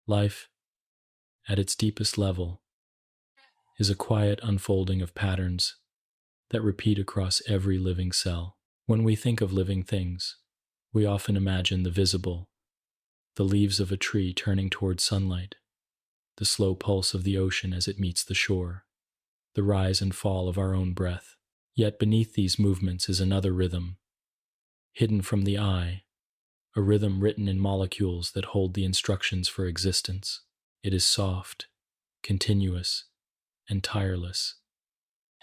Life, at its deepest level, is a quiet unfolding of patterns that repeat across every living cell. When we think of living things, we often imagine the visible, the leaves of a tree turning toward sunlight, the slow pulse of the ocean as it meets the shore, the rise and fall of our own breath. Yet beneath these movements is another rhythm, hidden from the eye, a rhythm written in molecules that hold the instructions for existence. It is soft, continuous, and tireless,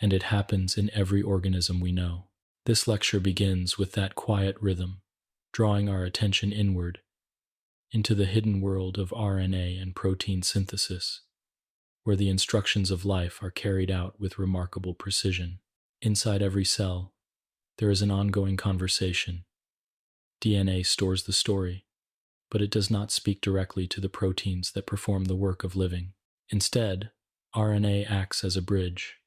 and it happens in every organism we know. This lecture begins with that quiet rhythm, drawing our attention inward, into the hidden world of RNA and protein synthesis, where the instructions of life are carried out with remarkable precision. Inside every cell, there is an ongoing conversation. DNA stores the story, but it does not speak directly to the proteins that perform the work of living. Instead, RNA acts as a bridge,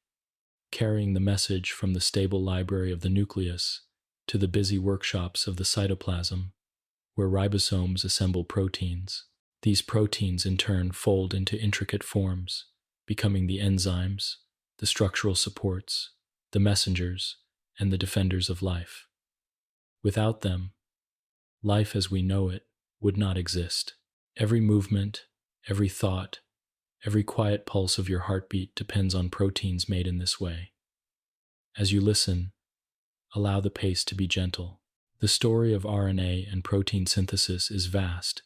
carrying the message from the stable library of the nucleus to the busy workshops of the cytoplasm, where ribosomes assemble proteins. These proteins in turn fold into intricate forms, becoming the enzymes, the structural supports, the messengers, and the defenders of life. Without them, life as we know it would not exist. Every movement, every thought, every quiet pulse of your heartbeat depends on proteins made in this way. As you listen, allow the pace to be gentle. The story of RNA and protein synthesis is vast,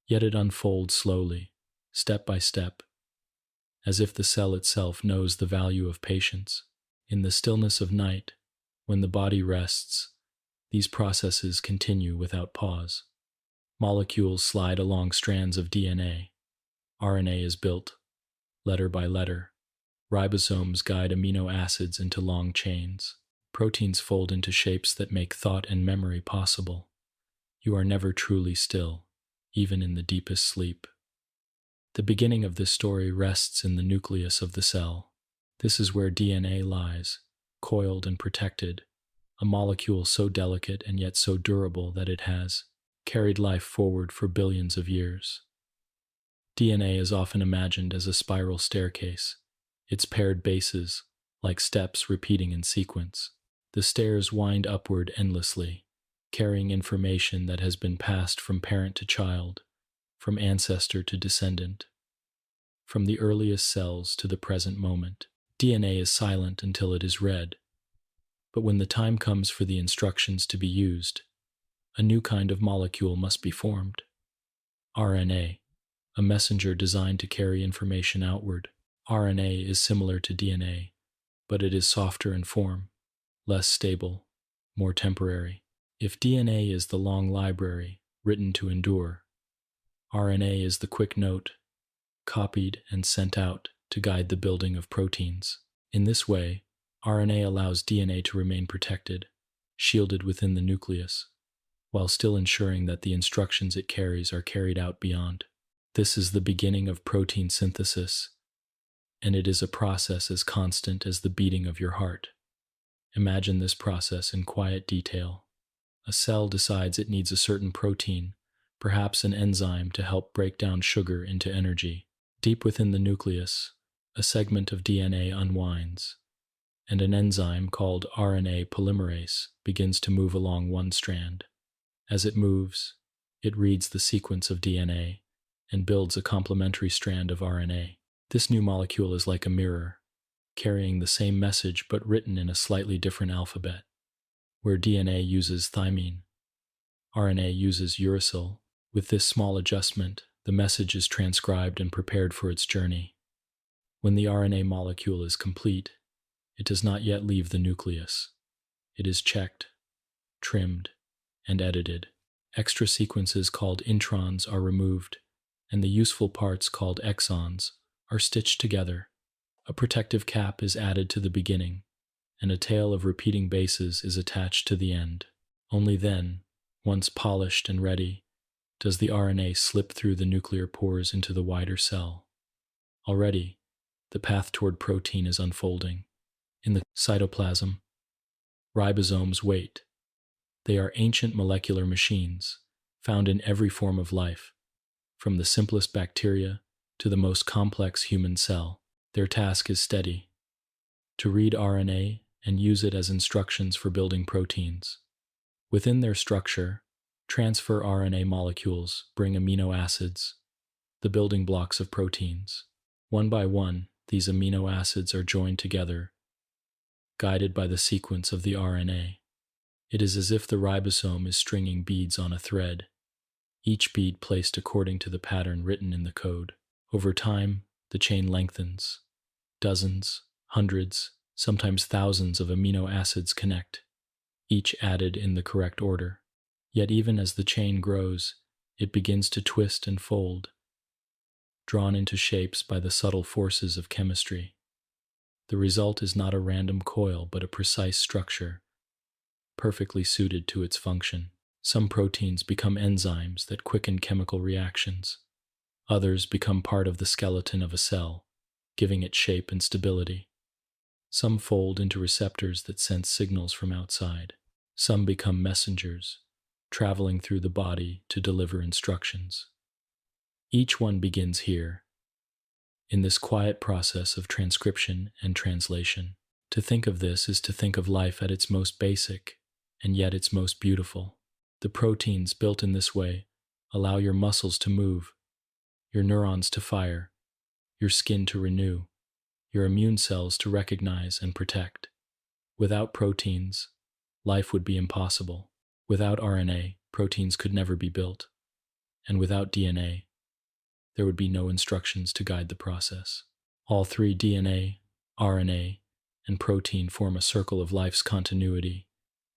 yet it unfolds slowly, step by step, as if the cell itself knows the value of patience. In the stillness of night, when the body rests, these processes continue without pause. Molecules slide along strands of DNA. RNA is built, letter by letter. Ribosomes guide amino acids into long chains. Proteins fold into shapes that make thought and memory possible. You are never truly still, even in the deepest sleep. The beginning of this story rests in the nucleus of the cell. This is where DNA lies, coiled and protected, a molecule so delicate and yet so durable that it has carried life forward for billions of years. DNA is often imagined as a spiral staircase, its paired bases, like steps repeating in sequence. The stairs wind upward endlessly, carrying information that has been passed from parent to child, from ancestor to descendant, from the earliest cells to the present moment. DNA is silent until it is read, but when the time comes for the instructions to be used, a new kind of molecule must be formed. RNA, a messenger designed to carry information outward. RNA is similar to DNA, but it is softer in form, less stable, more temporary. If DNA is the long library, written to endure, RNA is the quick note, copied and sent out to guide the building of proteins. In this way, RNA allows DNA to remain protected, shielded within the nucleus, while still ensuring that the instructions it carries are carried out beyond. This is the beginning of protein synthesis, and it is a process as constant as the beating of your heart. Imagine this process in quiet detail. A cell decides it needs a certain protein, perhaps an enzyme to help break down sugar into energy. Deep within the nucleus, a segment of DNA unwinds, and an enzyme called RNA polymerase begins to move along one strand. As it moves, it reads the sequence of DNA and builds a complementary strand of RNA. This new molecule is like a mirror, carrying the same message but written in a slightly different alphabet. Where DNA uses thymine, RNA uses uracil. With this small adjustment, the message is transcribed and prepared for its journey. When the RNA molecule is complete, it does not yet leave the nucleus. It is checked, trimmed, and edited. Extra sequences called introns are removed, and the useful parts called exons are stitched together. A protective cap is added to the beginning, and a tail of repeating bases is attached to the end. Only then, once polished and ready, does the RNA slip through the nuclear pores into the wider cell. Already, the path toward protein is unfolding. In the cytoplasm, ribosomes wait. They are ancient molecular machines, found in every form of life, From the simplest bacteria to the most complex human cell, their task is steady: to read RNA and use it as instructions for building proteins. Within their structure, transfer RNA molecules bring amino acids, the building blocks of proteins. One by one, these amino acids are joined together, guided by the sequence of the RNA. It is as if the ribosome is stringing beads on a thread, each bead placed according to the pattern written in the code. Over time, the chain lengthens. Dozens, hundreds, sometimes thousands of amino acids connect, each added in the correct order. Yet even as the chain grows, it begins to twist and fold, drawn into shapes by the subtle forces of chemistry. The result is not a random coil, but a precise structure, perfectly suited to its function. Some proteins become enzymes that quicken chemical reactions. Others become part of the skeleton of a cell, giving it shape and stability. Some fold into receptors that sense signals from outside. Some become messengers, traveling through the body to deliver instructions. Each one begins here, in this quiet process of transcription and translation. To think of this is to think of life at its most basic, and yet its most beautiful. The proteins built in this way allow your muscles to move, your neurons to fire, your skin to renew, your immune cells to recognize and protect. Without proteins, life would be impossible. Without RNA, proteins could never be built. And without DNA, there would be no instructions to guide the process. All three, DNA, RNA, and protein, form a circle of life's continuity,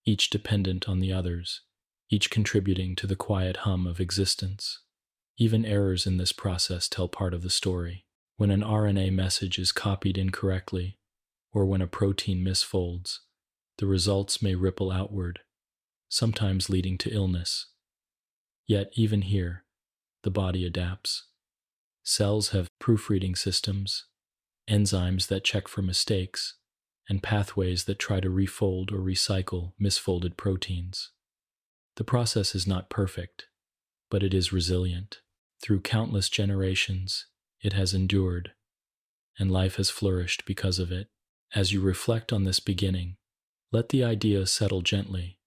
each dependent on the others, each contributing to the quiet hum of existence. Even errors in this process tell part of the story. When an RNA message is copied incorrectly, or when a protein misfolds, the results may ripple outward, sometimes leading to illness. Yet even here, the body adapts. Cells have proofreading systems, enzymes that check for mistakes, and pathways that try to refold or recycle misfolded proteins. The process is not perfect, but it is resilient. Through countless generations, it has endured, and life has flourished because of it. As you reflect on this beginning, let the idea settle gently.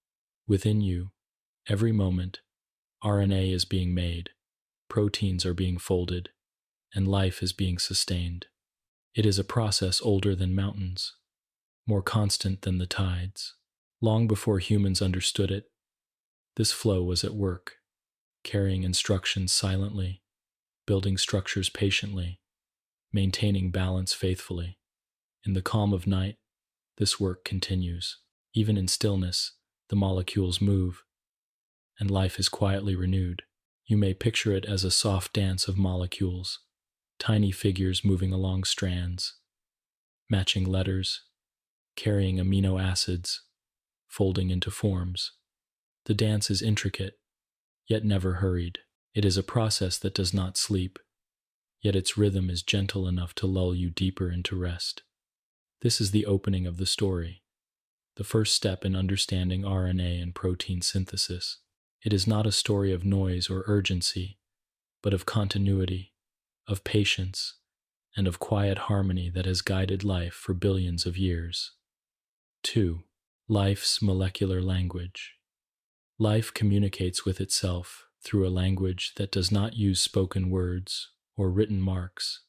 Within you, every moment, RNA is being made, proteins are being folded, and life is being sustained. It is a process older than mountains, more constant than the tides. Long before humans understood it, this flow was at work, carrying instructions silently, building structures patiently, maintaining balance faithfully. In the calm of night, this work continues. Even in stillness, the molecules move, and life is quietly renewed. You may picture it as a soft dance of molecules, tiny figures moving along strands, matching letters, carrying amino acids, folding into forms. The dance is intricate, yet never hurried. It is a process that does not sleep, yet its rhythm is gentle enough to lull you deeper into rest. This is the opening of the story, the first step in understanding RNA and protein synthesis. It is not a story of noise or urgency, but of continuity, of patience, and of quiet harmony that has guided life for billions of years. 2. Life's molecular language. Life communicates with itself through a language that does not use spoken words or written marks,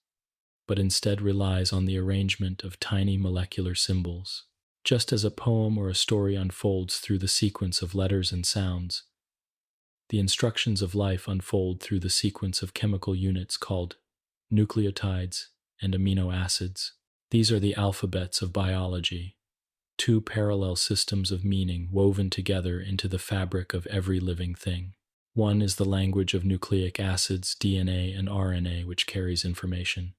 but instead relies on the arrangement of tiny molecular symbols. Just as a poem or a story unfolds through the sequence of letters and sounds, the instructions of life unfold through the sequence of chemical units called nucleotides and amino acids. These are the alphabets of biology, two parallel systems of meaning woven together into the fabric of every living thing. One is the language of nucleic acids, DNA, and RNA, which carries information,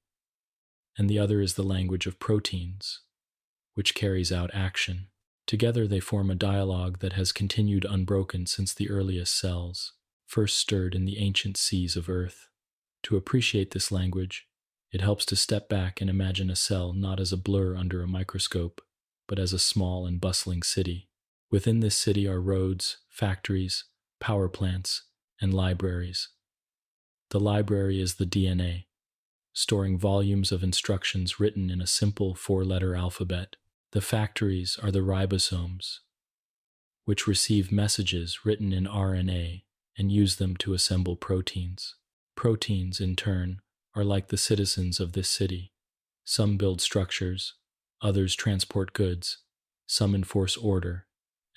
and the other is the language of proteins, which carries out action. Together they form a dialogue that has continued unbroken since the earliest cells, first stirred in the ancient seas of Earth. To appreciate this language, it helps to step back and imagine a cell not as a blur under a microscope, but as a small and bustling city. Within this city are roads, factories, power plants, and libraries. The library is the DNA, storing volumes of instructions written in a simple four-letter alphabet. The factories are the ribosomes, which receive messages written in RNA and use them to assemble proteins. Proteins, in turn, are like the citizens of this city. Some build structures, others transport goods, some enforce order,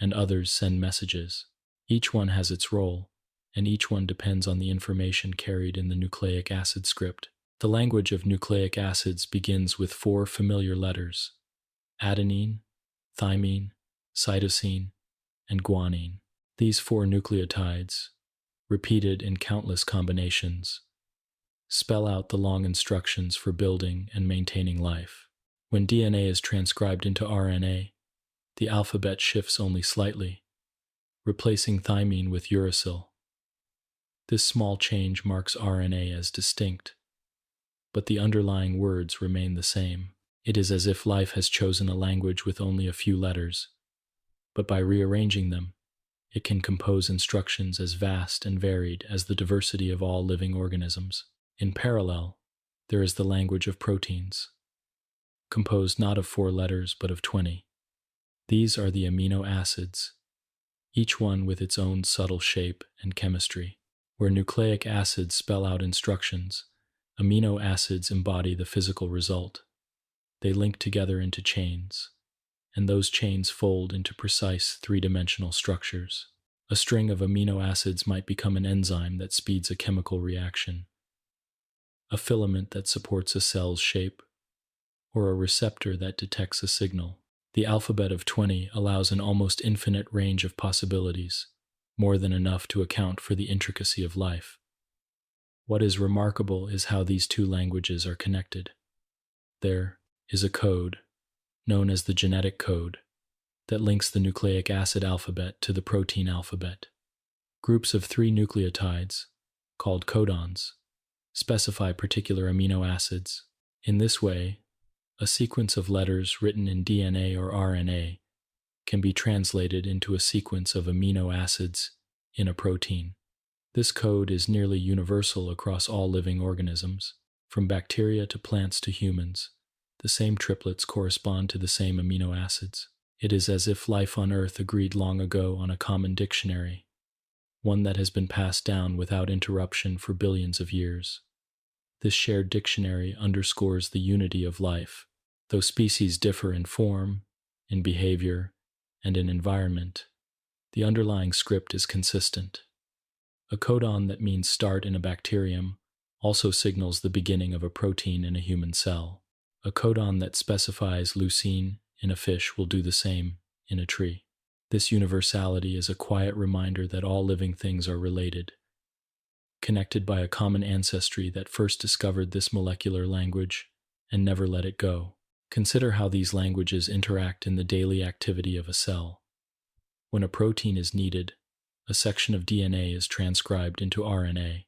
and others send messages. Each one has its role, and each one depends on the information carried in the nucleic acid script. The language of nucleic acids begins with four familiar letters: adenine, thymine, cytosine, and guanine. These four nucleotides, repeated in countless combinations, spell out the long instructions for building and maintaining life. When DNA is transcribed into RNA, the alphabet shifts only slightly, replacing thymine with uracil. This small change marks RNA as distinct, but the underlying words remain the same. It is as if life has chosen a language with only a few letters, but by rearranging them, it can compose instructions as vast and varied as the diversity of all living organisms. In parallel, there is the language of proteins, composed not of 4 letters but of 20. These are the amino acids, each one with its own subtle shape and chemistry. Where nucleic acids spell out instructions, amino acids embody the physical result. They link together into chains, and those chains fold into precise three-dimensional structures. A string of amino acids might become an enzyme that speeds a chemical reaction, a filament that supports a cell's shape, or a receptor that detects a signal. The alphabet of 20 allows an almost infinite range of possibilities, more than enough to account for the intricacy of life. What is remarkable is how these two languages are connected. There is a code, known as the genetic code, that links the nucleic acid alphabet to the protein alphabet. Groups of 3 nucleotides, called codons, specify particular amino acids. In this way, a sequence of letters written in DNA or RNA can be translated into a sequence of amino acids in a protein. This code is nearly universal across all living organisms. From bacteria to plants to humans, the same triplets correspond to the same amino acids. It is as if life on Earth agreed long ago on a common dictionary, one that has been passed down without interruption for billions of years. This shared dictionary underscores the unity of life. Though species differ in form, in behavior, and in environment, the underlying script is consistent. A codon that means start in a bacterium also signals the beginning of a protein in a human cell. A codon that specifies leucine in a fish will do the same in a tree. This universality is a quiet reminder that all living things are related, connected by a common ancestry that first discovered this molecular language and never let it go. Consider how these languages interact in the daily activity of a cell. When a protein is needed, a section of DNA is transcribed into RNA.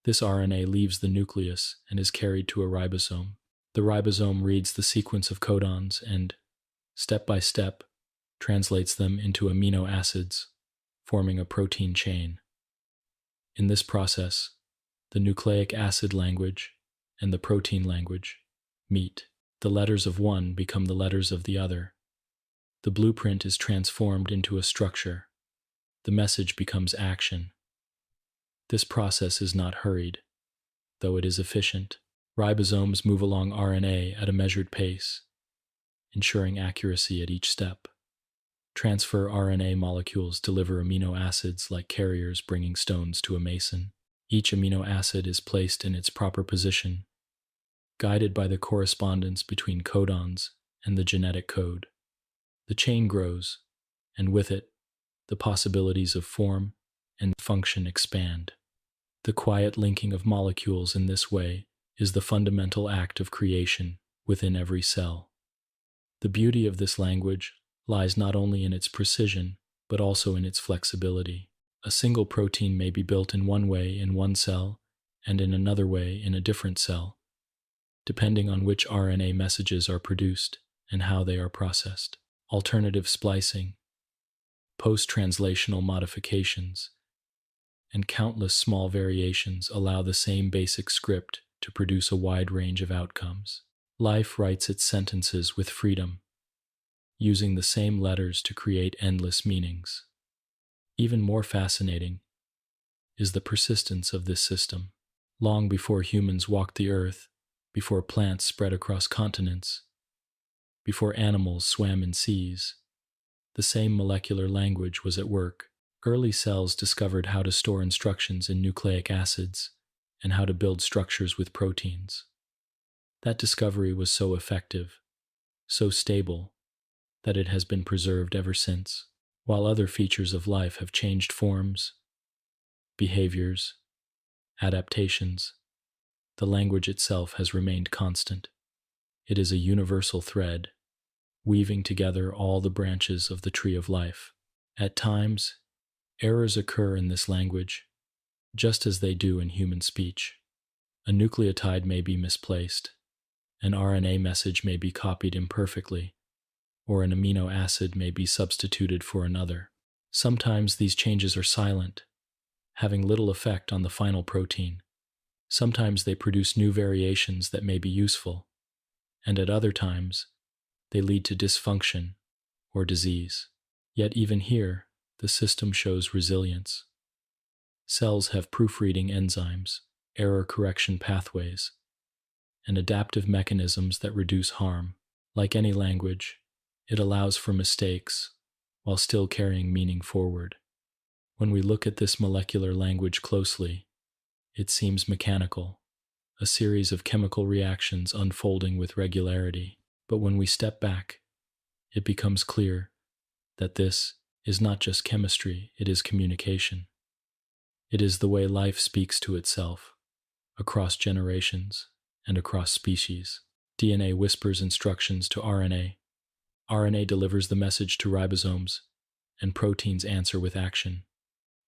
This RNA leaves the nucleus and is carried to a ribosome. The ribosome reads the sequence of codons and, step by step, translates them into amino acids, forming a protein chain. In this process, the nucleic acid language and the protein language meet. The letters of one become the letters of the other. The blueprint is transformed into a structure. The message becomes action. This process is not hurried, though it is efficient. Ribosomes move along RNA at a measured pace, ensuring accuracy at each step. Transfer RNA molecules deliver amino acids like carriers bringing stones to a mason. Each amino acid is placed in its proper position, guided by the correspondence between codons and the genetic code. The chain grows, and with it, the possibilities of form and function expand. The quiet linking of molecules in this way is the fundamental act of creation within every cell. The beauty of this language lies not only in its precision, but also in its flexibility. A single protein may be built in one way in one cell and in another way in a different cell, depending on which RNA messages are produced and how they are processed. Alternative splicing, post-translational modifications, and countless small variations allow the same basic script to produce a wide range of outcomes. Life writes its sentences with freedom, using the same letters to create endless meanings. Even more fascinating is the persistence of this system. Long before humans walked the earth, before plants spread across continents, before animals swam in seas, the same molecular language was at work. Early cells discovered how to store instructions in nucleic acids and how to build structures with proteins. That discovery was so effective, so stable, that it has been preserved ever since. While other features of life have changed forms, behaviors, adaptations, the language itself has remained constant. It is a universal thread, weaving together all the branches of the tree of life. At times, errors occur in this language, just as they do in human speech. A nucleotide may be misplaced, an RNA message may be copied imperfectly, or an amino acid may be substituted for another. Sometimes these changes are silent, having little effect on the final protein. Sometimes they produce new variations that may be useful, and at other times, they lead to dysfunction or disease. Yet even here, the system shows resilience. Cells have proofreading enzymes, error correction pathways, and adaptive mechanisms that reduce harm. Like any language, it allows for mistakes while still carrying meaning forward. When we look at this molecular language closely, it seems mechanical, a series of chemical reactions unfolding with regularity. But when we step back, it becomes clear that this is not just chemistry, it is communication. It is the way life speaks to itself, across generations and across species. DNA whispers instructions to RNA. RNA delivers the message to ribosomes, and proteins answer with action.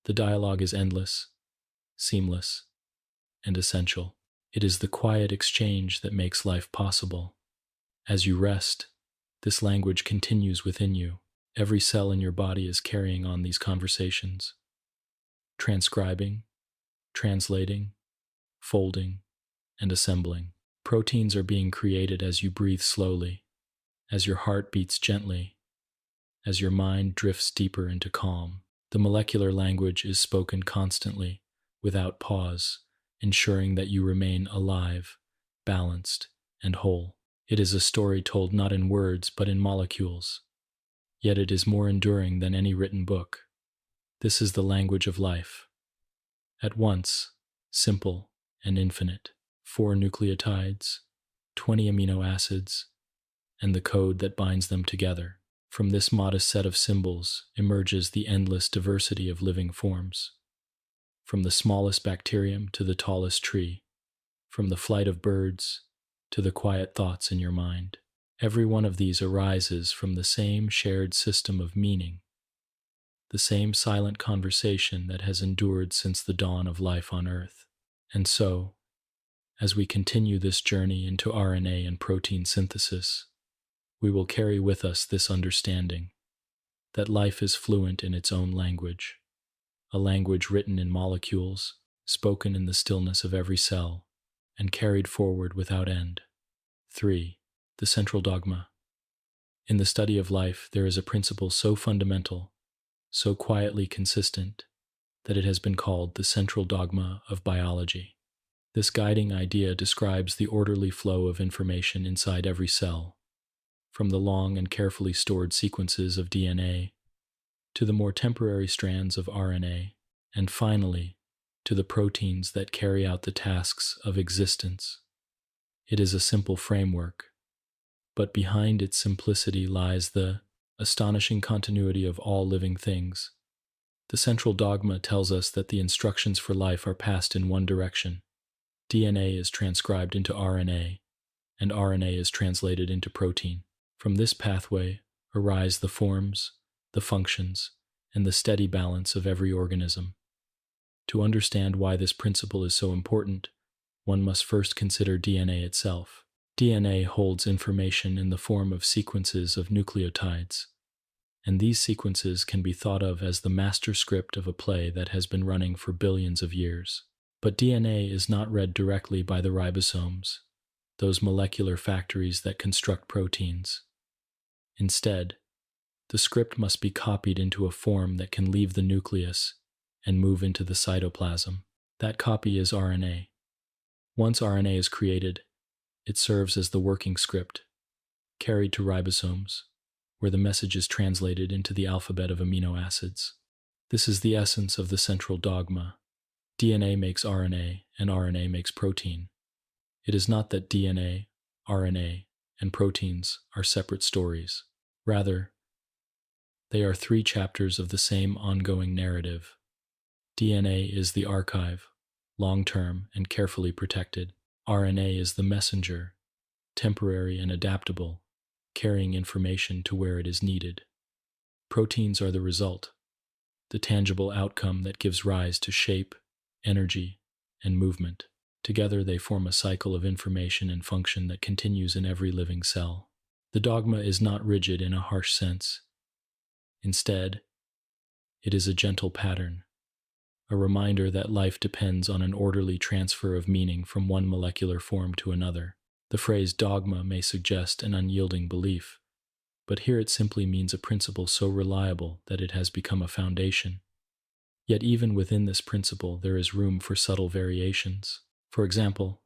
The dialogue is endless, seamless, and essential. It is the quiet exchange that makes life possible. As you rest, this language continues within you. Every cell in your body is carrying on these conversations, transcribing, translating, folding, and assembling. Proteins are being created as you breathe slowly, as your heart beats gently, as your mind drifts deeper into calm. The molecular language is spoken constantly, without pause, ensuring that you remain alive, balanced, and whole. It is a story told not in words but in molecules, yet it is more enduring than any written book. This is the language of life. At once, simple and infinite. 4 nucleotides, 20 amino acids, and the code that binds them together. From this modest set of symbols emerges the endless diversity of living forms. From the smallest bacterium to the tallest tree, from the flight of birds to the quiet thoughts in your mind. Every one of these arises from the same shared system of meaning, the same silent conversation that has endured since the dawn of life on Earth. And so, as we continue this journey into RNA and protein synthesis, we will carry with us this understanding that life is fluent in its own language, a language written in molecules, spoken in the stillness of every cell, and carried forward without end. 3. The central dogma. In the study of life, there is a principle so fundamental, so quietly consistent, that it has been called the central dogma of biology. This guiding idea describes the orderly flow of information inside every cell, from the long and carefully stored sequences of DNA to the more temporary strands of RNA, and finally, to the proteins that carry out the tasks of existence. It is a simple framework, but behind its simplicity lies the astonishing continuity of all living things. The central dogma tells us that the instructions for life are passed in one direction. DNA is transcribed into RNA, and RNA is translated into protein. From this pathway arise the forms, the functions, and the steady balance of every organism. To understand why this principle is so important, one must first consider DNA itself. DNA holds information in the form of sequences of nucleotides, And these sequences can be thought of as the master script of a play that has been running for billions of years. But DNA is not read directly by the ribosomes, those molecular factories that construct proteins. Instead, the script must be copied into a form that can leave the nucleus and move into the cytoplasm. That copy is RNA. Once RNA is created, it serves as the working script, carried to ribosomes, where the message is translated into the alphabet of amino acids. This is the essence of the central dogma. DNA makes RNA, and RNA makes protein. It is not that DNA, RNA, and proteins are separate stories. Rather, they are three chapters of the same ongoing narrative. DNA is the archive, long-term and carefully protected. RNA is the messenger, temporary and adaptable, carrying information to where it is needed. Proteins are the result, the tangible outcome that gives rise to shape, energy, and movement. Together they form a cycle of information and function that continues in every living cell. The dogma is not rigid in a harsh sense. Instead, it is a gentle pattern, a reminder that life depends on an orderly transfer of meaning from one molecular form to another. The phrase dogma may suggest an unyielding belief, but here it simply means a principle so reliable that it has become a foundation. Yet even within this principle, there is room for subtle variations. For example,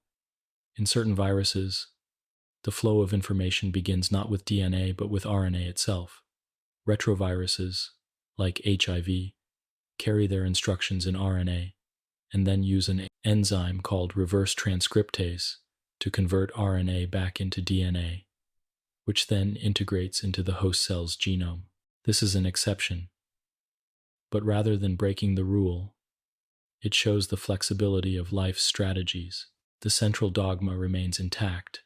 in certain viruses, the flow of information begins not with DNA but with RNA itself. Retroviruses, like HIV, carry their instructions in RNA and then use an enzyme called reverse transcriptase to convert RNA back into DNA, which then integrates into the host cell's genome. This is an exception, but rather than breaking the rule, it shows the flexibility of life's strategies. The central dogma remains intact,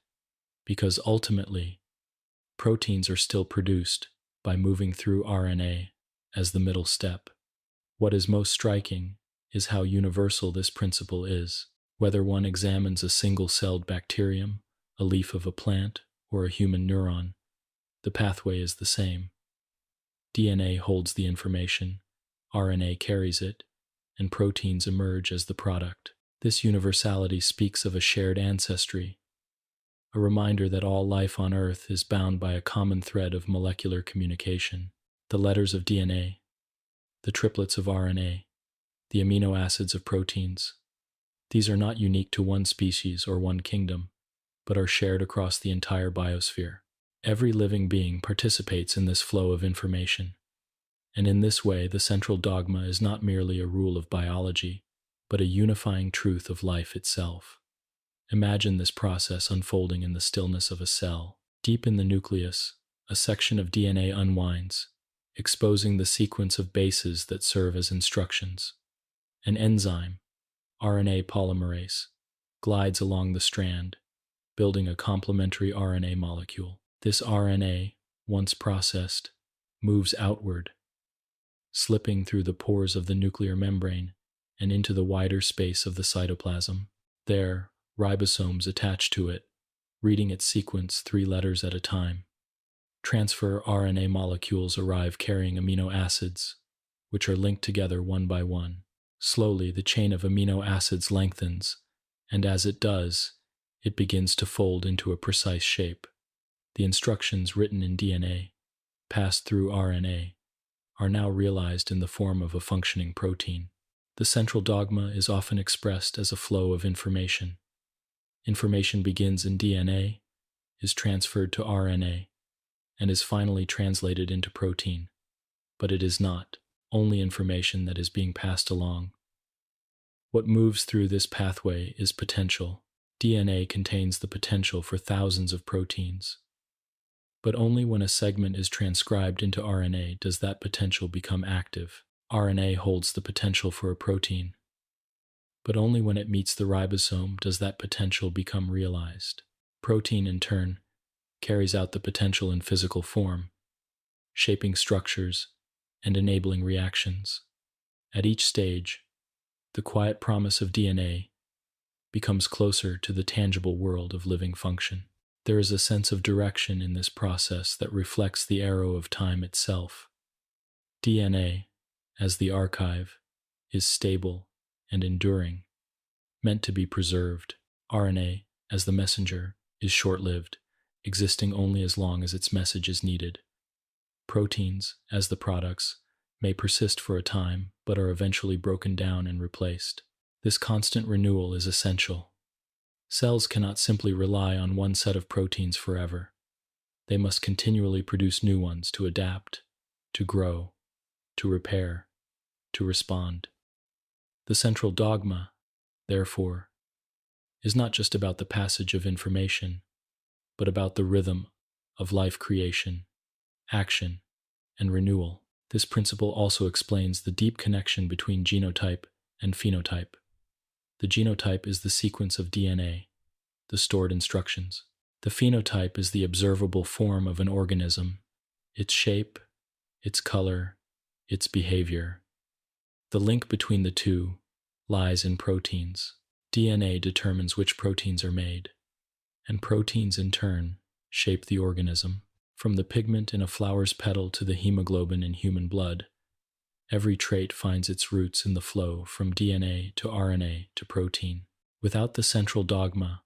because ultimately, proteins are still produced by moving through RNA as the middle step. What is most striking is how universal this principle is. Whether one examines a single-celled bacterium, a leaf of a plant, or a human neuron, the pathway is the same. DNA holds the information, RNA carries it, and proteins emerge as the product. This universality speaks of a shared ancestry, a reminder that all life on Earth is bound by a common thread of molecular communication. The letters of DNA, the triplets of RNA, the amino acids of proteins. These are not unique to one species or one kingdom, but are shared across the entire biosphere. Every living being participates in this flow of information, and in this way the central dogma is not merely a rule of biology, but a unifying truth of life itself. Imagine this process unfolding in the stillness of a cell. Deep in the nucleus, a section of DNA unwinds, exposing the sequence of bases that serve as instructions. An enzyme, RNA polymerase, glides along the strand, building a complementary RNA molecule. This RNA, once processed, moves outward, slipping through the pores of the nuclear membrane and into the wider space of the cytoplasm. There, ribosomes attach to it, reading its sequence 3 letters at a time. Transfer RNA molecules arrive carrying amino acids, which are linked together one by one. Slowly, the chain of amino acids lengthens, and as it does, it begins to fold into a precise shape. The instructions written in DNA, passed through RNA, are now realized in the form of a functioning protein. The central dogma is often expressed as a flow of information. Information begins in DNA, is transferred to RNA, and is finally translated into protein. But it is not only information that is being passed along. What moves through this pathway is potential. DNA contains the potential for thousands of proteins. But only when a segment is transcribed into RNA does that potential become active. RNA holds the potential for a protein, but only when it meets the ribosome does that potential become realized. Protein, in turn, carries out the potential in physical form, shaping structures and enabling reactions. At each stage, the quiet promise of DNA becomes closer to the tangible world of living function. There is a sense of direction in this process that reflects the arrow of time itself. DNA, as the archive, is stable and enduring, meant to be preserved. RNA, as the messenger, is short-lived, existing only as long as its message is needed. Proteins, as the products, may persist for a time, but are eventually broken down and replaced. This constant renewal is essential. Cells cannot simply rely on one set of proteins forever. They must continually produce new ones to adapt, to grow, to repair, to respond. The central dogma, therefore, is not just about the passage of information, but about the rhythm of life creation, action, and renewal. This principle also explains the deep connection between genotype and phenotype. The genotype is the sequence of DNA, the stored instructions. The phenotype is the observable form of an organism, its shape, its color, its behavior. The link between the two lies in proteins. DNA determines which proteins are made, and proteins in turn shape the organism. From the pigment in a flower's petal to the hemoglobin in human blood, every trait finds its roots in the flow from DNA to RNA to protein. Without the central dogma,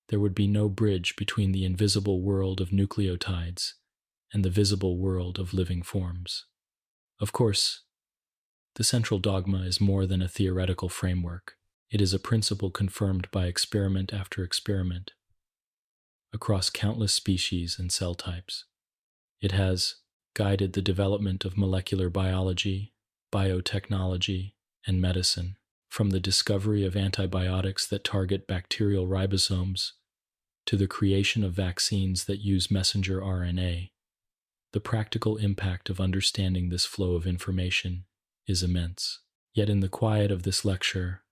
there would be no bridge between the invisible world of nucleotides and the visible world of living forms. Of course, the central dogma is more than a theoretical framework. It is a principle confirmed by experiment after experiment across countless species and cell types. It has guided the development of molecular biology, biotechnology, and medicine, from the discovery of antibiotics that target bacterial ribosomes to the creation of vaccines that use messenger RNA. The practical impact of understanding this flow of information is immense. Yet in the quiet of this lecture,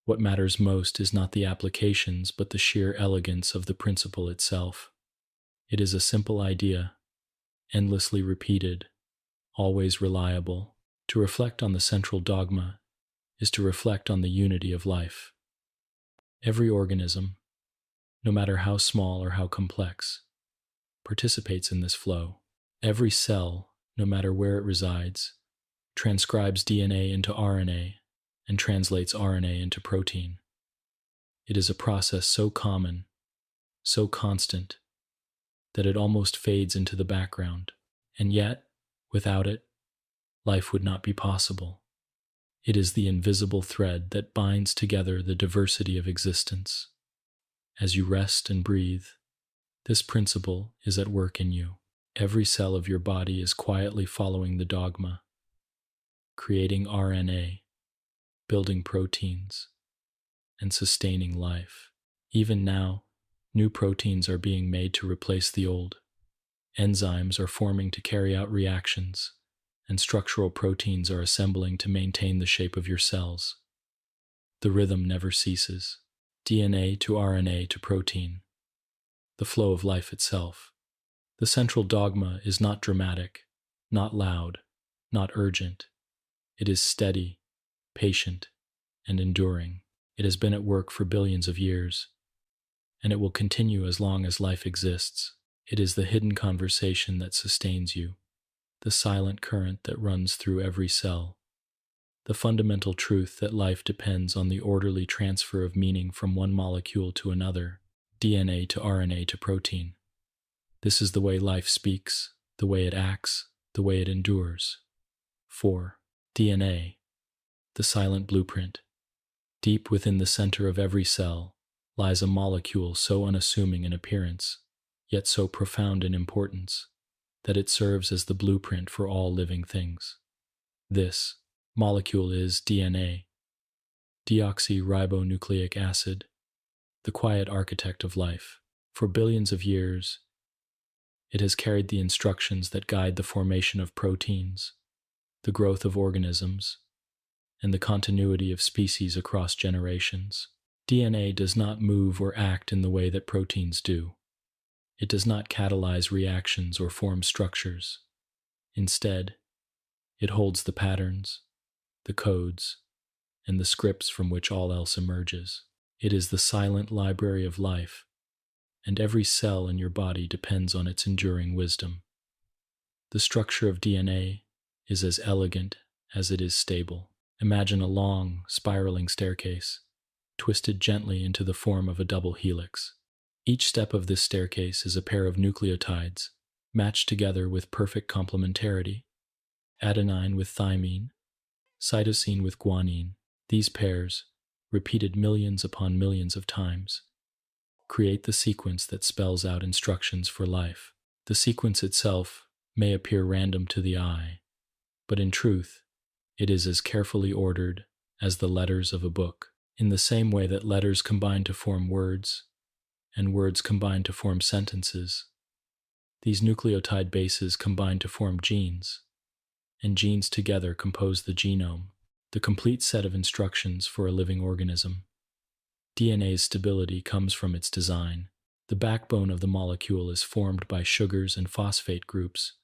what matters most is not the applications but the sheer elegance of the principle itself. It is a simple idea, endlessly repeated, always reliable. To reflect on the central dogma is to reflect on the unity of life. Every organism, no matter how small or how complex, participates in this flow. Every cell, no matter where it resides, transcribes DNA into RNA and translates RNA into protein. It is a process so common, so constant, that it almost fades into the background. And yet, without it, life would not be possible. It is the invisible thread that binds together the diversity of existence. As you rest and breathe, this principle is at work in you. Every cell of your body is quietly following the dogma, creating RNA, building proteins, and sustaining life. Even now, new proteins are being made to replace the old. Enzymes are forming to carry out reactions, and structural proteins are assembling to maintain the shape of your cells. The rhythm never ceases. DNA to RNA to protein. The flow of life itself. The central dogma is not dramatic, not loud, not urgent. It is steady, patient, and enduring. It has been at work for billions of years, and it will continue as long as life exists. It is the hidden conversation that sustains you, the silent current that runs through every cell, the fundamental truth that life depends on the orderly transfer of meaning from one molecule to another, DNA to RNA to protein. This is the way life speaks, the way it acts, the way it endures. 4. DNA, the silent blueprint. Deep within the center of every cell lies a molecule so unassuming in appearance, yet so profound in importance, that it serves as the blueprint for all living things. This molecule is DNA, deoxyribonucleic acid, the quiet architect of life. For billions of years, it has carried the instructions that guide the formation of proteins, the growth of organisms, and the continuity of species across generations. DNA does not move or act in the way that proteins do. It does not catalyze reactions or form structures. Instead, it holds the patterns, the codes, and the scripts from which all else emerges. It is the silent library of life, and every cell in your body depends on its enduring wisdom. The structure of DNA is as elegant as it is stable. Imagine a long, spiraling staircase, twisted gently into the form of a double helix. Each step of this staircase is a pair of nucleotides, matched together with perfect complementarity. Adenine with thymine, cytosine with guanine. These pairs, repeated millions upon millions of times, create the sequence that spells out instructions for life. The sequence itself may appear random to the eye, but in truth, it is as carefully ordered as the letters of a book. In the same way that letters combine to form words, and words combine to form sentences, these nucleotide bases combine to form genes, and genes together compose the genome, the complete set of instructions for a living organism. DNA's stability comes from its design. The backbone of the molecule is formed by sugars and phosphate groups,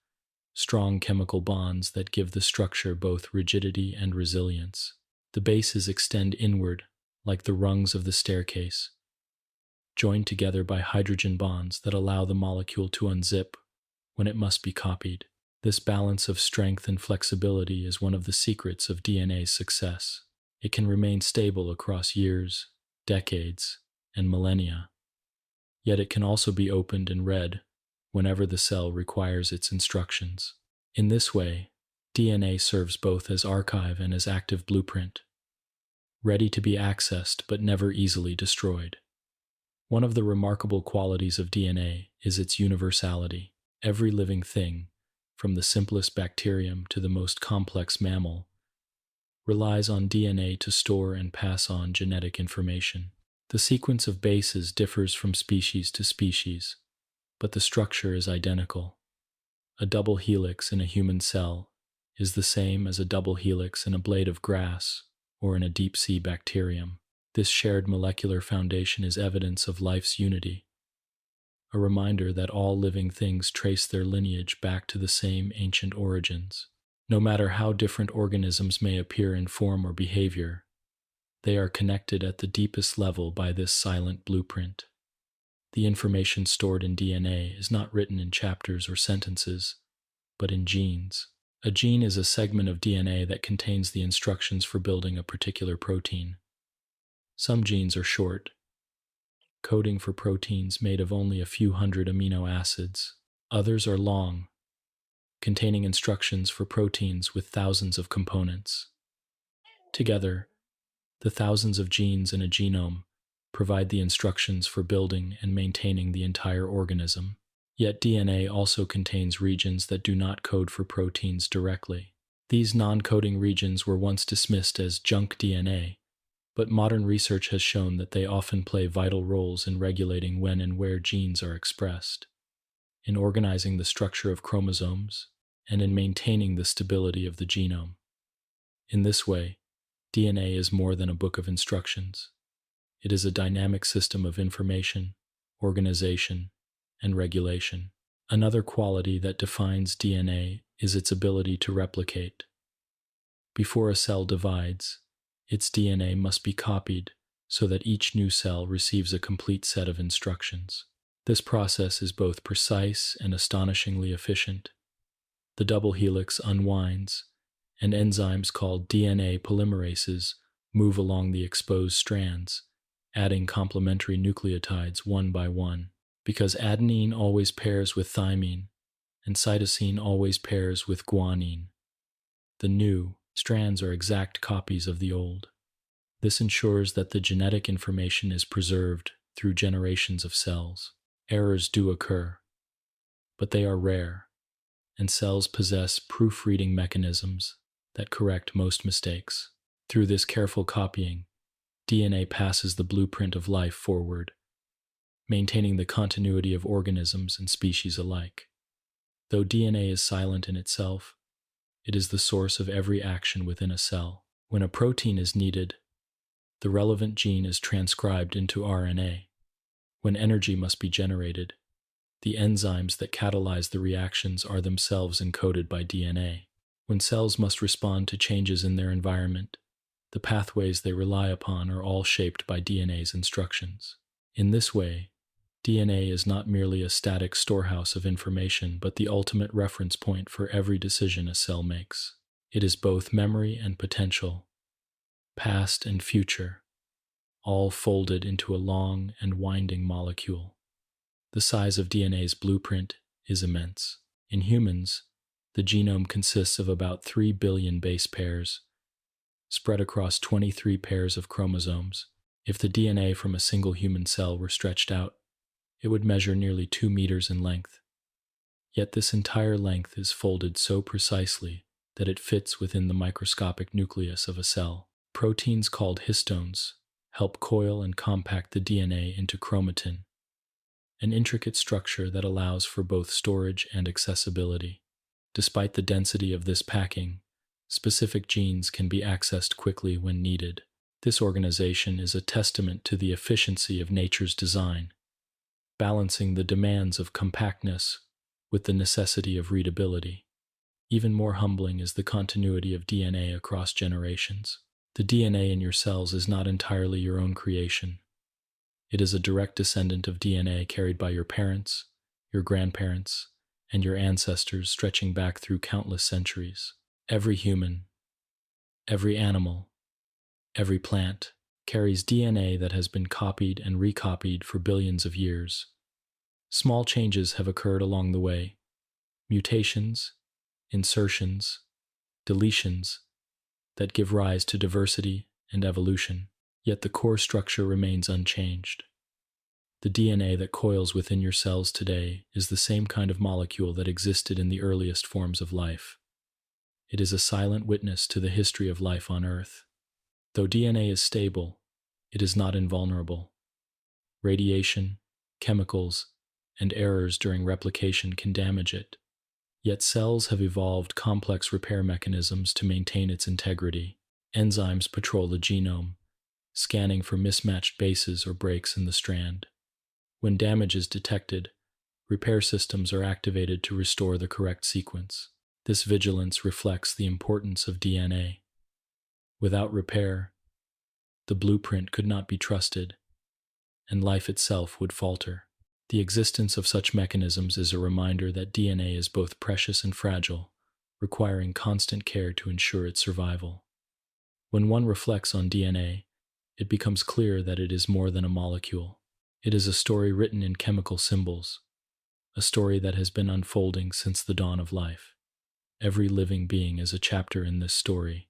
strong chemical bonds that give the structure both rigidity and resilience. The bases extend inward, like the rungs of the staircase, joined together by hydrogen bonds that allow the molecule to unzip when it must be copied. This balance of strength and flexibility is one of the secrets of DNA's success. It can remain stable across years, decades, and millennia. Yet it can also be opened and read whenever the cell requires its instructions. In this way, DNA serves both as archive and as active blueprint, ready to be accessed but never easily destroyed. One of the remarkable qualities of DNA is its universality. Every living thing, from the simplest bacterium to the most complex mammal, relies on DNA to store and pass on genetic information. The sequence of bases differs from species to species, but the structure is identical. A double helix in a human cell is the same as a double helix in a blade of grass or in a deep-sea bacterium. This shared molecular foundation is evidence of life's unity, a reminder that all living things trace their lineage back to the same ancient origins. No matter how different organisms may appear in form or behavior, they are connected at the deepest level by this silent blueprint. The information stored in DNA is not written in chapters or sentences, but in genes. A gene is a segment of DNA that contains the instructions for building a particular protein. Some genes are short, coding for proteins made of only a few hundred amino acids. Others are long, containing instructions for proteins with thousands of components. Together, the thousands of genes in a genome provide the instructions for building and maintaining the entire organism. Yet DNA also contains regions that do not code for proteins directly. These non-coding regions were once dismissed as junk DNA, but modern research has shown that they often play vital roles in regulating when and where genes are expressed, in organizing the structure of chromosomes, and in maintaining the stability of the genome. In this way, DNA is more than a book of instructions. It is a dynamic system of information, organization, and regulation. Another quality that defines DNA is its ability to replicate. Before a cell divides, its DNA must be copied so that each new cell receives a complete set of instructions. This process is both precise and astonishingly efficient. The double helix unwinds, and enzymes called DNA polymerases move along the exposed strands, adding complementary nucleotides one by one. Because adenine always pairs with thymine, and cytosine always pairs with guanine, the new strands are exact copies of the old. This ensures that the genetic information is preserved through generations of cells. Errors do occur, but they are rare, and cells possess proofreading mechanisms that correct most mistakes. Through this careful copying, DNA passes the blueprint of life forward, maintaining the continuity of organisms and species alike. Though DNA is silent in itself, it is the source of every action within a cell. When a protein is needed, the relevant gene is transcribed into RNA. When energy must be generated, the enzymes that catalyze the reactions are themselves encoded by DNA. When cells must respond to changes in their environment, the pathways they rely upon are all shaped by DNA's instructions. In this way, DNA is not merely a static storehouse of information, but the ultimate reference point for every decision a cell makes. It is both memory and potential, past and future, all folded into a long and winding molecule. The size of DNA's blueprint is immense. In humans, the genome consists of about 3 billion base pairs, spread across 23 pairs of chromosomes. If the DNA from a single human cell were stretched out, it would measure nearly 2 meters in length. Yet this entire length is folded so precisely that it fits within the microscopic nucleus of a cell. Proteins called histones help coil and compact the DNA into chromatin, an intricate structure that allows for both storage and accessibility. Despite the density of this packing, specific genes can be accessed quickly when needed. This organization is a testament to the efficiency of nature's design, balancing the demands of compactness with the necessity of readability. Even more humbling is the continuity of DNA across generations. The DNA in your cells is not entirely your own creation. It is a direct descendant of DNA carried by your parents, your grandparents, and your ancestors, stretching back through countless centuries. Every human, every animal, every plant carries DNA that has been copied and recopied for billions of years. Small changes have occurred along the way: mutations, insertions, deletions that give rise to diversity and evolution. Yet the core structure remains unchanged. The DNA that coils within your cells today is the same kind of molecule that existed in the earliest forms of life. It is a silent witness to the history of life on Earth. Though DNA is stable, it is not invulnerable. Radiation, chemicals, and errors during replication can damage it. Yet cells have evolved complex repair mechanisms to maintain its integrity. Enzymes patrol the genome, scanning for mismatched bases or breaks in the strand. When damage is detected, repair systems are activated to restore the correct sequence. This vigilance reflects the importance of DNA. Without repair, the blueprint could not be trusted, and life itself would falter. The existence of such mechanisms is a reminder that DNA is both precious and fragile, requiring constant care to ensure its survival. When one reflects on DNA, it becomes clear that it is more than a molecule. It is a story written in chemical symbols, a story that has been unfolding since the dawn of life. Every living being is a chapter in this story,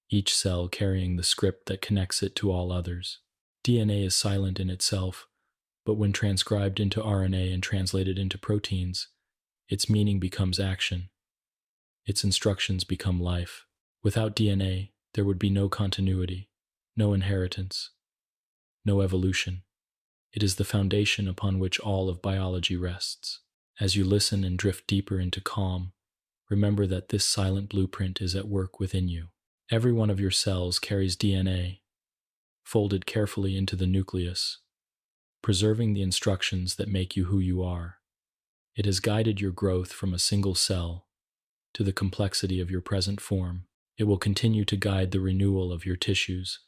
each cell carrying the script that connects it to all others. DNA is silent in itself, but when transcribed into RNA and translated into proteins, its meaning becomes action. Its instructions become life. Without DNA, there would be no continuity, no inheritance, no evolution. It is the foundation upon which all of biology rests. As you listen and drift deeper into calm, remember that this silent blueprint is at work within you. Every one of your cells carries DNA, folded carefully into the nucleus, preserving the instructions that make you who you are. It has guided your growth from a single cell to the complexity of your present form. It will continue to guide the renewal of your tissues,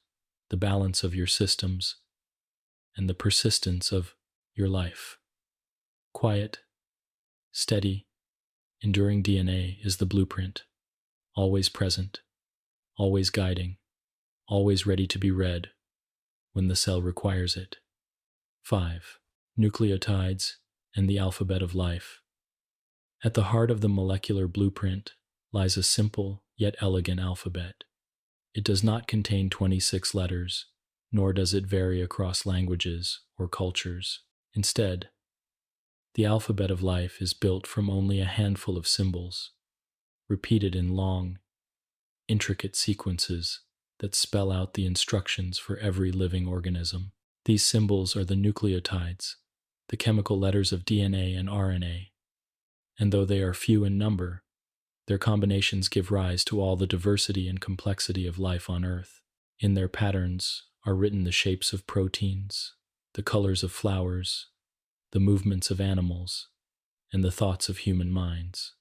the balance of your systems, and the persistence of your life. Quiet, steady, enduring DNA is the blueprint, always present, always guiding, always ready to be read when the cell requires it. 5. Nucleotides and the alphabet of life. At the heart of the molecular blueprint lies a simple yet elegant alphabet. It does not contain 26 letters, nor does it vary across languages or cultures. Instead, the alphabet of life is built from only a handful of symbols, repeated in long, intricate sequences that spell out the instructions for every living organism. These symbols are the nucleotides, the chemical letters of DNA and RNA, and though they are few in number, their combinations give rise to all the diversity and complexity of life on Earth. In their patterns are written the shapes of proteins, the colors of flowers, the movements of animals, and the thoughts of human minds.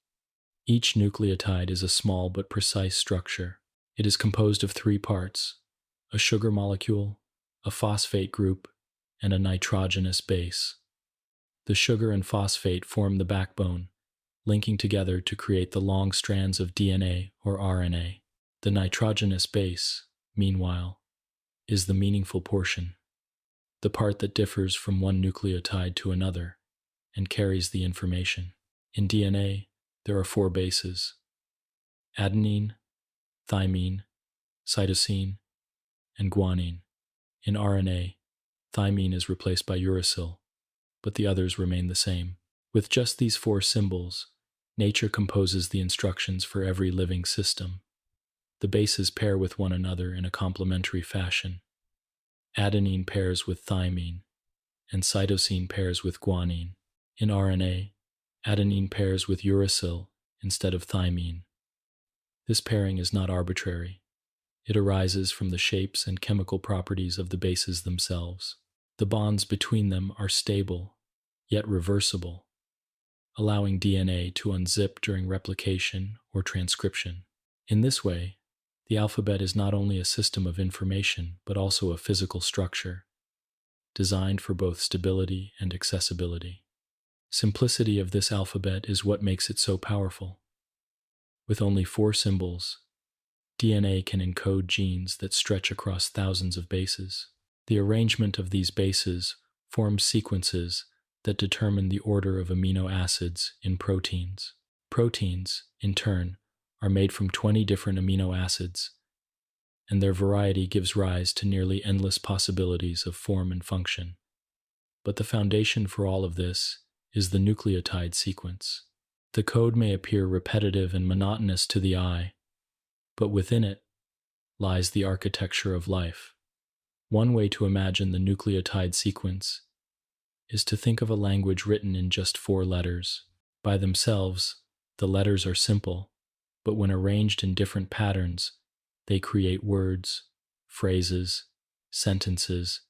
Each nucleotide is a small but precise structure. It is composed of 3 parts: a sugar molecule, a phosphate group, and a nitrogenous base. The sugar and phosphate form the backbone, linking together to create the long strands of DNA or RNA. The nitrogenous base, meanwhile, is the meaningful portion, the part that differs from one nucleotide to another and carries the information. In DNA, there are 4 bases: adenine, thymine, cytosine, and guanine. In RNA, thymine is replaced by uracil, but the others remain the same. With just these 4 symbols, nature composes the instructions for every living system. The bases pair with one another in a complementary fashion. Adenine pairs with thymine, and cytosine pairs with guanine. In RNA, adenine pairs with uracil instead of thymine. This pairing is not arbitrary. It arises from the shapes and chemical properties of the bases themselves. The bonds between them are stable, yet reversible, allowing DNA to unzip during replication or transcription. In this way, the alphabet is not only a system of information, but also a physical structure, designed for both stability and accessibility. Simplicity of this alphabet is what makes it so powerful. With only 4 symbols, DNA can encode genes that stretch across thousands of bases. The arrangement of these bases forms sequences that determine the order of amino acids in proteins. Proteins, in turn, are made from 20 different amino acids, and their variety gives rise to nearly endless possibilities of form and function. But the foundation for all of this is the nucleotide sequence. The code may appear repetitive and monotonous to the eye, but within it lies the architecture of life. One way to imagine the nucleotide sequence is to think of a language written in just 4 letters. By themselves, the letters are simple, but when arranged in different patterns, they create words, phrases, sentences,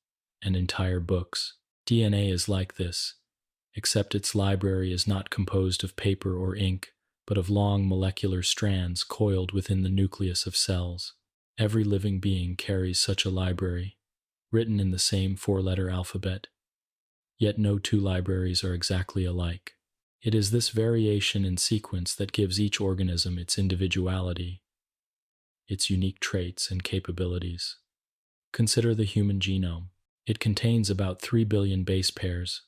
and entire books. DNA is like this, except its library is not composed of paper or ink, but of long molecular strands coiled within the nucleus of cells. Every living being carries such a library, written in the same 4-letter alphabet, yet no 2 libraries are exactly alike. It is this variation in sequence that gives each organism its individuality, its unique traits and capabilities. Consider the human genome. It contains about 3 billion base pairs,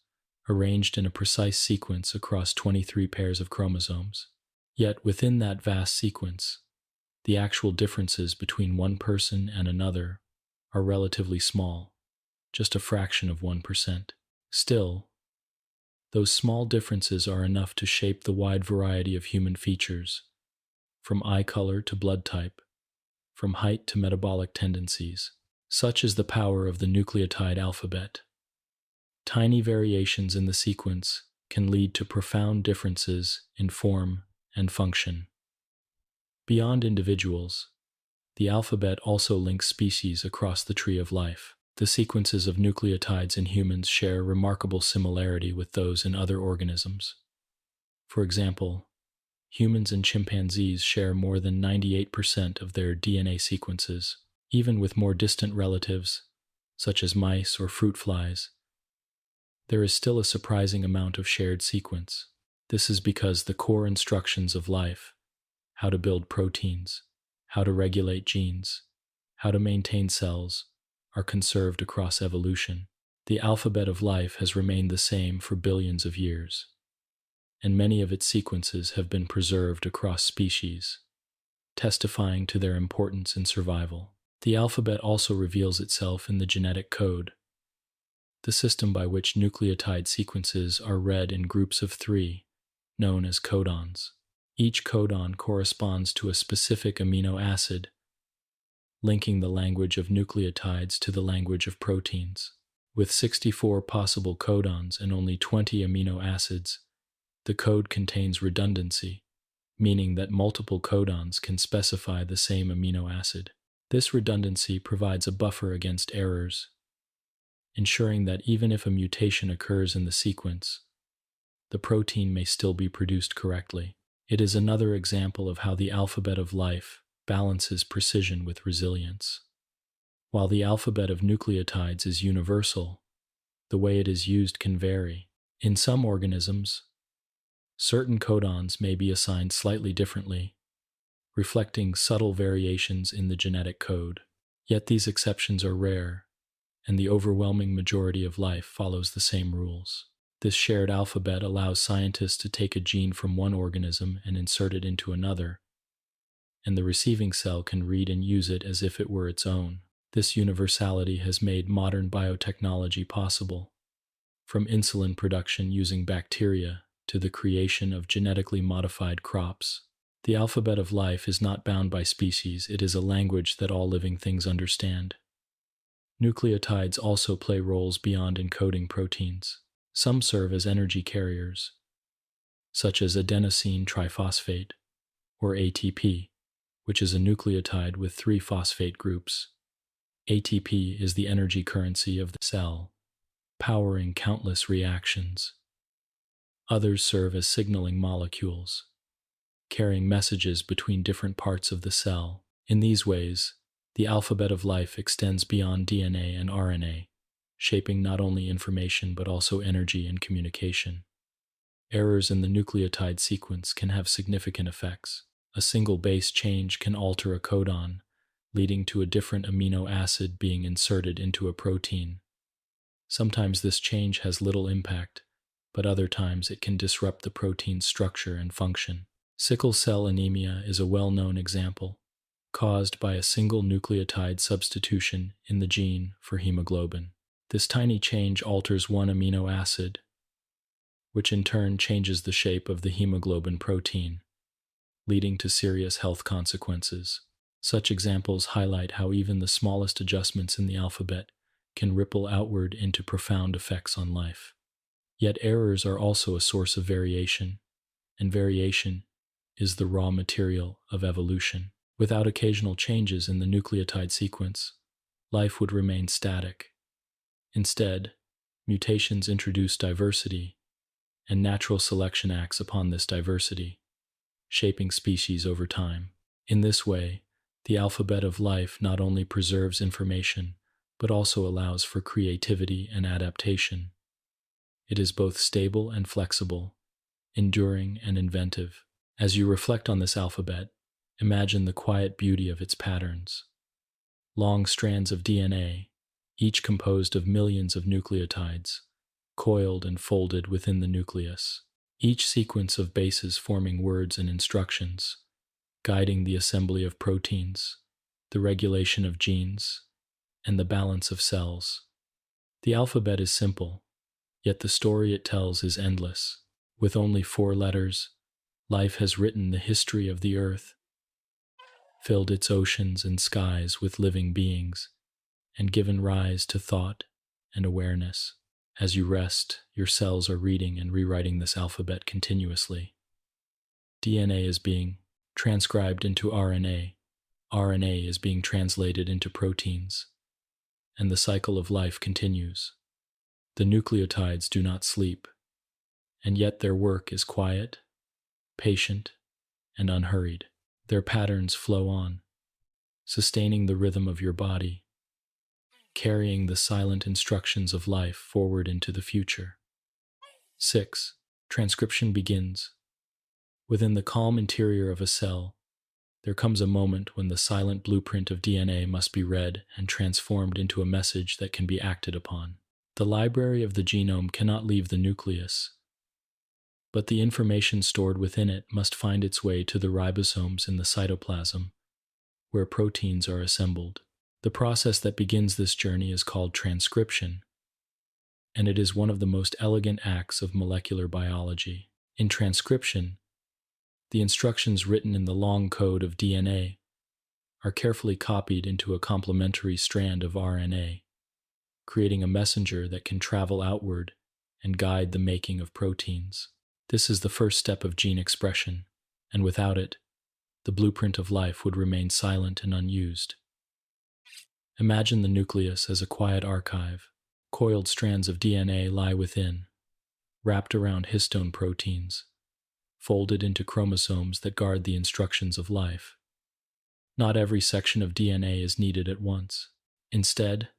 arranged in a precise sequence across 23 pairs of chromosomes. Yet within that vast sequence, the actual differences between one person and another are relatively small, just a fraction of 1%. Still, those small differences are enough to shape the wide variety of human features, from eye color to blood type, from height to metabolic tendencies. Such is the power of the nucleotide alphabet. Tiny variations in the sequence can lead to profound differences in form and function. Beyond individuals, the alphabet also links species across the tree of life. The sequences of nucleotides in humans share remarkable similarity with those in other organisms. For example, humans and chimpanzees share more than 98% of their DNA sequences. Even with more distant relatives, such as mice or fruit flies, there is still a surprising amount of shared sequence. This is because the core instructions of life, how to build proteins, how to regulate genes, how to maintain cells, are conserved across evolution. The alphabet of life has remained the same for billions of years, and many of its sequences have been preserved across species, testifying to their importance in survival. The alphabet also reveals itself in the genetic code, the system by which nucleotide sequences are read in groups of 3, known as codons. Each codon corresponds to a specific amino acid, linking the language of nucleotides to the language of proteins. With 64 possible codons and only 20 amino acids, the code contains redundancy, meaning that multiple codons can specify the same amino acid. This redundancy provides a buffer against errors, ensuring that even if a mutation occurs in the sequence, the protein may still be produced correctly. It is another example of how the alphabet of life balances precision with resilience. While the alphabet of nucleotides is universal, the way it is used can vary. In some organisms, Certain codons may be assigned slightly differently, reflecting subtle variations in the genetic code. Yet these exceptions are rare, and the overwhelming majority of life follows the same rules. This shared alphabet allows scientists to take a gene from one organism and insert it into another, and the receiving cell can read and use it as if it were its own. This universality has made modern biotechnology possible, from insulin production using bacteria to the creation of genetically modified crops. The alphabet of life is not bound by species, it is a language that all living things understand. Nucleotides also play roles beyond encoding proteins. Some serve as energy carriers, such as adenosine triphosphate, or ATP, which is a nucleotide with 3 phosphate groups. ATP is the energy currency of the cell, powering countless reactions. Others serve as signaling molecules, carrying messages between different parts of the cell. In these ways, the alphabet of life extends beyond DNA and RNA, shaping not only information but also energy and communication. Errors in the nucleotide sequence can have significant effects. A single base change can alter a codon, leading to a different amino acid being inserted into a protein. Sometimes this change has little impact, but other times it can disrupt the protein's structure and function. Sickle cell anemia is a well-known example, caused by a single nucleotide substitution in the gene for hemoglobin. This tiny change alters one amino acid, which in turn changes the shape of the hemoglobin protein, leading to serious health consequences. Such examples highlight how even the smallest adjustments in the alphabet can ripple outward into profound effects on life. Yet errors are also a source of variation, and variation is the raw material of evolution. Without occasional changes in the nucleotide sequence, life would remain static. Instead, mutations introduce diversity, and natural selection acts upon this diversity, shaping species over time. In this way, the alphabet of life not only preserves information, but also allows for creativity and adaptation. It is both stable and flexible, enduring and inventive. As you reflect on this alphabet, imagine the quiet beauty of its patterns. Long strands of DNA, each composed of millions of nucleotides, coiled and folded within the nucleus. Each sequence of bases forming words and instructions, guiding the assembly of proteins, the regulation of genes, and the balance of cells. The alphabet is simple, yet the story it tells is endless. With only 4 letters, life has written the history of the earth, filled its oceans and skies with living beings, and given rise to thought and awareness. As you rest, your cells are reading and rewriting this alphabet continuously. DNA is being transcribed into RNA. RNA is being translated into proteins, and the cycle of life continues. The nucleotides do not sleep, and yet their work is quiet, patient, and unhurried. Their patterns flow on, sustaining the rhythm of your body, carrying the silent instructions of life forward into the future. 6. Transcription begins. Within the calm interior of a cell, there comes a moment when the silent blueprint of DNA must be read and transformed into a message that can be acted upon. The library of the genome cannot leave the nucleus, but the information stored within it must find its way to the ribosomes in the cytoplasm, where proteins are assembled. The process that begins this journey is called transcription, and it is one of the most elegant acts of molecular biology. In transcription, the instructions written in the long code of DNA are carefully copied into a complementary strand of RNA, creating a messenger that can travel outward and guide the making of proteins. This is the first step of gene expression, and without it, the blueprint of life would remain silent and unused. Imagine the nucleus as a quiet archive. Coiled strands of DNA lie within, wrapped around histone proteins, folded into chromosomes that guard the instructions of life. Not every section of DNA is needed at once. Instead,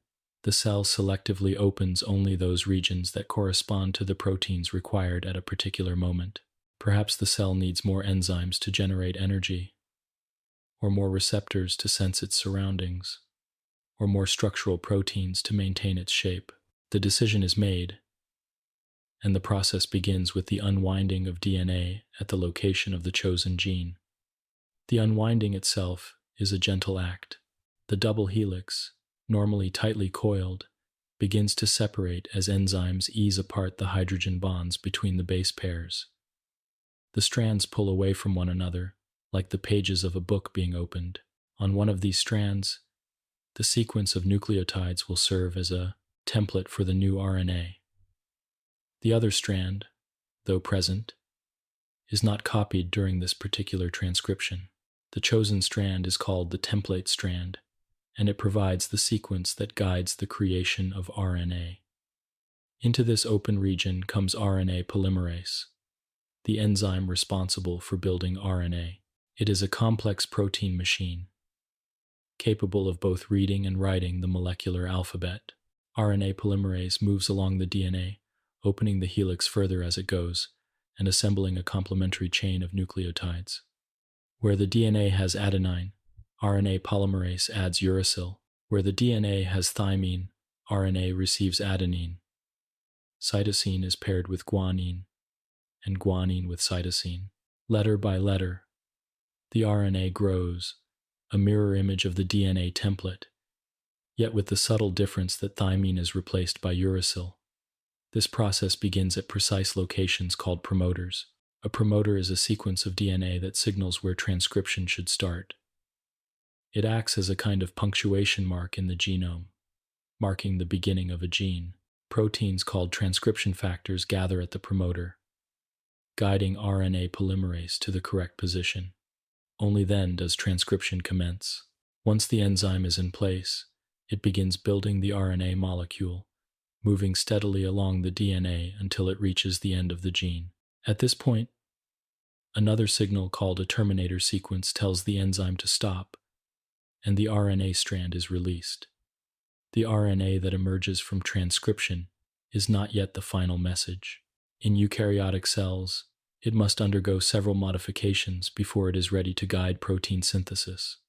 the cell selectively opens only those regions that correspond to the proteins required at a particular moment. Perhaps the cell needs more enzymes to generate energy, or more receptors to sense its surroundings, or more structural proteins to maintain its shape. The decision is made, and the process begins with the unwinding of DNA at the location of the chosen gene. The unwinding itself is a gentle act. The double helix, normally tightly coiled, begins to separate as enzymes ease apart the hydrogen bonds between the base pairs. The strands pull away from one another, like the pages of a book being opened. On one of these strands, the sequence of nucleotides will serve as a template for the new RNA. The other strand, though present, is not copied during this particular transcription. The chosen strand is called the template strand, and it provides the sequence that guides the creation of RNA. Into this open region comes RNA polymerase, the enzyme responsible for building RNA. It is a complex protein machine, capable of both reading and writing the molecular alphabet. RNA polymerase moves along the DNA, opening the helix further as it goes, and assembling a complementary chain of nucleotides. Where the DNA has adenine, RNA polymerase adds uracil. Where the DNA has thymine, RNA receives adenine. Cytosine is paired with guanine, and guanine with cytosine. Letter by letter, the RNA grows, a mirror image of the DNA template, yet with the subtle difference that thymine is replaced by uracil. This process begins at precise locations called promoters. A promoter is a sequence of DNA that signals where transcription should start. It acts as a kind of punctuation mark in the genome, marking the beginning of a gene. Proteins called transcription factors gather at the promoter, guiding RNA polymerase to the correct position. Only then does transcription commence. Once the enzyme is in place, it begins building the RNA molecule, moving steadily along the DNA until it reaches the end of the gene. At this point, another signal called a terminator sequence tells the enzyme to stop, and the RNA strand is released. The RNA that emerges from transcription is not yet the final message. In eukaryotic cells, it must undergo several modifications before it is ready to guide protein synthesis.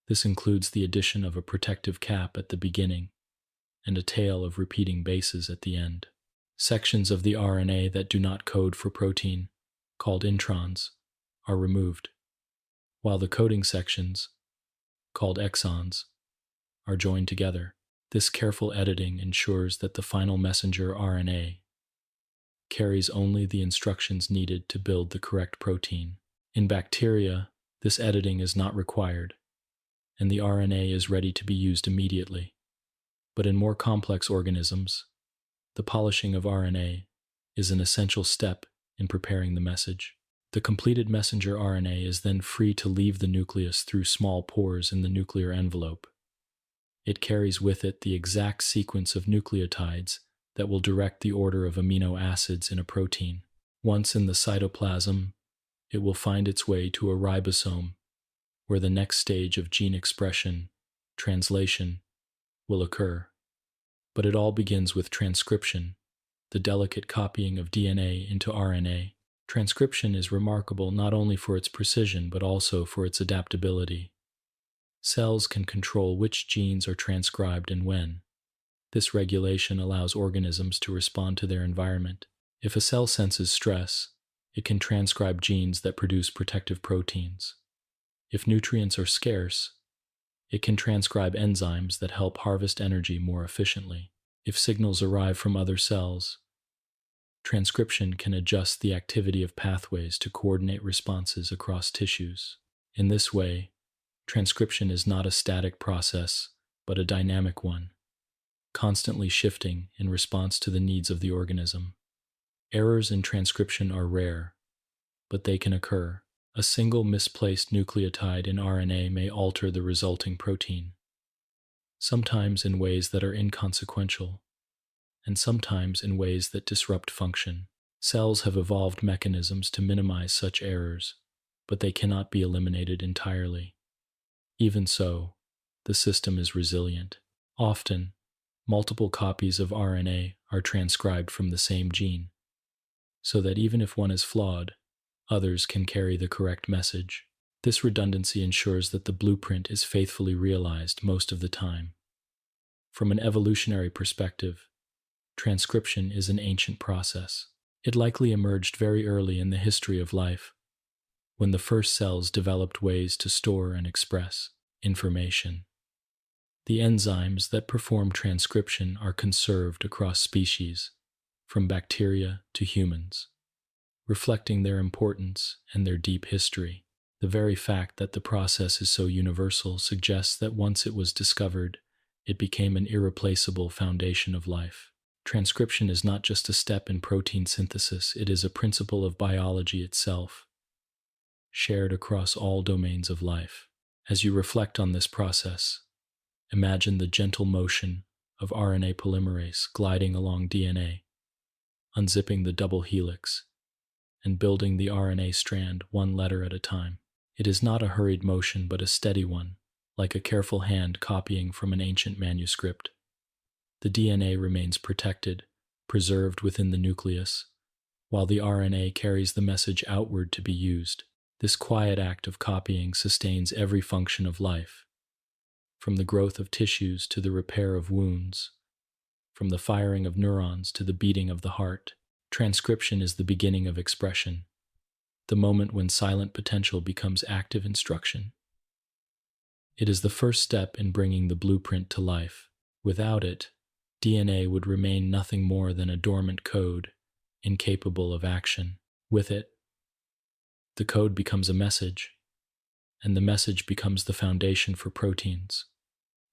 This includes the addition of a protective cap at the beginning and a tail of repeating bases at the end. Sections of the RNA that do not code for protein, called introns, are removed, while the coding sections, called exons, are joined together. This careful editing ensures that the final messenger RNA carries only the instructions needed to build the correct protein. In bacteria, this editing is not required, and the RNA is ready to be used immediately. But in more complex organisms, the polishing of RNA is an essential step in preparing the message. The completed messenger RNA is then free to leave the nucleus through small pores in the nuclear envelope. It carries with it the exact sequence of nucleotides that will direct the order of amino acids in a protein. Once in the cytoplasm, it will find its way to a ribosome, where the next stage of gene expression, translation, will occur. But it all begins with transcription, the delicate copying of DNA into RNA. Transcription is remarkable not only for its precision but also for its adaptability. Cells can control which genes are transcribed and when. This regulation allows organisms to respond to their environment. If a cell senses stress, it can transcribe genes that produce protective proteins. If nutrients are scarce, it can transcribe enzymes that help harvest energy more efficiently. If signals arrive from other cells, transcription can adjust the activity of pathways to coordinate responses across tissues. In this way, transcription is not a static process, but a dynamic one, constantly shifting in response to the needs of the organism. Errors in transcription are rare, but they can occur. A single misplaced nucleotide in RNA may alter the resulting protein, sometimes in ways that are inconsequential, and sometimes in ways that disrupt function. Cells have evolved mechanisms to minimize such errors, but they cannot be eliminated entirely. Even so, the system is resilient. Often, multiple copies of RNA are transcribed from the same gene, so that even if one is flawed, others can carry the correct message. This redundancy ensures that the blueprint is faithfully realized most of the time. From an evolutionary perspective, transcription is an ancient process. It likely emerged very early in the history of life, when the first cells developed ways to store and express information. The enzymes that perform transcription are conserved across species, from bacteria to humans, reflecting their importance and their deep history. The very fact that the process is so universal suggests that once it was discovered, it became an irreplaceable foundation of life. Transcription is not just a step in protein synthesis, it is a principle of biology itself, shared across all domains of life. As you reflect on this process, imagine the gentle motion of RNA polymerase gliding along DNA, unzipping the double helix, and building the RNA strand one letter at a time. It is not a hurried motion, but a steady one, like a careful hand copying from an ancient manuscript. The DNA remains protected, preserved within the nucleus, while the RNA carries the message outward to be used. This quiet act of copying sustains every function of life, from the growth of tissues to the repair of wounds, from the firing of neurons to the beating of the heart. Transcription is the beginning of expression, the moment when silent potential becomes active instruction. It is the first step in bringing the blueprint to life. Without it, DNA would remain nothing more than a dormant code, incapable of action. With it, the code becomes a message, and the message becomes the foundation for proteins,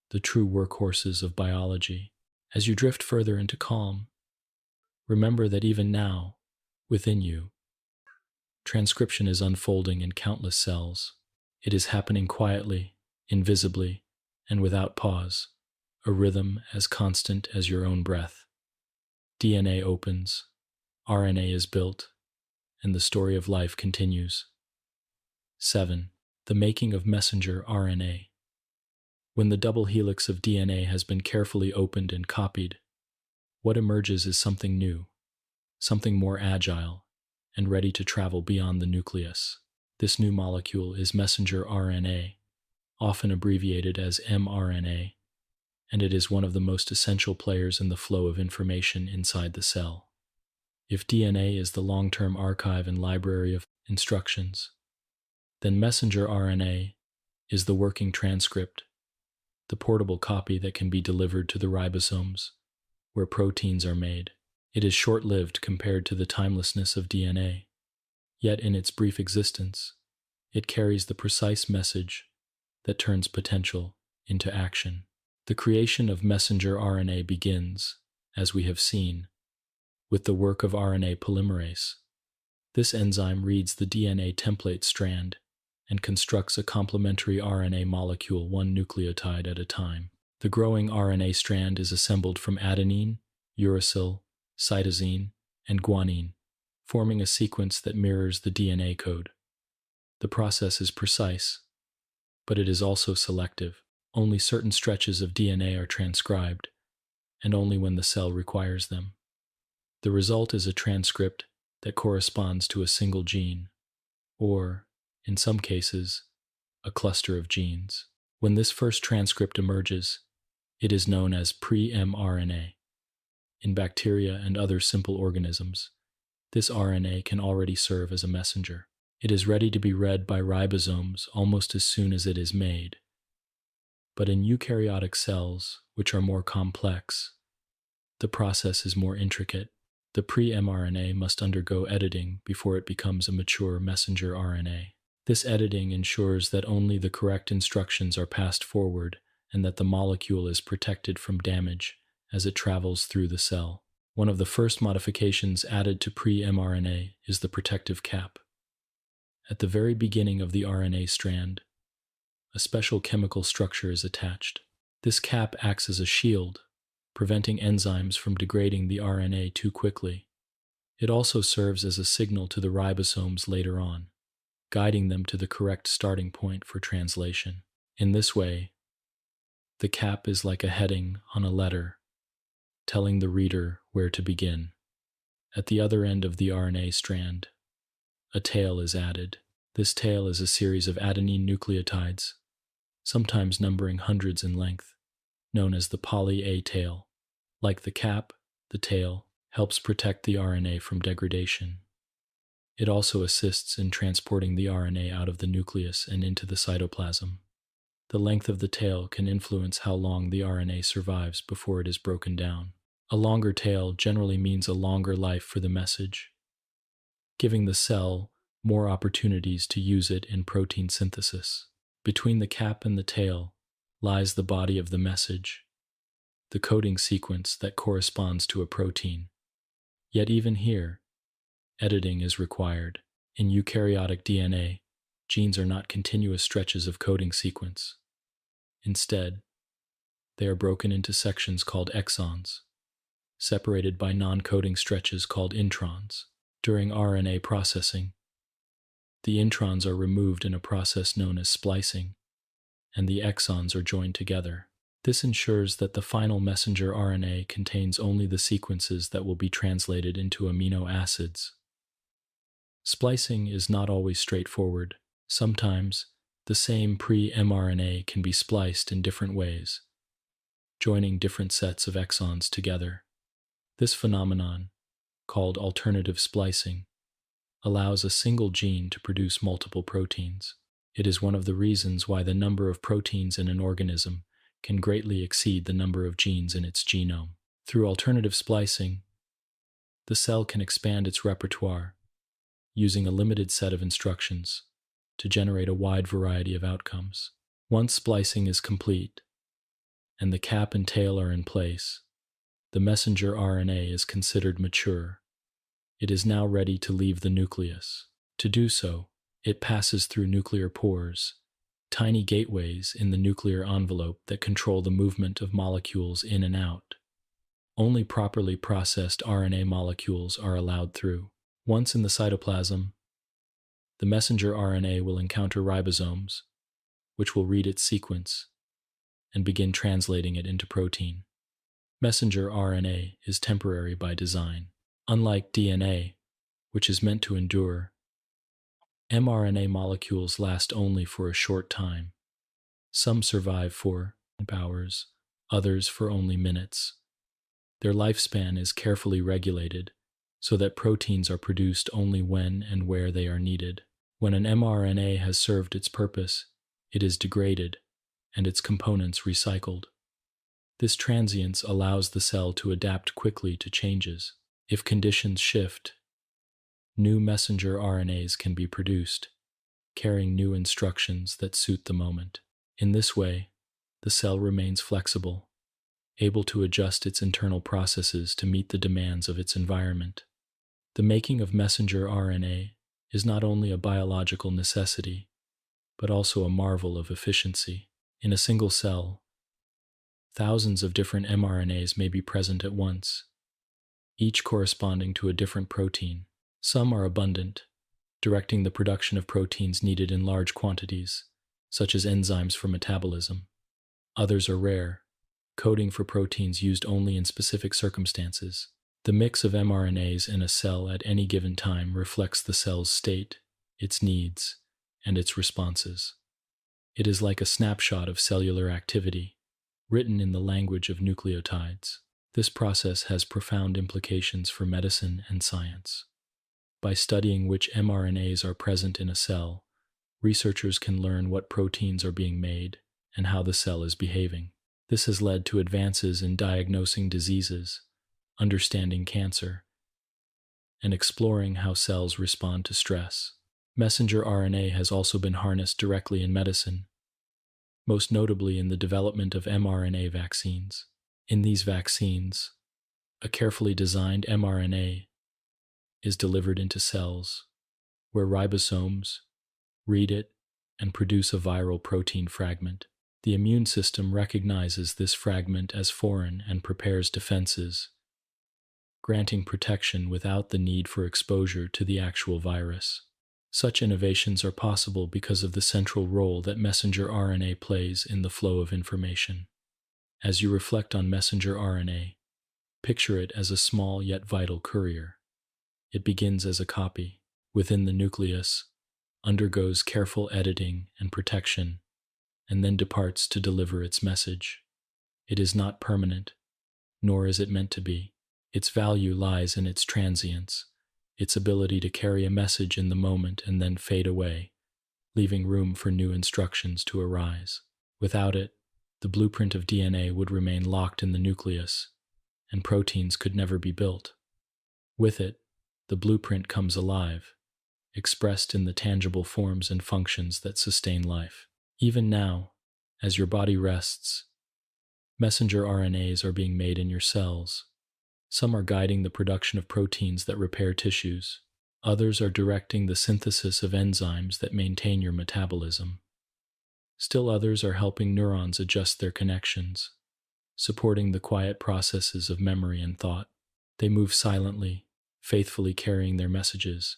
the true workhorses of biology. As you drift further into calm, remember that even now, within you, transcription is unfolding in countless cells. It is happening quietly, invisibly, and without pause, a rhythm as constant as your own breath. DNA opens, RNA is built, and the story of life continues. 7. The making of messenger RNA. When the double helix of DNA has been carefully opened and copied, what emerges is something new, something more agile, and ready to travel beyond the nucleus. This new molecule is messenger RNA, often abbreviated as mRNA, and it is one of the most essential players in the flow of information inside the cell. If DNA is the long-term archive and library of instructions, then messenger RNA is the working transcript, the portable copy that can be delivered to the ribosomes, where proteins are made. It is short-lived compared to the timelessness of DNA, yet in its brief existence, it carries the precise message that turns potential into action. The creation of messenger RNA begins, as we have seen, with the work of RNA polymerase. This enzyme reads the DNA template strand and constructs a complementary RNA molecule one nucleotide at a time. The growing RNA strand is assembled from adenine, uracil, cytosine, and guanine, forming a sequence that mirrors the DNA code. The process is precise, but it is also selective. Only certain stretches of DNA are transcribed, and only when the cell requires them. The result is a transcript that corresponds to a single gene, or, in some cases, a cluster of genes. When this first transcript emerges, it is known as pre-mRNA. In bacteria and other simple organisms, this RNA can already serve as a messenger. It is ready to be read by ribosomes almost as soon as it is made. But in eukaryotic cells, which are more complex, the process is more intricate. The pre-mRNA must undergo editing before it becomes a mature messenger RNA. This editing ensures that only the correct instructions are passed forward and that the molecule is protected from damage as it travels through the cell. One of the first modifications added to pre-mRNA is the protective cap. At the very beginning of the RNA strand, a special chemical structure is attached. This cap acts as a shield, preventing enzymes from degrading the RNA too quickly. It also serves as a signal to the ribosomes later on, guiding them to the correct starting point for translation. In this way, the cap is like a heading on a letter, telling the reader where to begin. At the other end of the RNA strand, a tail is added. This tail is a series of adenine nucleotides, sometimes numbering hundreds in length, known as the poly-A tail. Like the cap, the tail helps protect the RNA from degradation. It also assists in transporting the RNA out of the nucleus and into the cytoplasm. The length of the tail can influence how long the RNA survives before it is broken down. A longer tail generally means a longer life for the message, giving the cell more opportunities to use it in protein synthesis. Between the cap and the tail lies the body of the message, the coding sequence that corresponds to a protein. Yet even here, editing is required. In eukaryotic DNA, genes are not continuous stretches of coding sequence. Instead, they are broken into sections called exons, separated by non-coding stretches called introns. During RNA processing, the introns are removed in a process known as splicing, and the exons are joined together. This ensures that the final messenger RNA contains only the sequences that will be translated into amino acids. Splicing is not always straightforward. Sometimes, the same pre-mRNA can be spliced in different ways, joining different sets of exons together. This phenomenon, called alternative splicing, allows a single gene to produce multiple proteins. It is one of the reasons why the number of proteins in an organism can greatly exceed the number of genes in its genome. Through alternative splicing, the cell can expand its repertoire, using a limited set of instructions to generate a wide variety of outcomes. Once splicing is complete, and the cap and tail are in place, the messenger RNA is considered mature. It is now ready to leave the nucleus. To do so, it passes through nuclear pores, tiny gateways in the nuclear envelope that control the movement of molecules in and out. Only properly processed RNA molecules are allowed through. Once in the cytoplasm, the messenger RNA will encounter ribosomes, which will read its sequence and begin translating it into protein. Messenger RNA is temporary by design. Unlike DNA, which is meant to endure, mRNA molecules last only for a short time. Some survive for hours, others for only minutes. Their lifespan is carefully regulated so that proteins are produced only when and where they are needed. When an mRNA has served its purpose, it is degraded and its components recycled. This transience allows the cell to adapt quickly to changes. If conditions shift, new messenger RNAs can be produced, carrying new instructions that suit the moment. In this way, the cell remains flexible, able to adjust its internal processes to meet the demands of its environment. The making of messenger RNA is not only a biological necessity, but also a marvel of efficiency. In a single cell, thousands of different mRNAs may be present at once, each corresponding to a different protein. Some are abundant, directing the production of proteins needed in large quantities, such as enzymes for metabolism. Others are rare, coding for proteins used only in specific circumstances. The mix of mRNAs in a cell at any given time reflects the cell's state, its needs, and its responses. It is like a snapshot of cellular activity, written in the language of nucleotides. This process has profound implications for medicine and science. By studying which mRNAs are present in a cell, researchers can learn what proteins are being made and how the cell is behaving. This has led to advances in diagnosing diseases, understanding cancer, and exploring how cells respond to stress. Messenger RNA has also been harnessed directly in medicine, most notably in the development of mRNA vaccines. In these vaccines, a carefully designed mRNA is delivered into cells, where ribosomes read it and produce a viral protein fragment. The immune system recognizes this fragment as foreign and prepares defenses, granting protection without the need for exposure to the actual virus. Such innovations are possible because of the central role that messenger RNA plays in the flow of information. As you reflect on messenger RNA, picture it as a small yet vital courier. It begins as a copy, within the nucleus, undergoes careful editing and protection, and then departs to deliver its message. It is not permanent, nor is it meant to be. Its value lies in its transience, its ability to carry a message in the moment and then fade away, leaving room for new instructions to arise. Without it, the blueprint of DNA would remain locked in the nucleus, and proteins could never be built. With it, the blueprint comes alive, expressed in the tangible forms and functions that sustain life. Even now, as your body rests, messenger RNAs are being made in your cells. Some are guiding the production of proteins that repair tissues. Others are directing the synthesis of enzymes that maintain your metabolism. Still others are helping neurons adjust their connections, supporting the quiet processes of memory and thought. They move silently, faithfully carrying their messages,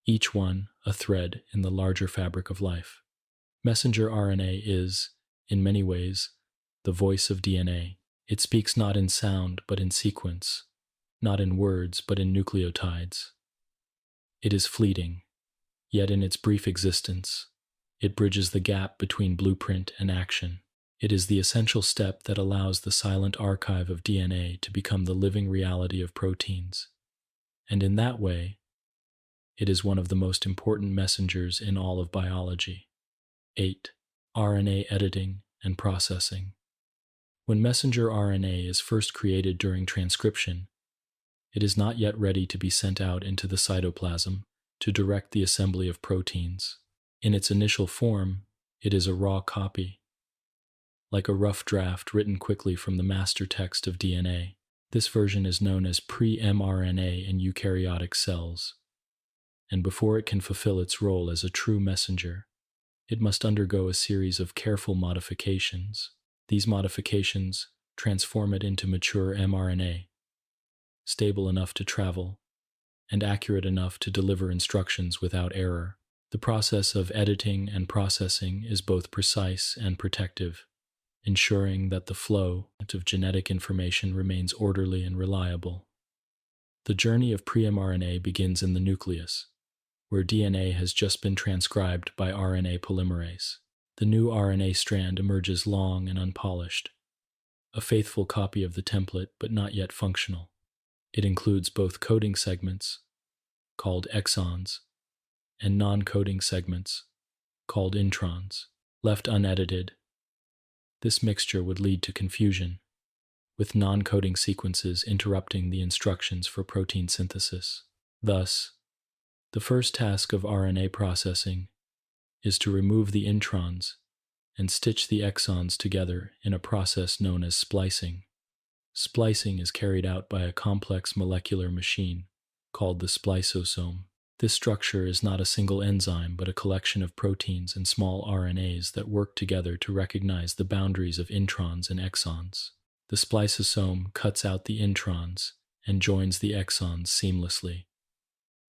each one a thread in the larger fabric of life. Messenger RNA is, in many ways, the voice of DNA. It speaks not in sound but in sequence, not in words but in nucleotides. It is fleeting, yet in its brief existence, it bridges the gap between blueprint and action. It is the essential step that allows the silent archive of DNA to become the living reality of proteins. And in that way, it is one of the most important messengers in all of biology. 8. RNA editing and processing. When messenger RNA is first created during transcription, it is not yet ready to be sent out into the cytoplasm to direct the assembly of proteins. In its initial form, it is a raw copy, like a rough draft written quickly from the master text of DNA. This version is known as pre-mRNA in eukaryotic cells, and before it can fulfill its role as a true messenger, it must undergo a series of careful modifications. These modifications transform it into mature mRNA, stable enough to travel, and accurate enough to deliver instructions without error. The process of editing and processing is both precise and protective, ensuring that the flow of genetic information remains orderly and reliable. The journey of pre-mRNA begins in the nucleus, where DNA has just been transcribed by RNA polymerase. The new RNA strand emerges long and unpolished, a faithful copy of the template but not yet functional. It includes both coding segments, called exons, and non-coding segments, called introns. Left unedited, this mixture would lead to confusion, with non-coding sequences interrupting the instructions for protein synthesis. Thus, the first task of RNA processing is to remove the introns and stitch the exons together in a process known as splicing. Splicing is carried out by a complex molecular machine called the spliceosome. This structure is not a single enzyme but a collection of proteins and small RNAs that work together to recognize the boundaries of introns and exons. The spliceosome cuts out the introns and joins the exons seamlessly,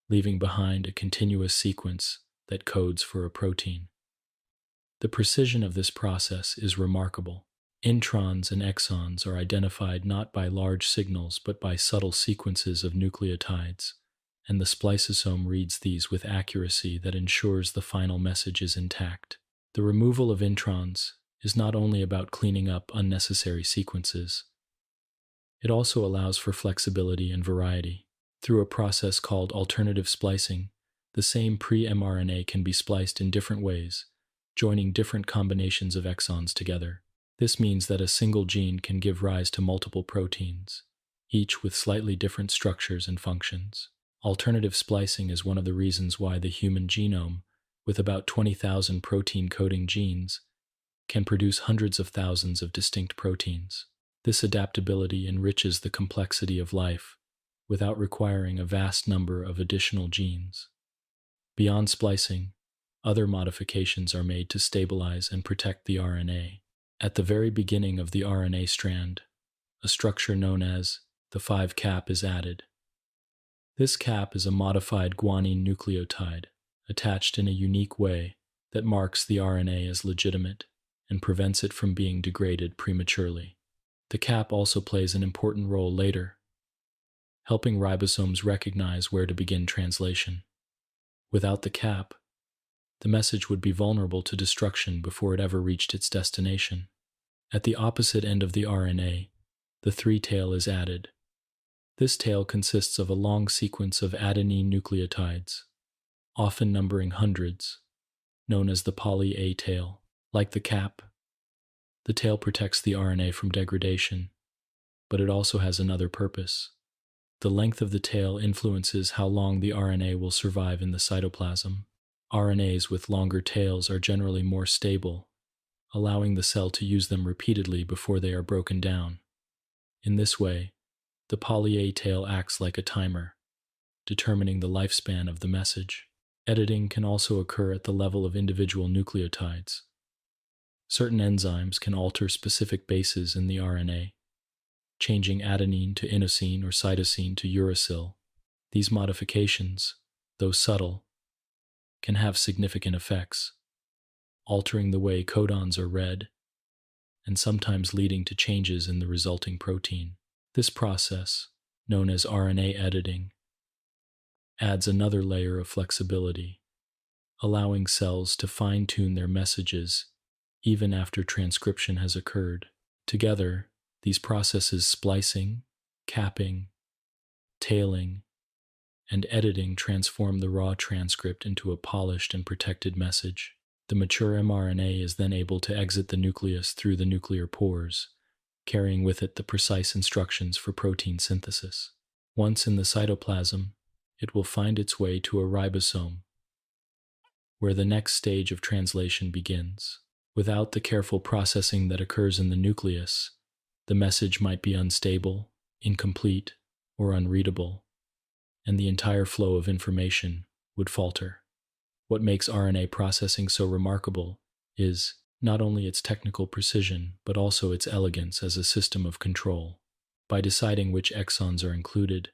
leaving behind a continuous sequence that codes for a protein. The precision of this process is remarkable. Introns and exons are identified not by large signals but by subtle sequences of nucleotides, and the spliceosome reads these with accuracy that ensures the final message is intact. The removal of introns is not only about cleaning up unnecessary sequences, it also allows for flexibility and variety. Through a process called alternative splicing, the same pre-mRNA can be spliced in different ways, joining different combinations of exons together. This means that a single gene can give rise to multiple proteins, each with slightly different structures and functions. Alternative splicing is one of the reasons why the human genome, with about 20,000 protein-coding genes, can produce hundreds of thousands of distinct proteins. This adaptability enriches the complexity of life without requiring a vast number of additional genes. Beyond splicing, other modifications are made to stabilize and protect the RNA. At the very beginning of the RNA strand, a structure known as the 5' cap is added. This cap is a modified guanine nucleotide attached in a unique way that marks the RNA as legitimate and prevents it from being degraded prematurely. The cap also plays an important role later, helping ribosomes recognize where to begin translation. Without the cap, the message would be vulnerable to destruction before it ever reached its destination. At the opposite end of the RNA, the 3' tail is added. This tail consists of a long sequence of adenine nucleotides, often numbering hundreds, known as the poly A tail. Like the cap, the tail protects the RNA from degradation, but it also has another purpose. The length of the tail influences how long the RNA will survive in the cytoplasm. RNAs with longer tails are generally more stable, allowing the cell to use them repeatedly before they are broken down. In this way, the poly A tail acts like a timer, determining the lifespan of the message. Editing can also occur at the level of individual nucleotides. Certain enzymes can alter specific bases in the RNA, changing adenine to inosine or cytosine to uracil. These modifications, though subtle, can have significant effects, altering the way codons are read and sometimes leading to changes in the resulting protein. This process, known as RNA editing, adds another layer of flexibility, allowing cells to fine-tune their messages even after transcription has occurred. Together, these processes splicing, capping, tailing, and editing transform the raw transcript into a polished and protected message. The mature mRNA is then able to exit the nucleus through the nuclear pores, carrying with it the precise instructions for protein synthesis. Once in the cytoplasm, it will find its way to a ribosome, where the next stage of translation begins. Without the careful processing that occurs in the nucleus, the message might be unstable, incomplete, or unreadable, and the entire flow of information would falter. What makes RNA processing so remarkable is not only its technical precision, but also its elegance as a system of control. By deciding which exons are included,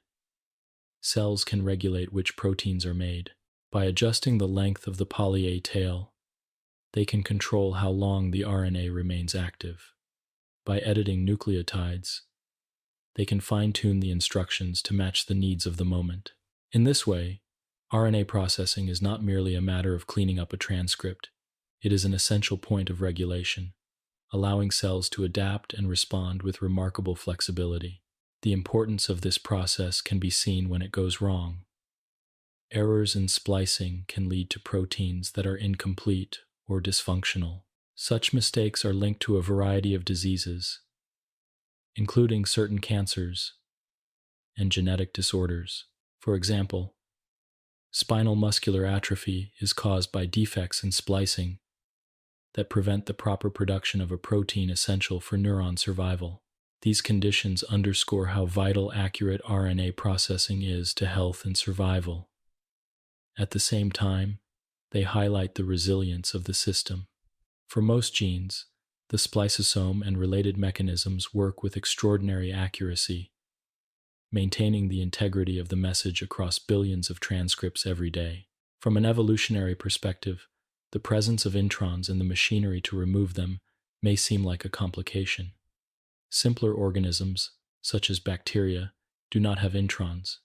cells can regulate which proteins are made. By adjusting the length of the poly A tail, they can control how long the RNA remains active. By editing nucleotides, they can fine-tune the instructions to match the needs of the moment. In this way, RNA processing is not merely a matter of cleaning up a transcript. It is an essential point of regulation, allowing cells to adapt and respond with remarkable flexibility. The importance of this process can be seen when it goes wrong. Errors in splicing can lead to proteins that are incomplete or dysfunctional. Such mistakes are linked to a variety of diseases, including certain cancers and genetic disorders. For example, spinal muscular atrophy is caused by defects in splicing that prevent the proper production of a protein essential for neuron survival. These conditions underscore how vital accurate RNA processing is to health and survival. At the same time, they highlight the resilience of the system. For most genes, the spliceosome and related mechanisms work with extraordinary accuracy, maintaining the integrity of the message across billions of transcripts every day. From an evolutionary perspective, the presence of introns and the machinery to remove them may seem like a complication. Simpler organisms, such as bacteria, do not have introns,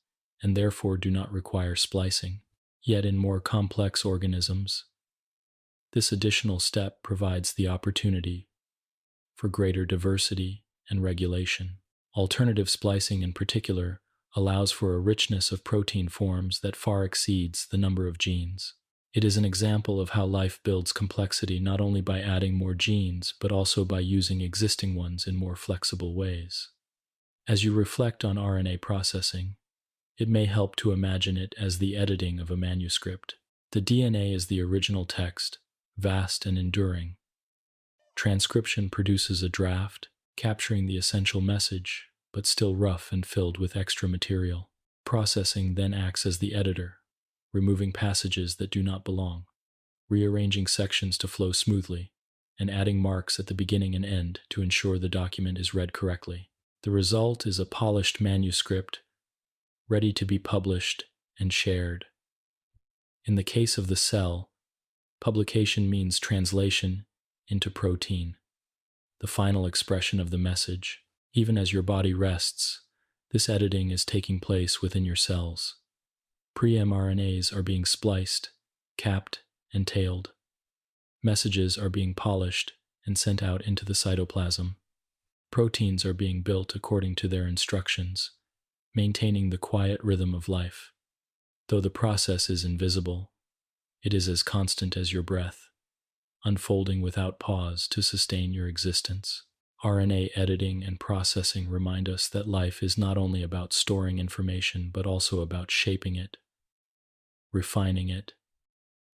and therefore do not require splicing. Yet in more complex organisms, this additional step provides the opportunity for greater diversity and regulation. Alternative splicing in particular allows for a richness of protein forms that far exceeds the number of genes. It is an example of how life builds complexity not only by adding more genes, but also by using existing ones in more flexible ways. As you reflect on RNA processing, it may help to imagine it as the editing of a manuscript. The DNA is the original text, vast and enduring. Transcription produces a draft, capturing the essential message, but still rough and filled with extra material. Processing then acts as the editor, removing passages that do not belong, rearranging sections to flow smoothly, and adding marks at the beginning and end to ensure the document is read correctly. The result is a polished manuscript, ready to be published and shared. In the case of the cell, publication means translation into protein, the final expression of the message. Even as your body rests, This editing is taking place within your cells. Pre-mRNAs are being spliced, capped, and tailed. Messages are being polished and sent out into the cytoplasm. Proteins are being built according to their instructions, maintaining the quiet rhythm of life. Though the process is invisible, it is as constant as your breath, unfolding without pause to sustain your existence. RNA editing and processing remind us that life is not only about storing information, but also about shaping it, refining it,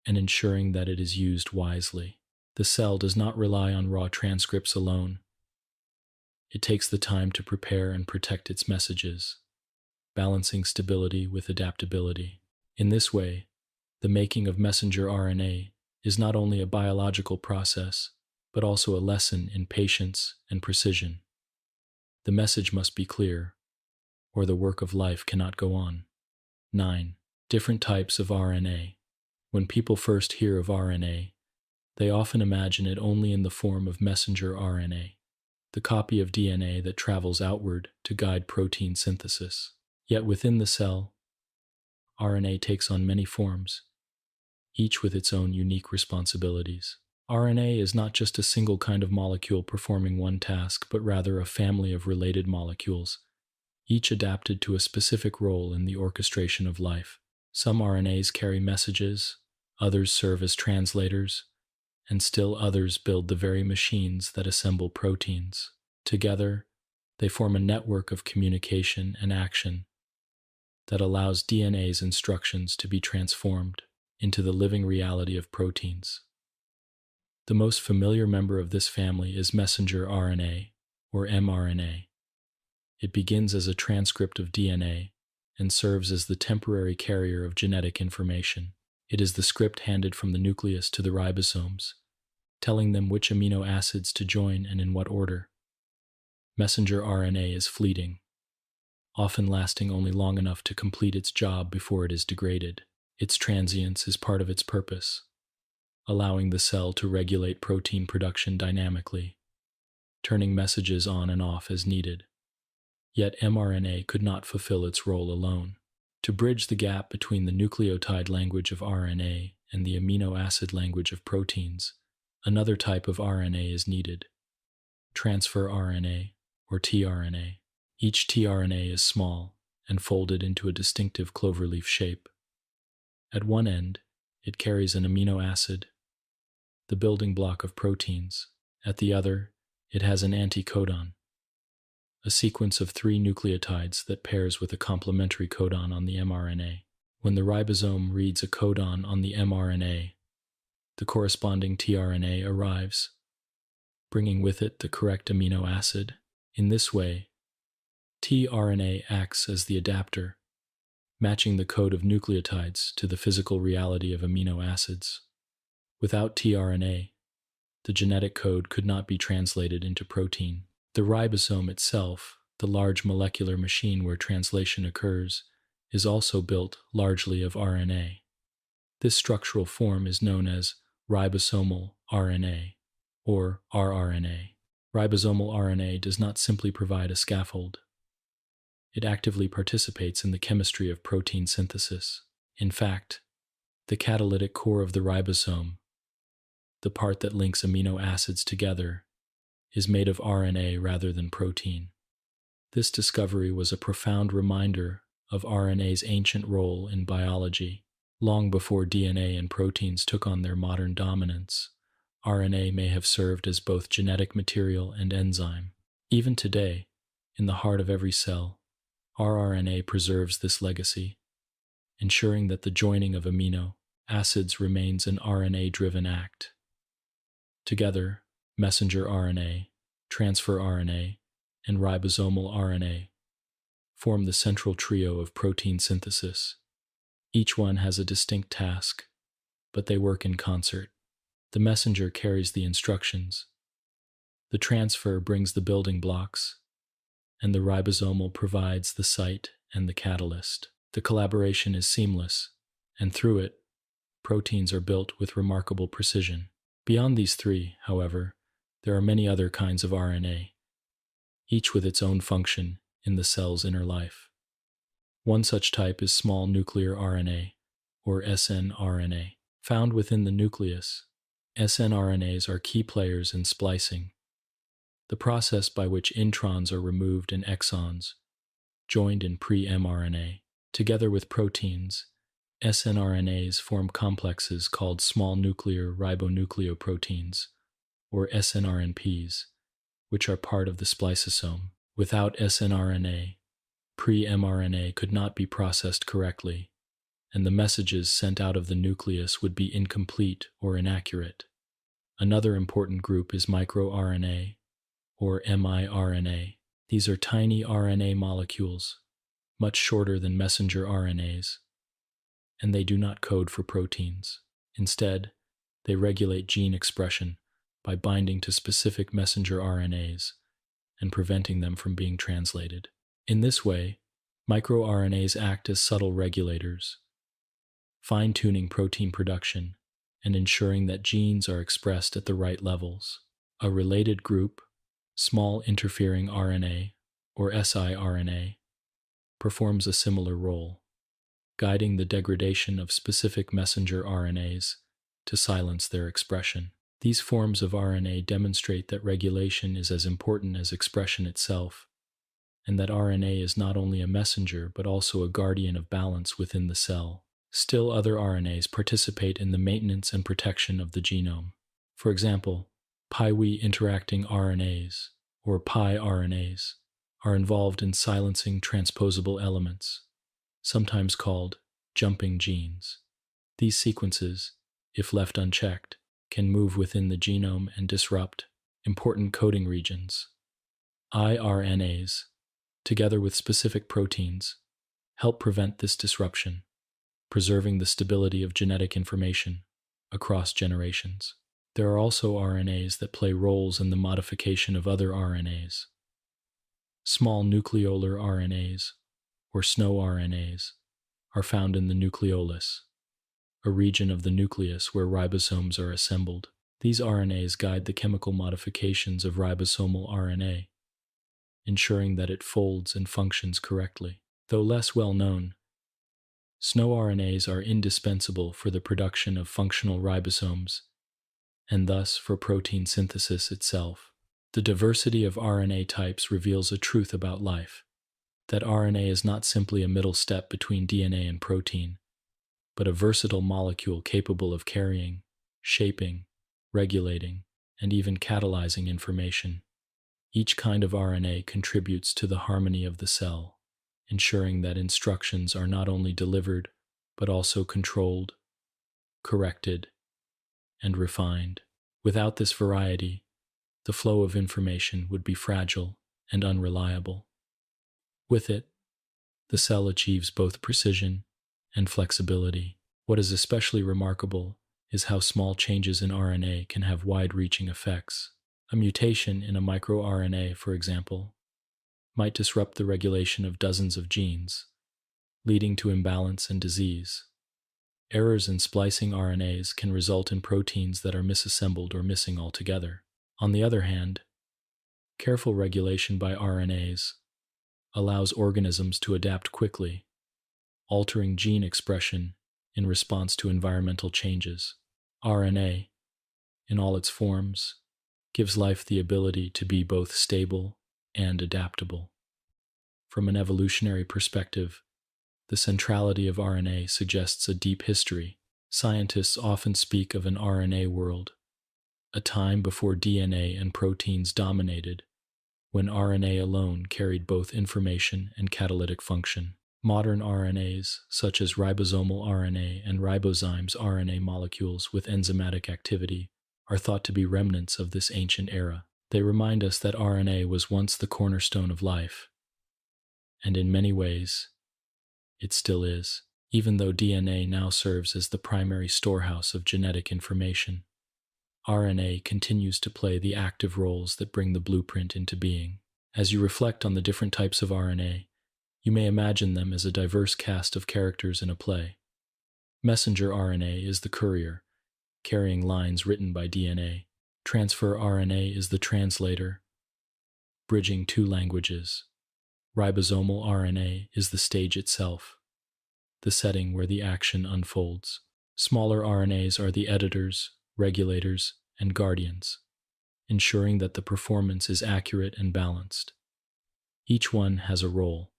and ensuring that it is used wisely. The cell does not rely on raw transcripts alone. It takes the time to prepare and protect its messages, balancing stability with adaptability. In this way, the making of messenger RNA is not only a biological process, but also a lesson in patience and precision. The message must be clear, or the work of life cannot go on. 9. Different types of RNA. When people first hear of RNA, they often imagine it only in the form of messenger RNA, the copy of DNA that travels outward to guide protein synthesis. Yet within the cell, RNA takes on many forms, each with its own unique responsibilities. RNA is not just a single kind of molecule performing one task, but rather a family of related molecules, each adapted to a specific role in the orchestration of life. Some RNAs carry messages, others serve as translators, and still others build the very machines that assemble proteins. Together, they form a network of communication and action that allows DNA's instructions to be transformed into the living reality of proteins. The most familiar member of this family is messenger RNA, or mRNA. It begins as a transcript of DNA and serves as the temporary carrier of genetic information. It is the script handed from the nucleus to the ribosomes, telling them which amino acids to join and in what order. Messenger RNA is fleeting, often lasting only long enough to complete its job before it is degraded. Its transience is part of its purpose, allowing the cell to regulate protein production dynamically, turning messages on and off as needed. Yet mRNA could not fulfill its role alone. To bridge the gap between the nucleotide language of RNA and the amino acid language of proteins, another type of RNA is needed: transfer RNA, or tRNA. Each tRNA is small and folded into a distinctive cloverleaf shape. At one end, it carries an amino acid, the building block of proteins. At the other, it has an anticodon, a sequence of 3 nucleotides that pairs with a complementary codon on the mRNA. When the ribosome reads a codon on the mRNA, the corresponding tRNA arrives, bringing with it the correct amino acid. In this way, tRNA acts as the adapter, matching the code of nucleotides to the physical reality of amino acids. Without tRNA, the genetic code could not be translated into protein. The ribosome itself, the large molecular machine where translation occurs, is also built largely of RNA. This structural form is known as ribosomal RNA, or rRNA. Ribosomal RNA does not simply provide a scaffold. It actively participates in the chemistry of protein synthesis. In fact, the catalytic core of the ribosome, the part that links amino acids together, is made of RNA rather than protein. This discovery was a profound reminder of RNA's ancient role in biology. Long before DNA and proteins took on their modern dominance, RNA may have served as both genetic material and enzyme. Even today, in the heart of every cell, rRNA preserves this legacy, ensuring that the joining of amino acids remains an RNA-driven act. Together, messenger RNA, transfer RNA, and ribosomal RNA form the central trio of protein synthesis. Each one has a distinct task, but they work in concert. The messenger carries the instructions, the transfer brings the building blocks, and the ribosomal provides the site and the catalyst. The collaboration is seamless, and through it, proteins are built with remarkable precision. Beyond these 3, however, there are many other kinds of RNA, each with its own function in the cell's inner life. One such type is small nuclear RNA, or snRNA. Found within the nucleus, snRNAs are key players in splicing, the process by which introns are removed and exons, joined in pre-mRNA. Together with proteins, snRNAs form complexes called small nuclear ribonucleoproteins, or snRNPs, which are part of the spliceosome. Without snRNA, pre-mRNA could not be processed correctly, and the messages sent out of the nucleus would be incomplete or inaccurate. Another important group is microRNA, or miRNA. These are tiny RNA molecules, much shorter than messenger RNAs, and they do not code for proteins. Instead, they regulate gene expression by binding to specific messenger RNAs and preventing them from being translated. In this way, microRNAs act as subtle regulators, fine-tuning protein production and ensuring that genes are expressed at the right levels. A related group, small interfering RNA, or siRNA, performs a similar role, guiding the degradation of specific messenger RNAs to silence their expression. These forms of RNA demonstrate that regulation is as important as expression itself, and that RNA is not only a messenger but also a guardian of balance within the cell. Still, other RNAs participate in the maintenance and protection of the genome. For example, pi-we interacting RNAs, or piRNAs, are involved in silencing transposable elements, sometimes called jumping genes. These sequences, if left unchecked, can move within the genome and disrupt important coding regions. IRNAs, together with specific proteins, help prevent this disruption, preserving the stability of genetic information across generations. There are also RNAs that play roles in the modification of other RNAs. Small nucleolar RNAs, or SNO-RNAs, are found in the nucleolus, a region of the nucleus where ribosomes are assembled. These RNAs guide the chemical modifications of ribosomal RNA, ensuring that it folds and functions correctly. Though less well known, SNO-RNAs are indispensable for the production of functional ribosomes, and thus for protein synthesis itself. The diversity of RNA types reveals a truth about life, that RNA is not simply a middle step between DNA and protein, but a versatile molecule capable of carrying, shaping, regulating, and even catalyzing information. Each kind of RNA contributes to the harmony of the cell, ensuring that instructions are not only delivered, but also controlled, corrected, and refined. Without this variety, the flow of information would be fragile and unreliable. With it, the cell achieves both precision and flexibility. What is especially remarkable is how small changes in RNA can have wide-reaching effects. A mutation in a microRNA, for example, might disrupt the regulation of dozens of genes, leading to imbalance and disease. Errors in splicing RNAs can result in proteins that are misassembled or missing altogether. On the other hand, careful regulation by RNAs allows organisms to adapt quickly, altering gene expression in response to environmental changes. RNA, in all its forms, gives life the ability to be both stable and adaptable. From an evolutionary perspective, the centrality of RNA suggests a deep history. Scientists often speak of an RNA world, a time before DNA and proteins dominated, when RNA alone carried both information and catalytic function. Modern RNAs, such as ribosomal RNA and ribozymes RNA molecules with enzymatic activity, are thought to be remnants of this ancient era. They remind us that RNA was once the cornerstone of life, and in many ways, it still is. Even though DNA now serves as the primary storehouse of genetic information, RNA continues to play the active roles that bring the blueprint into being. As you reflect on the different types of RNA, you may imagine them as a diverse cast of characters in a play. Messenger RNA is the courier, carrying lines written by DNA. Transfer RNA is the translator, bridging two languages. Ribosomal RNA is the stage itself, the setting where the action unfolds. Smaller RNAs are the editors, regulators, and guardians, ensuring that the performance is accurate and balanced. Each one has a role,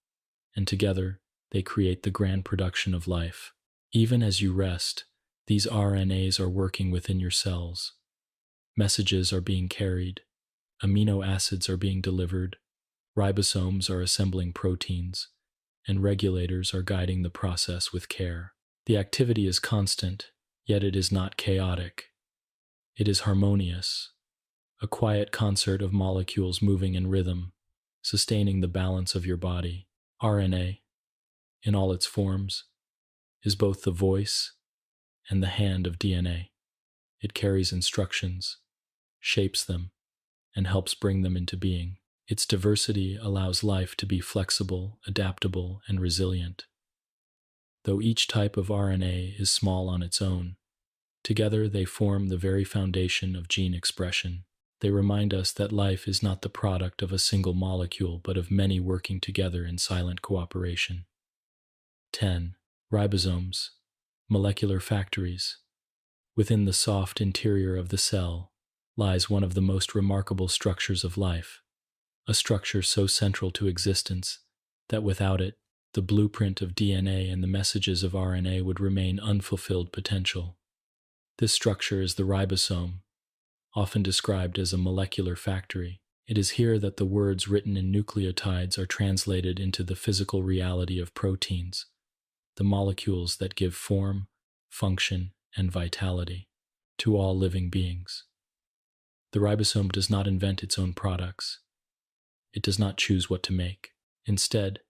and together they create the grand production of life. Even as you rest, these RNAs are working within your cells. Messages are being carried, amino acids are being delivered, ribosomes are assembling proteins, and regulators are guiding the process with care. The activity is constant, yet it is not chaotic. It is harmonious, a quiet concert of molecules moving in rhythm, sustaining the balance of your body. RNA, in all its forms, is both the voice and the hand of DNA. It carries instructions, shapes them, and helps bring them into being. Its diversity allows life to be flexible, adaptable, and resilient. Though each type of RNA is small on its own, together they form the very foundation of gene expression. They remind us that life is not the product of a single molecule, but of many working together in silent cooperation. 10. Ribosomes, molecular factories. Within the soft interior of the cell lies one of the most remarkable structures of life, a structure so central to existence that without it, the blueprint of DNA and the messages of RNA would remain unfulfilled potential. This structure is the ribosome, often described as a molecular factory. It is here that the words written in nucleotides are translated into the physical reality of proteins, the molecules that give form, function, and vitality to all living beings. The ribosome does not invent its own products. It does not choose what to make. Instead,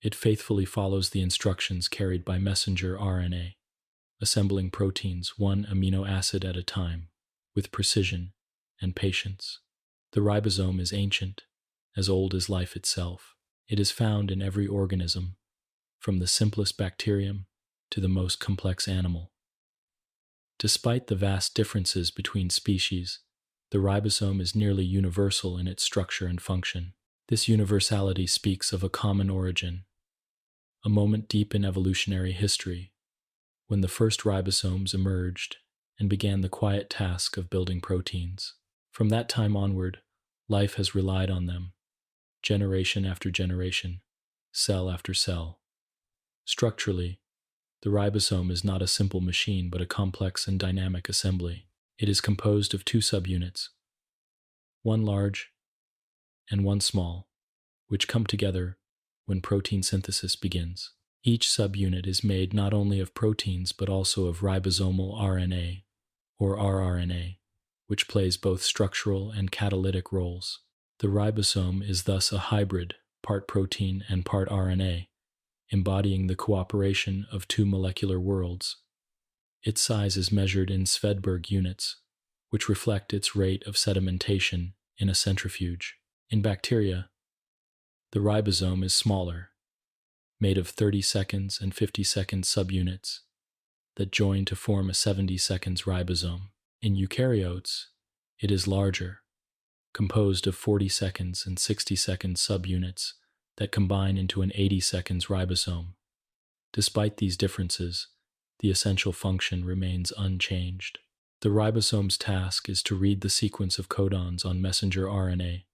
it faithfully follows the instructions carried by messenger RNA, assembling proteins one amino acid at a time, with precision and patience. The ribosome is ancient, as old as life itself. It is found in every organism, from the simplest bacterium to the most complex animal. Despite the vast differences between species, the ribosome is nearly universal in its structure and function. This universality speaks of a common origin, a moment deep in evolutionary history, when the first ribosomes emerged and began the quiet task of building proteins. From that time onward, life has relied on them, generation after generation, cell after cell. Structurally, the ribosome is not a simple machine but a complex and dynamic assembly. It is composed of two subunits, one large and one small, which come together when protein synthesis begins. Each subunit is made not only of proteins but also of ribosomal RNA, or rRNA, which plays both structural and catalytic roles. The ribosome is thus a hybrid, part protein and part RNA, embodying the cooperation of two molecular worlds. Its size is measured in Svedberg units, which reflect its rate of sedimentation in a centrifuge. In bacteria, the ribosome is smaller, made of 30 seconds and 50 seconds subunits that join to form a 70 seconds ribosome. In eukaryotes, it is larger, composed of 40 seconds and 60 seconds subunits that combine into an 80 seconds ribosome. Despite these differences, the essential function remains unchanged. The ribosome's task is to read the sequence of codons on messenger RNA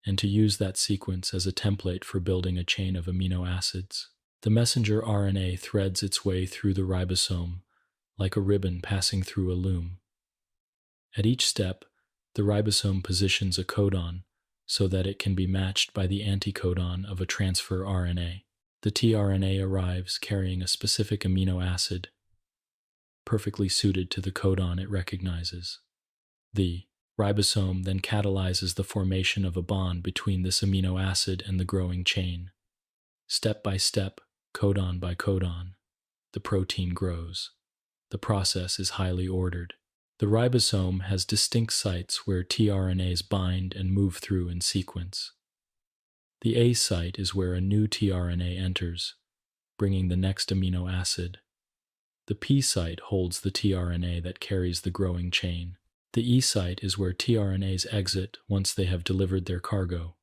and to use that sequence as a template for building a chain of amino acids. The messenger RNA threads its way through the ribosome like a ribbon passing through a loom. At each step, the ribosome positions a codon so that it can be matched by the anticodon of a transfer RNA. The tRNA arrives carrying a specific amino acid, perfectly suited to the codon it recognizes. The ribosome then catalyzes the formation of a bond between this amino acid and the growing chain. Step by step, codon by codon, the protein grows. The process is highly ordered. The ribosome has distinct sites where tRNAs bind and move through in sequence. The A site is where a new tRNA enters, bringing the next amino acid. The P site holds the tRNA that carries the growing chain. The E site is where tRNAs exit once they have delivered their cargo.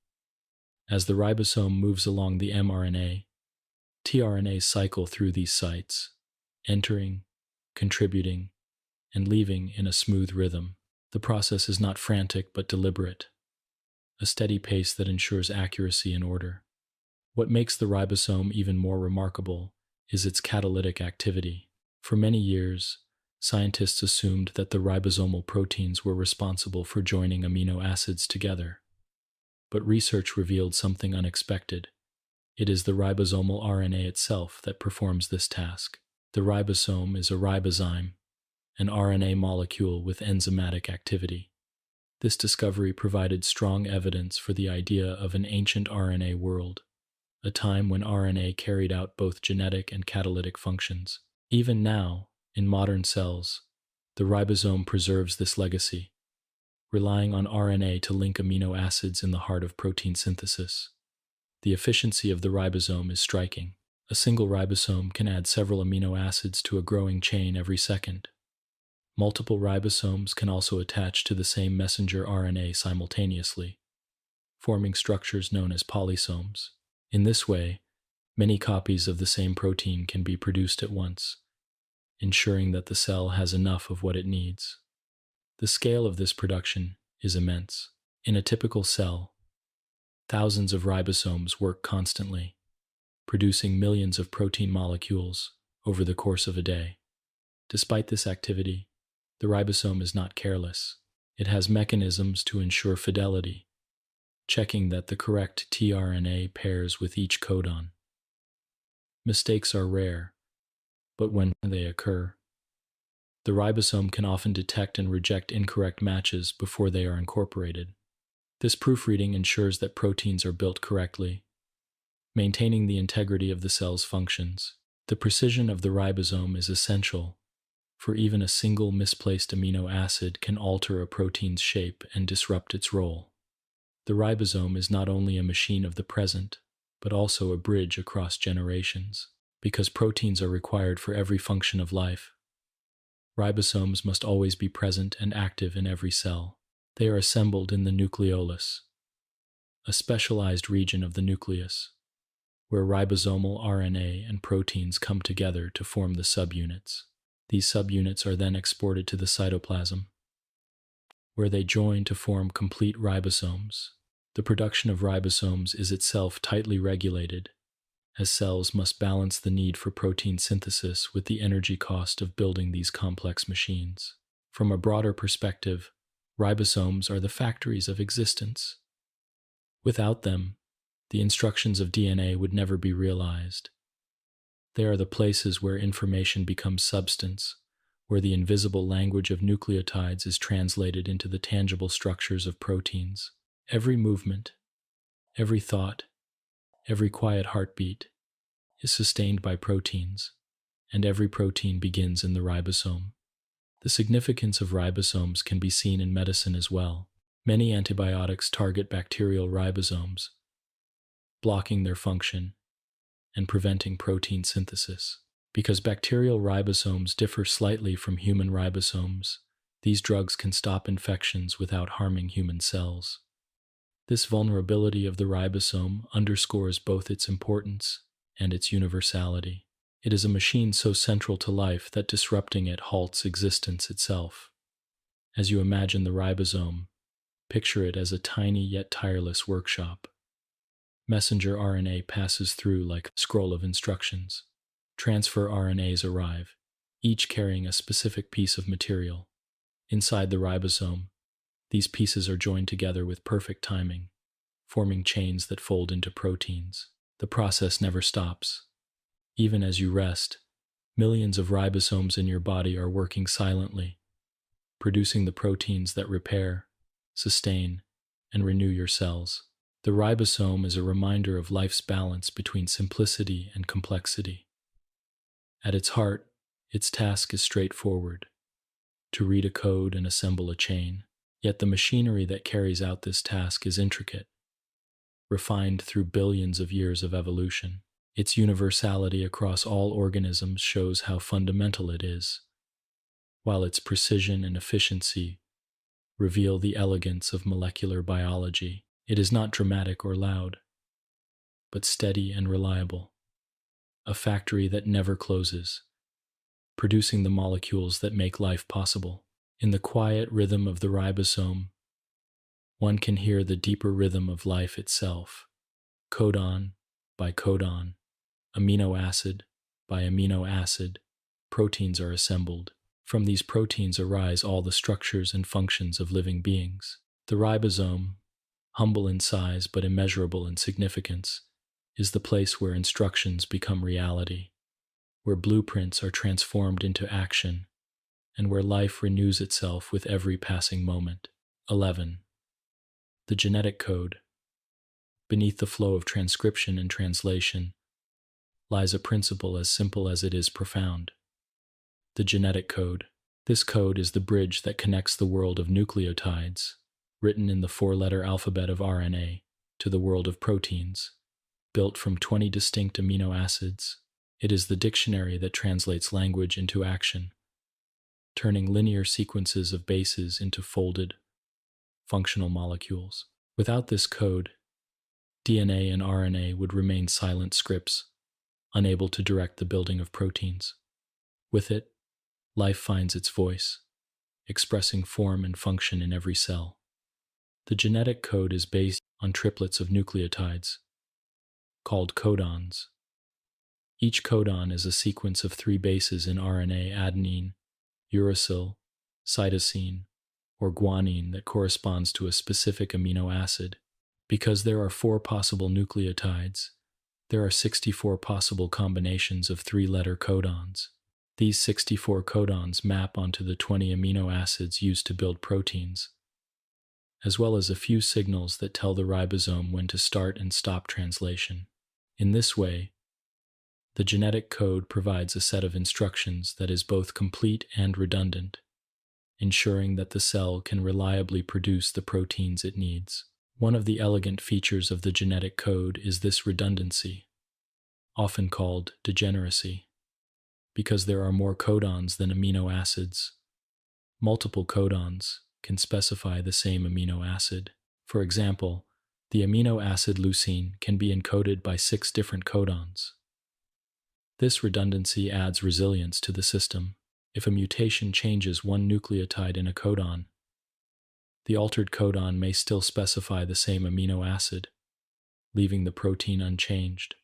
As the ribosome moves along the mRNA, tRNAs cycle through these sites, entering, contributing, and leaving in a smooth rhythm. The process is not frantic but deliberate, a steady pace that ensures accuracy and order. What makes the ribosome even more remarkable is its catalytic activity. For many years, scientists assumed that the ribosomal proteins were responsible for joining amino acids together. But research revealed something unexpected. It is the ribosomal RNA itself that performs this task. The ribosome is a ribozyme, an RNA molecule with enzymatic activity. This discovery provided strong evidence for the idea of an ancient RNA world, a time when RNA carried out both genetic and catalytic functions. Even now, in modern cells, the ribosome preserves this legacy, relying on RNA to link amino acids in the heart of protein synthesis. The efficiency of the ribosome is striking. A single ribosome can add several amino acids to a growing chain every second. Multiple ribosomes can also attach to the same messenger RNA simultaneously, forming structures known as polysomes. In this way, many copies of the same protein can be produced at once, ensuring that the cell has enough of what it needs. The scale of this production is immense. In a typical cell, thousands of ribosomes work constantly, producing millions of protein molecules over the course of a day. Despite this activity, the ribosome is not careless. It has mechanisms to ensure fidelity, checking that the correct tRNA pairs with each codon. Mistakes are rare, but when they occur, the ribosome can often detect and reject incorrect matches before they are incorporated. This proofreading ensures that proteins are built correctly, maintaining the integrity of the cell's functions. The precision of the ribosome is essential, for even a single misplaced amino acid can alter a protein's shape and disrupt its role. The ribosome is not only a machine of the present, but also a bridge across generations. Because proteins are required for every function of life, ribosomes must always be present and active in every cell. They are assembled in the nucleolus, a specialized region of the nucleus, where ribosomal RNA and proteins come together to form the subunits. These subunits are then exported to the cytoplasm, where they join to form complete ribosomes. The production of ribosomes is itself tightly regulated, as cells must balance the need for protein synthesis with the energy cost of building these complex machines. From a broader perspective, ribosomes are the factories of existence. Without them, the instructions of DNA would never be realized. They are the places where information becomes substance, where the invisible language of nucleotides is translated into the tangible structures of proteins. Every movement, every thought, every quiet heartbeat is sustained by proteins, and every protein begins in the ribosome. The significance of ribosomes can be seen in medicine as well. Many antibiotics target bacterial ribosomes, blocking their function and preventing protein synthesis. Because bacterial ribosomes differ slightly from human ribosomes, these drugs can stop infections without harming human cells. This vulnerability of the ribosome underscores both its importance and its universality. It is a machine so central to life that disrupting it halts existence itself. As you imagine the ribosome, picture it as a tiny yet tireless workshop. Messenger RNA passes through like a scroll of instructions. Transfer RNAs arrive, each carrying a specific piece of material. Inside the ribosome, these pieces are joined together with perfect timing, forming chains that fold into proteins. The process never stops. Even as you rest, millions of ribosomes in your body are working silently, producing the proteins that repair, sustain, and renew your cells. The ribosome is a reminder of life's balance between simplicity and complexity. At its heart, its task is straightforward: to read a code and assemble a chain. Yet the machinery that carries out this task is intricate, refined through billions of years of evolution. Its universality across all organisms shows how fundamental it is, while its precision and efficiency reveal the elegance of molecular biology. It is not dramatic or loud. but steady and reliable. A factory that never closes, producing the molecules that make life possible. In the quiet rhythm of the ribosome, one can hear the deeper rhythm of life itself. Codon by codon, amino acid by amino acid, proteins are assembled. From these proteins arise all the structures and functions of living beings. The ribosome, humble in size but immeasurable in significance, is the place where instructions become reality, where blueprints are transformed into action, and where life renews itself with every passing moment. 11. The genetic code. Beneath the flow of transcription and translation lies a principle as simple as it is profound. The genetic code. This code is the bridge that connects the world of nucleotides, written in the four-letter alphabet of RNA, to the world of proteins, built from 20 distinct amino acids. It is the dictionary that translates language into action, turning linear sequences of bases into folded, functional molecules. Without this code, DNA and RNA would remain silent scripts, unable to direct the building of proteins. With it, life finds its voice, expressing form and function in every cell. The genetic code is based on triplets of nucleotides, called codons. Each codon is a sequence of 3 bases in RNA: adenine, uracil, cytosine, or guanine that corresponds to a specific amino acid. Because there are 4 possible nucleotides, there are 64 possible combinations of 3-letter codons. These 64 codons map onto the 20 amino acids used to build proteins, as well as a few signals that tell the ribosome when to start and stop translation. In this way, the genetic code provides a set of instructions that is both complete and redundant, ensuring that the cell can reliably produce the proteins it needs. One of the elegant features of the genetic code is this redundancy, often called degeneracy. Because there are more codons than amino acids, multiple codons can specify the same amino acid. For example, the amino acid leucine can be encoded by 6 different codons. This redundancy adds resilience to the system. If a mutation changes one nucleotide in a codon, the altered codon may still specify the same amino acid, leaving the protein unchanged.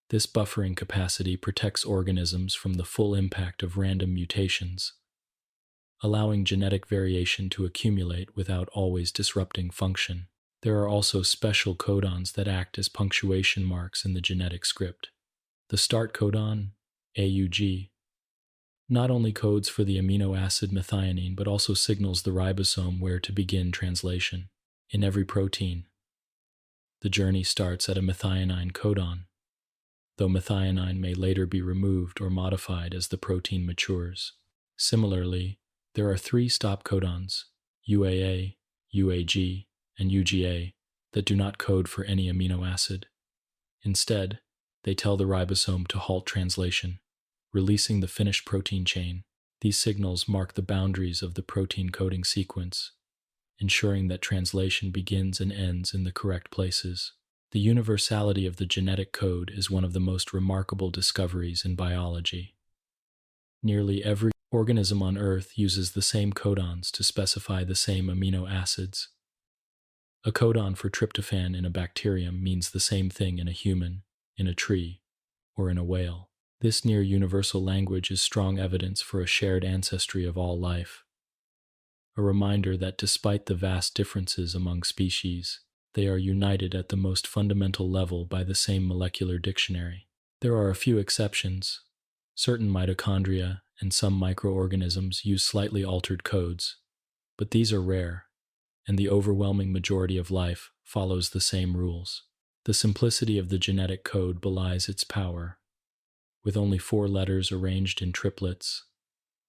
This buffering capacity protects organisms from the full impact of random mutations, allowing genetic variation to accumulate without always disrupting function. There are also special codons that act as punctuation marks in the genetic script. The start codon, AUG, not only codes for the amino acid methionine but also signals the ribosome where to begin translation. In every protein, the journey starts at a methionine codon, though methionine may later be removed or modified as the protein matures. Similarly, there are 3 stop codons, UAA, UAG, and UGA, that do not code for any amino acid. Instead, they tell the ribosome to halt translation, releasing the finished protein chain. These signals mark the boundaries of the protein coding sequence, ensuring that translation begins and ends in the correct places. The universality of the genetic code is one of the most remarkable discoveries in biology. Nearly every organism on Earth uses the same codons to specify the same amino acids. A codon for tryptophan in a bacterium means the same thing in a human, in a tree, or in a whale. This near-universal language is strong evidence for a shared ancestry of all life, a reminder that despite the vast differences among species, they are united at the most fundamental level by the same molecular dictionary. There are a few exceptions. Certain mitochondria and some microorganisms use slightly altered codes, but these are rare, and the overwhelming majority of life follows the same rules. The simplicity of the genetic code belies its power. With only 4 letters arranged in triplets,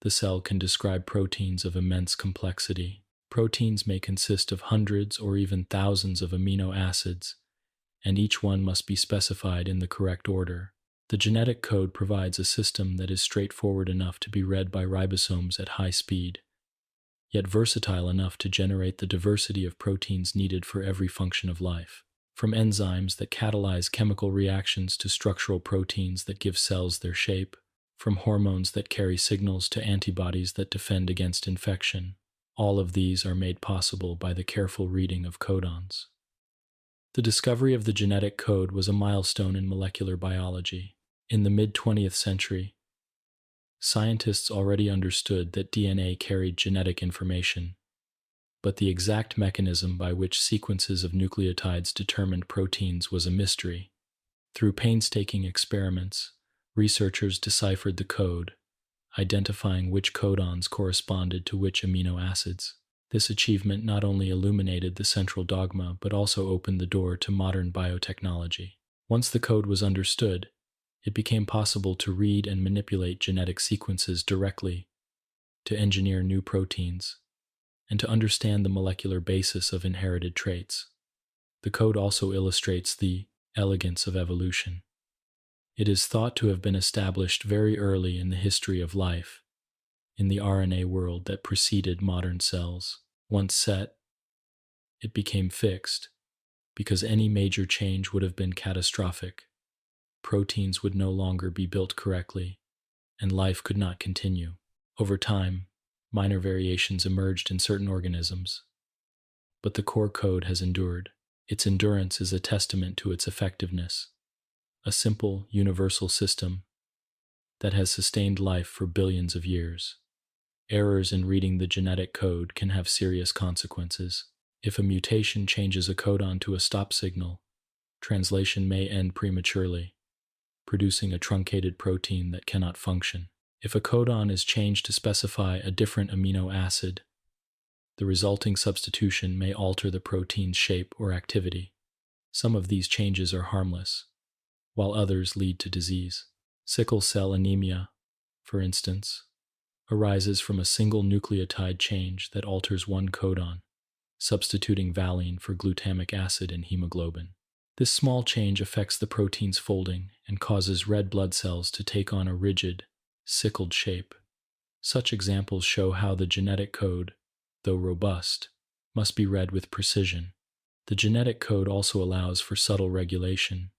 the cell can describe proteins of immense complexity. Proteins may consist of hundreds or even thousands of amino acids, and each one must be specified in the correct order. The genetic code provides a system that is straightforward enough to be read by ribosomes at high speed, yet versatile enough to generate the diversity of proteins needed for every function of life. from enzymes that catalyze chemical reactions to structural proteins that give cells their shape, from hormones that carry signals to antibodies that defend against infection. All of these are made possible by the careful reading of codons. The discovery of the genetic code was a milestone in molecular biology. In the mid-20th century, scientists already understood that DNA carried genetic information, but the exact mechanism by which sequences of nucleotides determined proteins was a mystery. Through painstaking experiments, researchers deciphered the code, identifying which codons corresponded to which amino acids. This achievement not only illuminated the central dogma but also opened the door to modern biotechnology. Once the code was understood, it became possible to read and manipulate genetic sequences directly, to engineer new proteins, and to understand the molecular basis of inherited traits. The code also illustrates the elegance of evolution. It is thought to have been established very early in the history of life, in the RNA world that preceded modern cells. Once set, it became fixed, because any major change would have been catastrophic. Proteins would no longer be built correctly, and life could not continue. Over time, minor variations emerged in certain organisms, but the core code has endured. Its endurance is a testament to its effectiveness, a simple, universal system that has sustained life for billions of years. Errors in reading the genetic code can have serious consequences. If a mutation changes a codon to a stop signal, translation may end prematurely, producing a truncated protein that cannot function. If a codon is changed to specify a different amino acid, the resulting substitution may alter the protein's shape or activity. Some of these changes are harmless, while others lead to disease. Sickle cell anemia, for instance, arises from a single nucleotide change that alters one codon, substituting valine for glutamic acid in hemoglobin. This small change affects the protein's folding and causes red blood cells to take on a rigid, sickled shape. Such examples show how the genetic code, though robust, must be read with precision. The genetic code also allows for subtle regulation.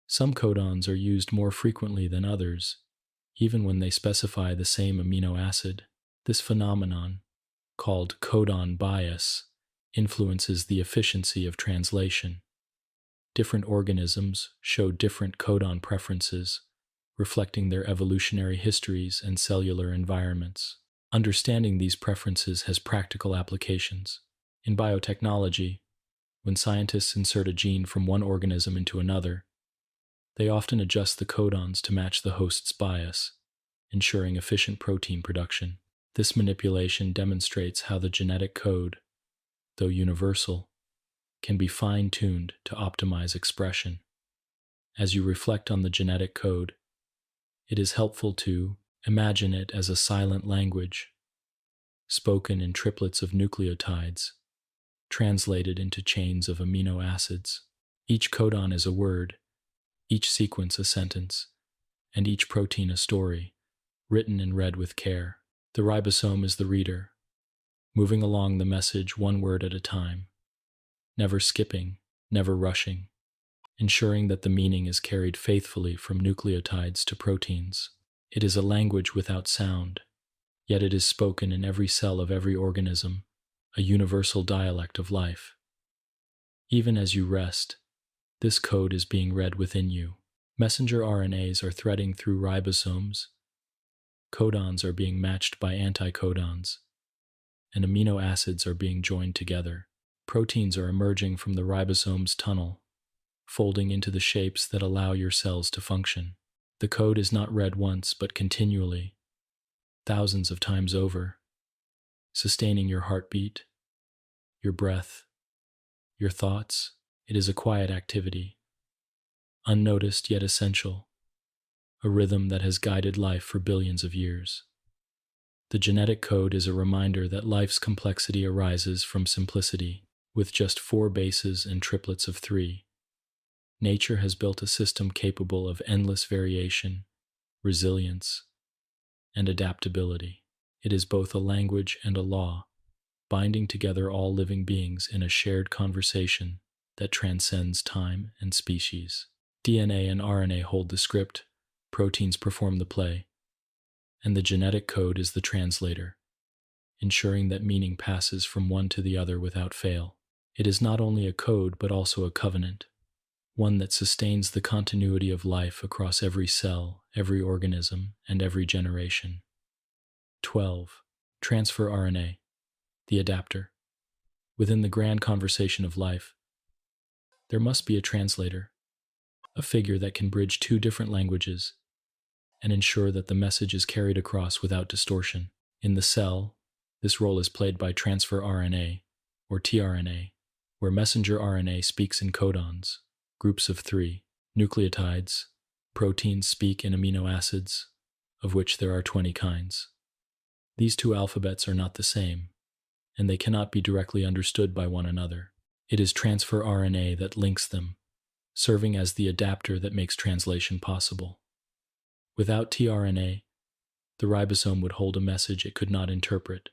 Some codons are used more frequently than others, even when they specify the same amino acid. This phenomenon, called codon bias, influences the efficiency of translation. Different organisms show different codon preferences, reflecting their evolutionary histories and cellular environments. Understanding these preferences has practical applications. In biotechnology, when scientists insert a gene from one organism into another, they often adjust the codons to match the host's bias, ensuring efficient protein production. This manipulation demonstrates how the genetic code, though universal, can be fine-tuned to optimize expression. As you reflect on the genetic code, it is helpful to imagine it as a silent language, spoken in triplets of nucleotides, translated into chains of amino acids. Each codon is a word, each sequence a sentence, and each protein a story, written and read with care. The ribosome is the reader, moving along the message one word at a time, never skipping, never rushing, ensuring that the meaning is carried faithfully from nucleotides to proteins. It is a language without sound, yet it is spoken in every cell of every organism, a universal dialect of life. Even as you rest, this code is being read within you. Messenger RNAs are threading through ribosomes, codons are being matched by anticodons, and amino acids are being joined together. Proteins are emerging from the ribosome's tunnel, folding into the shapes that allow your cells to function. The code is not read once, but continually, thousands of times over, sustaining your heartbeat, your breath, your thoughts. It is a quiet activity, unnoticed yet essential, a rhythm that has guided life for billions of years. The genetic code is a reminder that life's complexity arises from simplicity. With just 4 bases and triplets of 3, nature has built a system capable of endless variation, resilience, and adaptability. It is both a language and a law, binding together all living beings in a shared conversation that transcends time and species. DNA and RNA hold the script, proteins perform the play, and the genetic code is the translator, ensuring that meaning passes from one to the other without fail. It is not only a code but also a covenant, one that sustains the continuity of life across every cell, every organism, and every generation. 12. Transfer RNA, the adapter. Within the grand conversation of life, there must be a translator, a figure that can bridge two different languages and ensure that the message is carried across without distortion. In the cell, this role is played by transfer RNA, or tRNA, where messenger RNA speaks in codons, groups of 3, nucleotides. Proteins speak in amino acids, of which there are 20 kinds. These two alphabets are not the same, and they cannot be directly understood by one another. It is transfer RNA that links them, serving as the adapter that makes translation possible. Without tRNA, the ribosome would hold a message it could not interpret,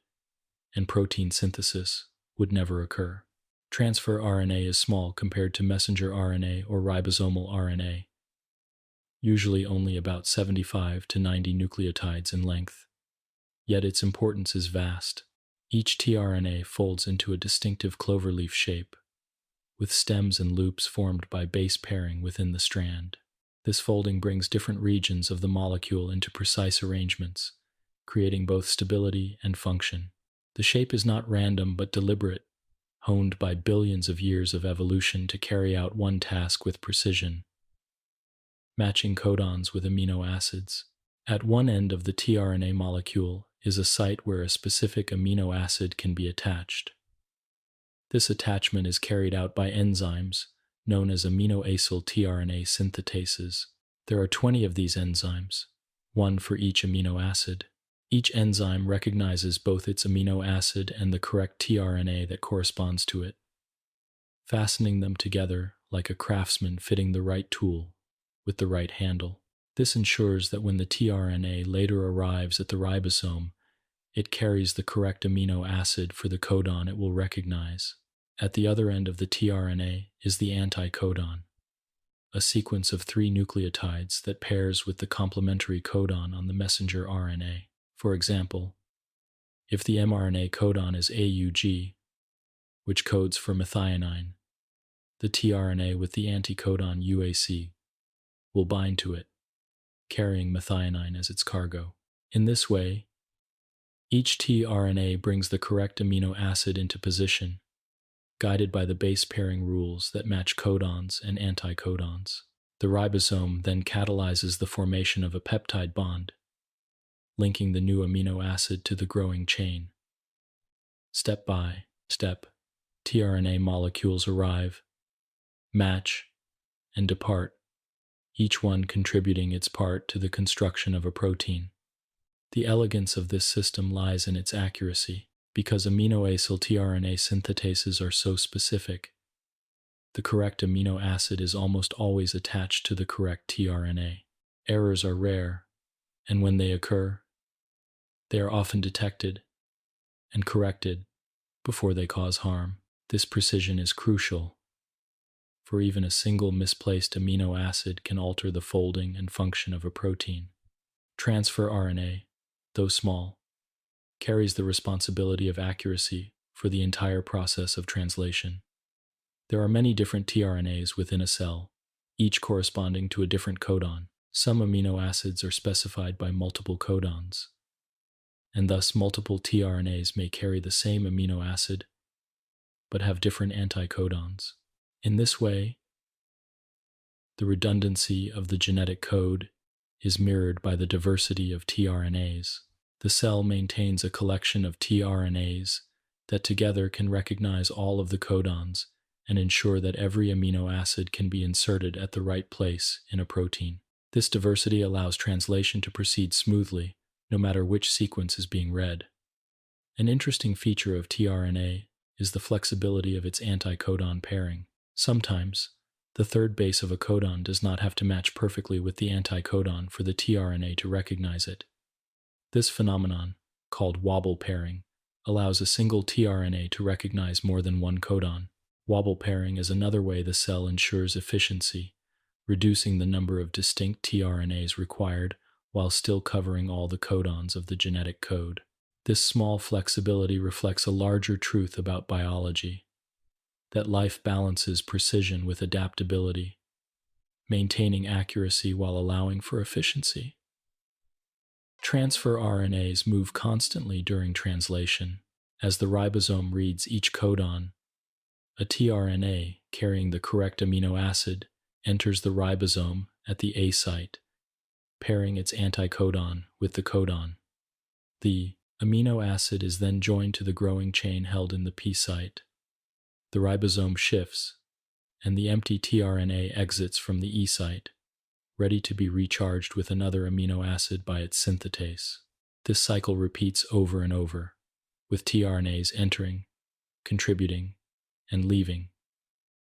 and protein synthesis would never occur. Transfer RNA is small compared to messenger RNA or ribosomal RNA, usually only about 75 to 90 nucleotides in length. Yet its importance is vast. Each tRNA folds into a distinctive cloverleaf shape, with stems and loops formed by base pairing within the strand. This folding brings different regions of the molecule into precise arrangements, creating both stability and function. The shape is not random but deliberate, honed by billions of years of evolution to carry out one task with precision, matching codons with amino acids. At one end of the tRNA molecule is a site where a specific amino acid can be attached. This attachment is carried out by enzymes known as amino-acyl tRNA synthetases. There are 20 of these enzymes, one for each amino acid. Each enzyme recognizes both its amino acid and the correct tRNA that corresponds to it, fastening them together like a craftsman fitting the right tool with the right handle. This ensures that when the tRNA later arrives at the ribosome, it carries the correct amino acid for the codon it will recognize. At the other end of the tRNA is the anticodon, a sequence of 3 nucleotides that pairs with the complementary codon on the messenger RNA. For example, if the mRNA codon is AUG, which codes for methionine, the tRNA with the anticodon UAC will bind to it, carrying methionine as its cargo. In this way, each tRNA brings the correct amino acid into position, guided by the base pairing rules that match codons and anticodons. The ribosome then catalyzes the formation of a peptide bond, linking the new amino acid to the growing chain. Step by step, tRNA molecules arrive, match, and depart, each one contributing its part to the construction of a protein. The elegance of this system lies in its accuracy. Because amino-acyl tRNA synthetases are so specific, the correct amino acid is almost always attached to the correct tRNA. Errors are rare, and when they occur, they are often detected and corrected before they cause harm. This precision is crucial, for even a single misplaced amino acid can alter the folding and function of a protein. Transfer RNA, though small, carries the responsibility of accuracy for the entire process of translation. There are many different tRNAs within a cell, each corresponding to a different codon. Some amino acids are specified by multiple codons, and thus multiple tRNAs may carry the same amino acid, but have different anticodons. In this way, the redundancy of the genetic code is mirrored by the diversity of tRNAs. The cell maintains a collection of tRNAs that together can recognize all of the codons and ensure that every amino acid can be inserted at the right place in a protein. This diversity allows translation to proceed smoothly, no matter which sequence is being read. An interesting feature of tRNA is the flexibility of its anticodon pairing. Sometimes, the third base of a codon does not have to match perfectly with the anticodon for the tRNA to recognize it. This phenomenon, called wobble pairing, allows a single tRNA to recognize more than one codon. Wobble pairing is another way the cell ensures efficiency, reducing the number of distinct tRNAs required while still covering all the codons of the genetic code. This small flexibility reflects a larger truth about biology, that life balances precision with adaptability, maintaining accuracy while allowing for efficiency. Transfer RNAs move constantly during translation. As the ribosome reads each codon, a tRNA carrying the correct amino acid enters the ribosome at the A site, pairing its anticodon with the codon. The amino acid is then joined to the growing chain held in the P site. The ribosome shifts, and the empty tRNA exits from the E site, ready to be recharged with another amino acid by its synthetase. This cycle repeats over and over, with tRNAs entering, contributing, and leaving,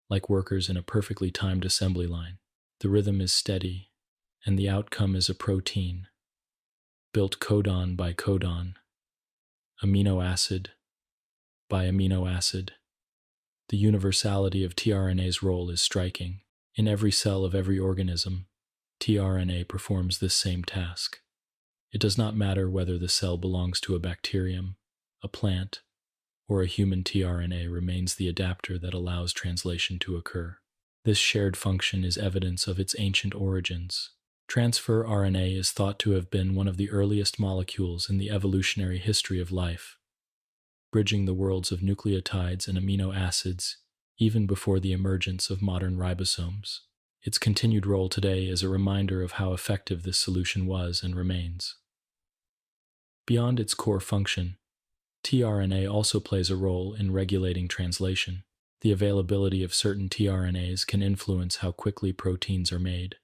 like workers in a perfectly timed assembly line. The rhythm is steady, and the outcome is a protein, built codon by codon, amino acid by amino acid. The universality of tRNA's role is striking. In every cell of every organism, tRNA performs this same task. It does not matter whether the cell belongs to a bacterium, a plant, or a human. tRNA remains the adapter that allows translation to occur. This shared function is evidence of its ancient origins. Transfer RNA is thought to have been one of the earliest molecules in the evolutionary history of life, bridging the worlds of nucleotides and amino acids even before the emergence of modern ribosomes. Its continued role today is a reminder of how effective this solution was and remains. Beyond its core function, tRNA also plays a role in regulating translation. The availability of certain tRNAs can influence how quickly proteins are made,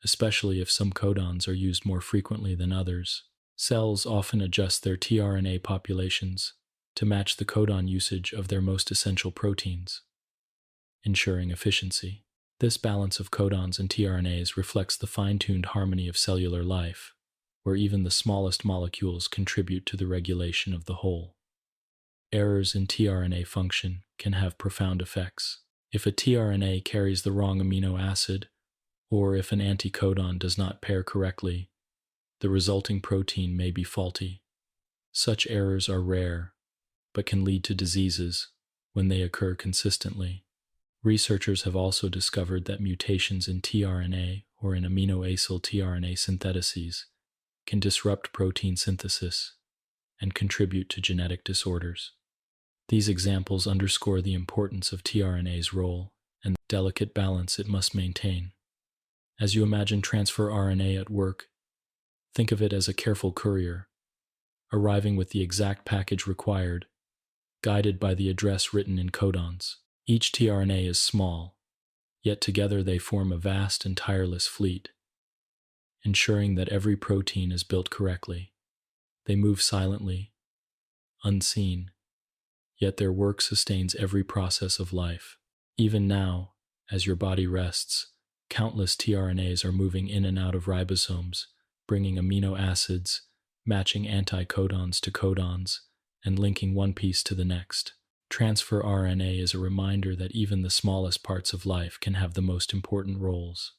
especially if some codons are used more frequently than others. Cells often adjust their tRNA populations to match the codon usage of their most essential proteins, ensuring efficiency. This balance of codons and tRNAs reflects the fine-tuned harmony of cellular life, where even the smallest molecules contribute to the regulation of the whole. Errors in tRNA function can have profound effects. If a tRNA carries the wrong amino acid, or if an anticodon does not pair correctly, the resulting protein may be faulty. Such errors are rare, but can lead to diseases when they occur consistently. Researchers have also discovered that mutations in tRNA or in amino-acyl tRNA synthetases can disrupt protein synthesis and contribute to genetic disorders. These examples underscore the importance of tRNA's role and the delicate balance it must maintain. As you imagine transfer RNA at work, think of it as a careful courier, arriving with the exact package required, guided by the address written in codons. Each tRNA is small, yet together they form a vast and tireless fleet, ensuring that every protein is built correctly. They move silently, unseen, yet their work sustains every process of life. Even now, as your body rests, countless tRNAs are moving in and out of ribosomes, bringing amino acids, matching anticodons to codons, and linking one piece to the next. Transfer RNA is a reminder that even the smallest parts of life can have the most important roles.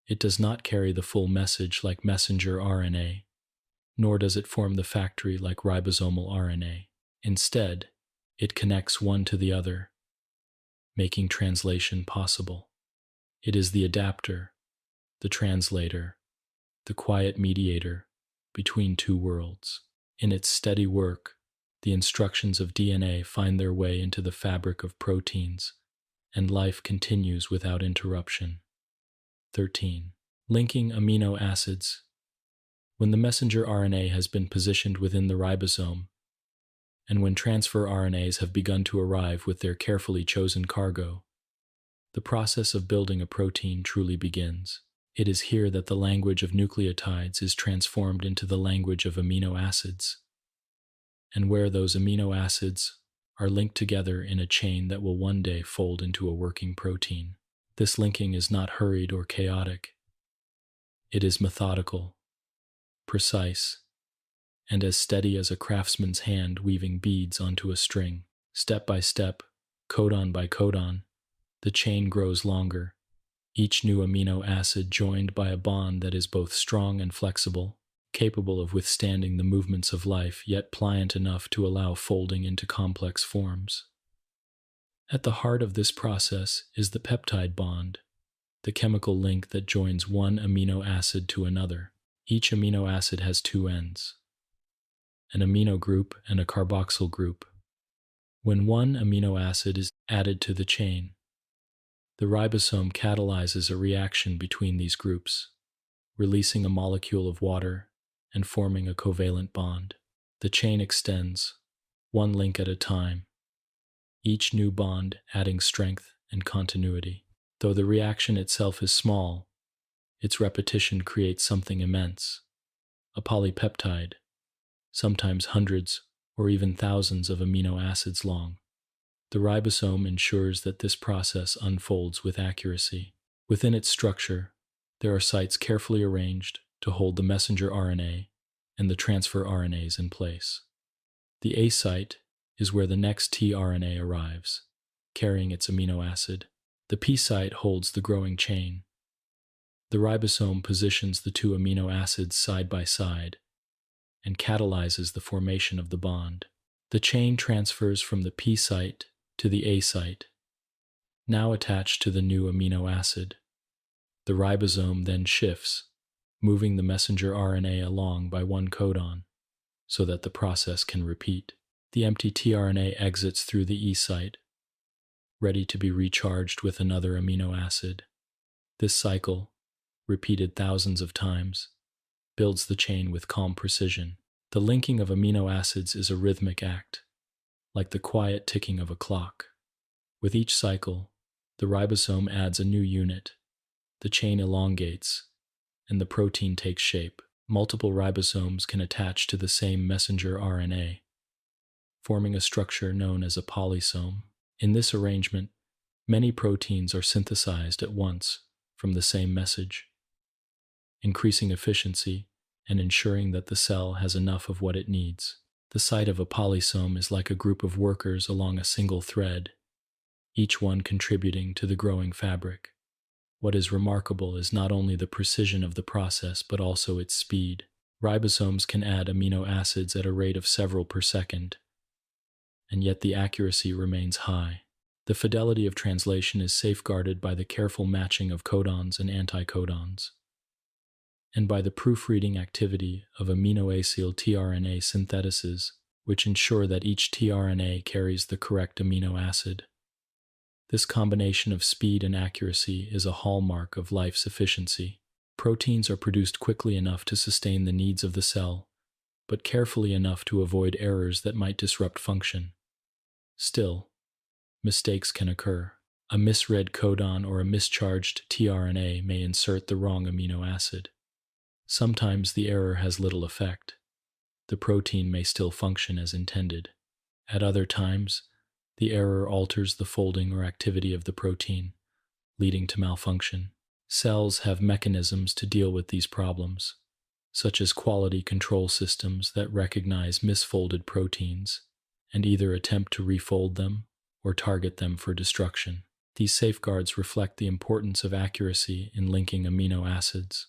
It does not carry the full message like messenger RNA, nor does it form the factory like ribosomal RNA. Instead, it connects one to the other, making translation possible. It is the adapter, the translator, the quiet mediator between two worlds. In its steady work, the instructions of DNA find their way into the fabric of proteins, and life continues without interruption. 13. Linking amino acids. When the messenger RNA has been positioned within the ribosome, and when transfer RNAs have begun to arrive with their carefully chosen cargo, the process of building a protein truly begins. It is here that the language of nucleotides is transformed into the language of amino acids, and where those amino acids are linked together in a chain that will one day fold into a working protein. This linking is not hurried or chaotic. It is methodical, precise, and as steady as a craftsman's hand weaving beads onto a string. Step by step, Codon by codon, the chain grows longer, each new amino acid joined by a bond that is both strong and flexible, capable of withstanding the movements of life, yet pliant enough to allow folding into complex forms. At the heart of this process is the peptide bond, the chemical link that joins one amino acid to another. Each amino acid has two ends, an amino group and a carboxyl group. When one amino acid is added to the chain, the ribosome catalyzes a reaction between these groups, releasing a molecule of water and forming a covalent bond. The chain extends, one link at a time, each new bond adding strength and continuity. Though the reaction itself is small, its repetition creates something immense, a polypeptide, sometimes hundreds or even thousands of amino acids long. The ribosome ensures that this process unfolds with accuracy. Within its structure, there are sites carefully arranged to hold the messenger RNA and the transfer RNAs in place. The A site is where the next tRNA arrives, carrying its amino acid. The P site holds the growing chain. The ribosome positions the two amino acids side by side and catalyzes the formation of the bond. The chain transfers from the P site to the A site, now attached to the new amino acid. The ribosome then shifts, moving the messenger RNA along by one codon, so that the process can repeat. The empty tRNA exits through the E site, ready to be recharged with another amino acid. This cycle, repeated thousands of times, builds the chain with calm precision. The linking of amino acids is a rhythmic act, like the quiet ticking of a clock. With each cycle, the ribosome adds a new unit, the chain elongates, and the protein takes shape. Multiple ribosomes can attach to the same messenger RNA, forming a structure known as a polysome. In this arrangement, many proteins are synthesized at once from the same message, increasing efficiency and ensuring that the cell has enough of what it needs. The site of a polysome is like a group of workers along a single thread, each one contributing to the growing fabric. What is remarkable is not only the precision of the process but also its speed. Ribosomes can add amino acids at a rate of several per second, and yet the accuracy remains high. The fidelity of translation is safeguarded by the careful matching of codons and anticodons, and by the proofreading activity of aminoacyl tRNA synthetases, which ensure that each tRNA carries the correct amino acid. This combination of speed and accuracy is a hallmark of life's efficiency. Proteins are produced quickly enough to sustain the needs of the cell, but carefully enough to avoid errors that might disrupt function. Still, mistakes can occur. A misread codon or a mischarged tRNA may insert the wrong amino acid. Sometimes the error has little effect. The protein may still function as intended. At other times, the error alters the folding or activity of the protein, leading to malfunction. Cells have mechanisms to deal with these problems, such as quality control systems that recognize misfolded proteins and either attempt to refold them or target them for destruction. These safeguards reflect the importance of accuracy in linking amino acids.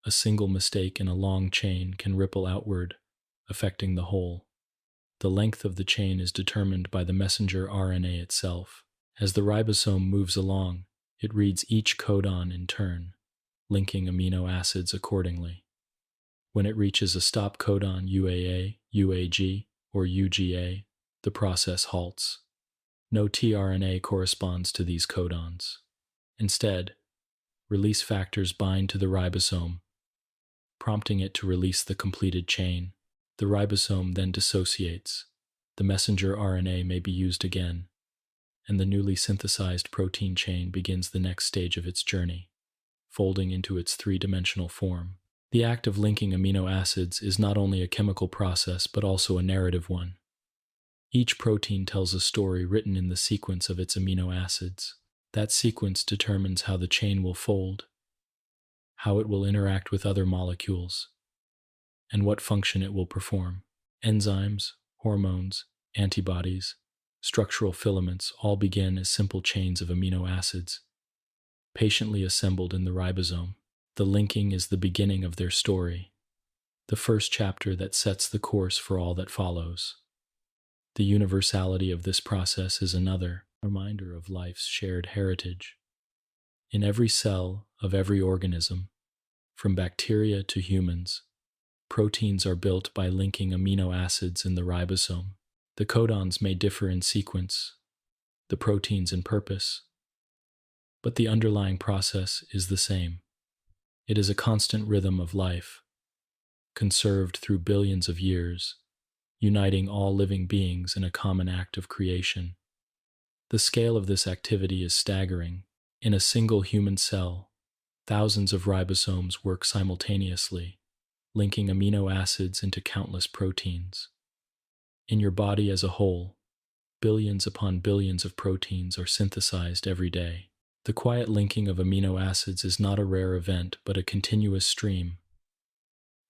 A single mistake in a long chain can ripple outward, affecting the whole. The length of the chain is determined by the messenger RNA itself. As the ribosome moves along, it reads each codon in turn, linking amino acids accordingly. When it reaches a stop codon UAA, UAG, or UGA, the process halts. No tRNA corresponds to these codons. Instead, release factors bind to the ribosome, prompting it to release the completed chain. The ribosome then dissociates. The messenger RNA may be used again, and the newly synthesized protein chain begins the next stage of its journey, folding into its three-dimensional form. The act of linking amino acids is not only a chemical process but also a narrative one. Each protein tells a story written in the sequence of its amino acids. That sequence determines how the chain will fold, how it will interact with other molecules, and what function it will perform. Enzymes, hormones, antibodies, structural filaments all begin as simple chains of amino acids, patiently assembled in the ribosome. The linking is the beginning of their story, the first chapter that sets the course for all that follows. The universality of this process is another reminder of life's shared heritage. In every cell of every organism, from bacteria to humans, proteins are built by linking amino acids in the ribosome. The codons may differ in sequence, the proteins in purpose, but the underlying process is the same. It is a constant rhythm of life, conserved through billions of years, uniting all living beings in a common act of creation. The scale of this activity is staggering. In a single human cell, thousands of ribosomes work simultaneously, linking amino acids into countless proteins. In your body as a whole, billions upon billions of proteins are synthesized every day. The quiet linking of amino acids is not a rare event, but a continuous stream,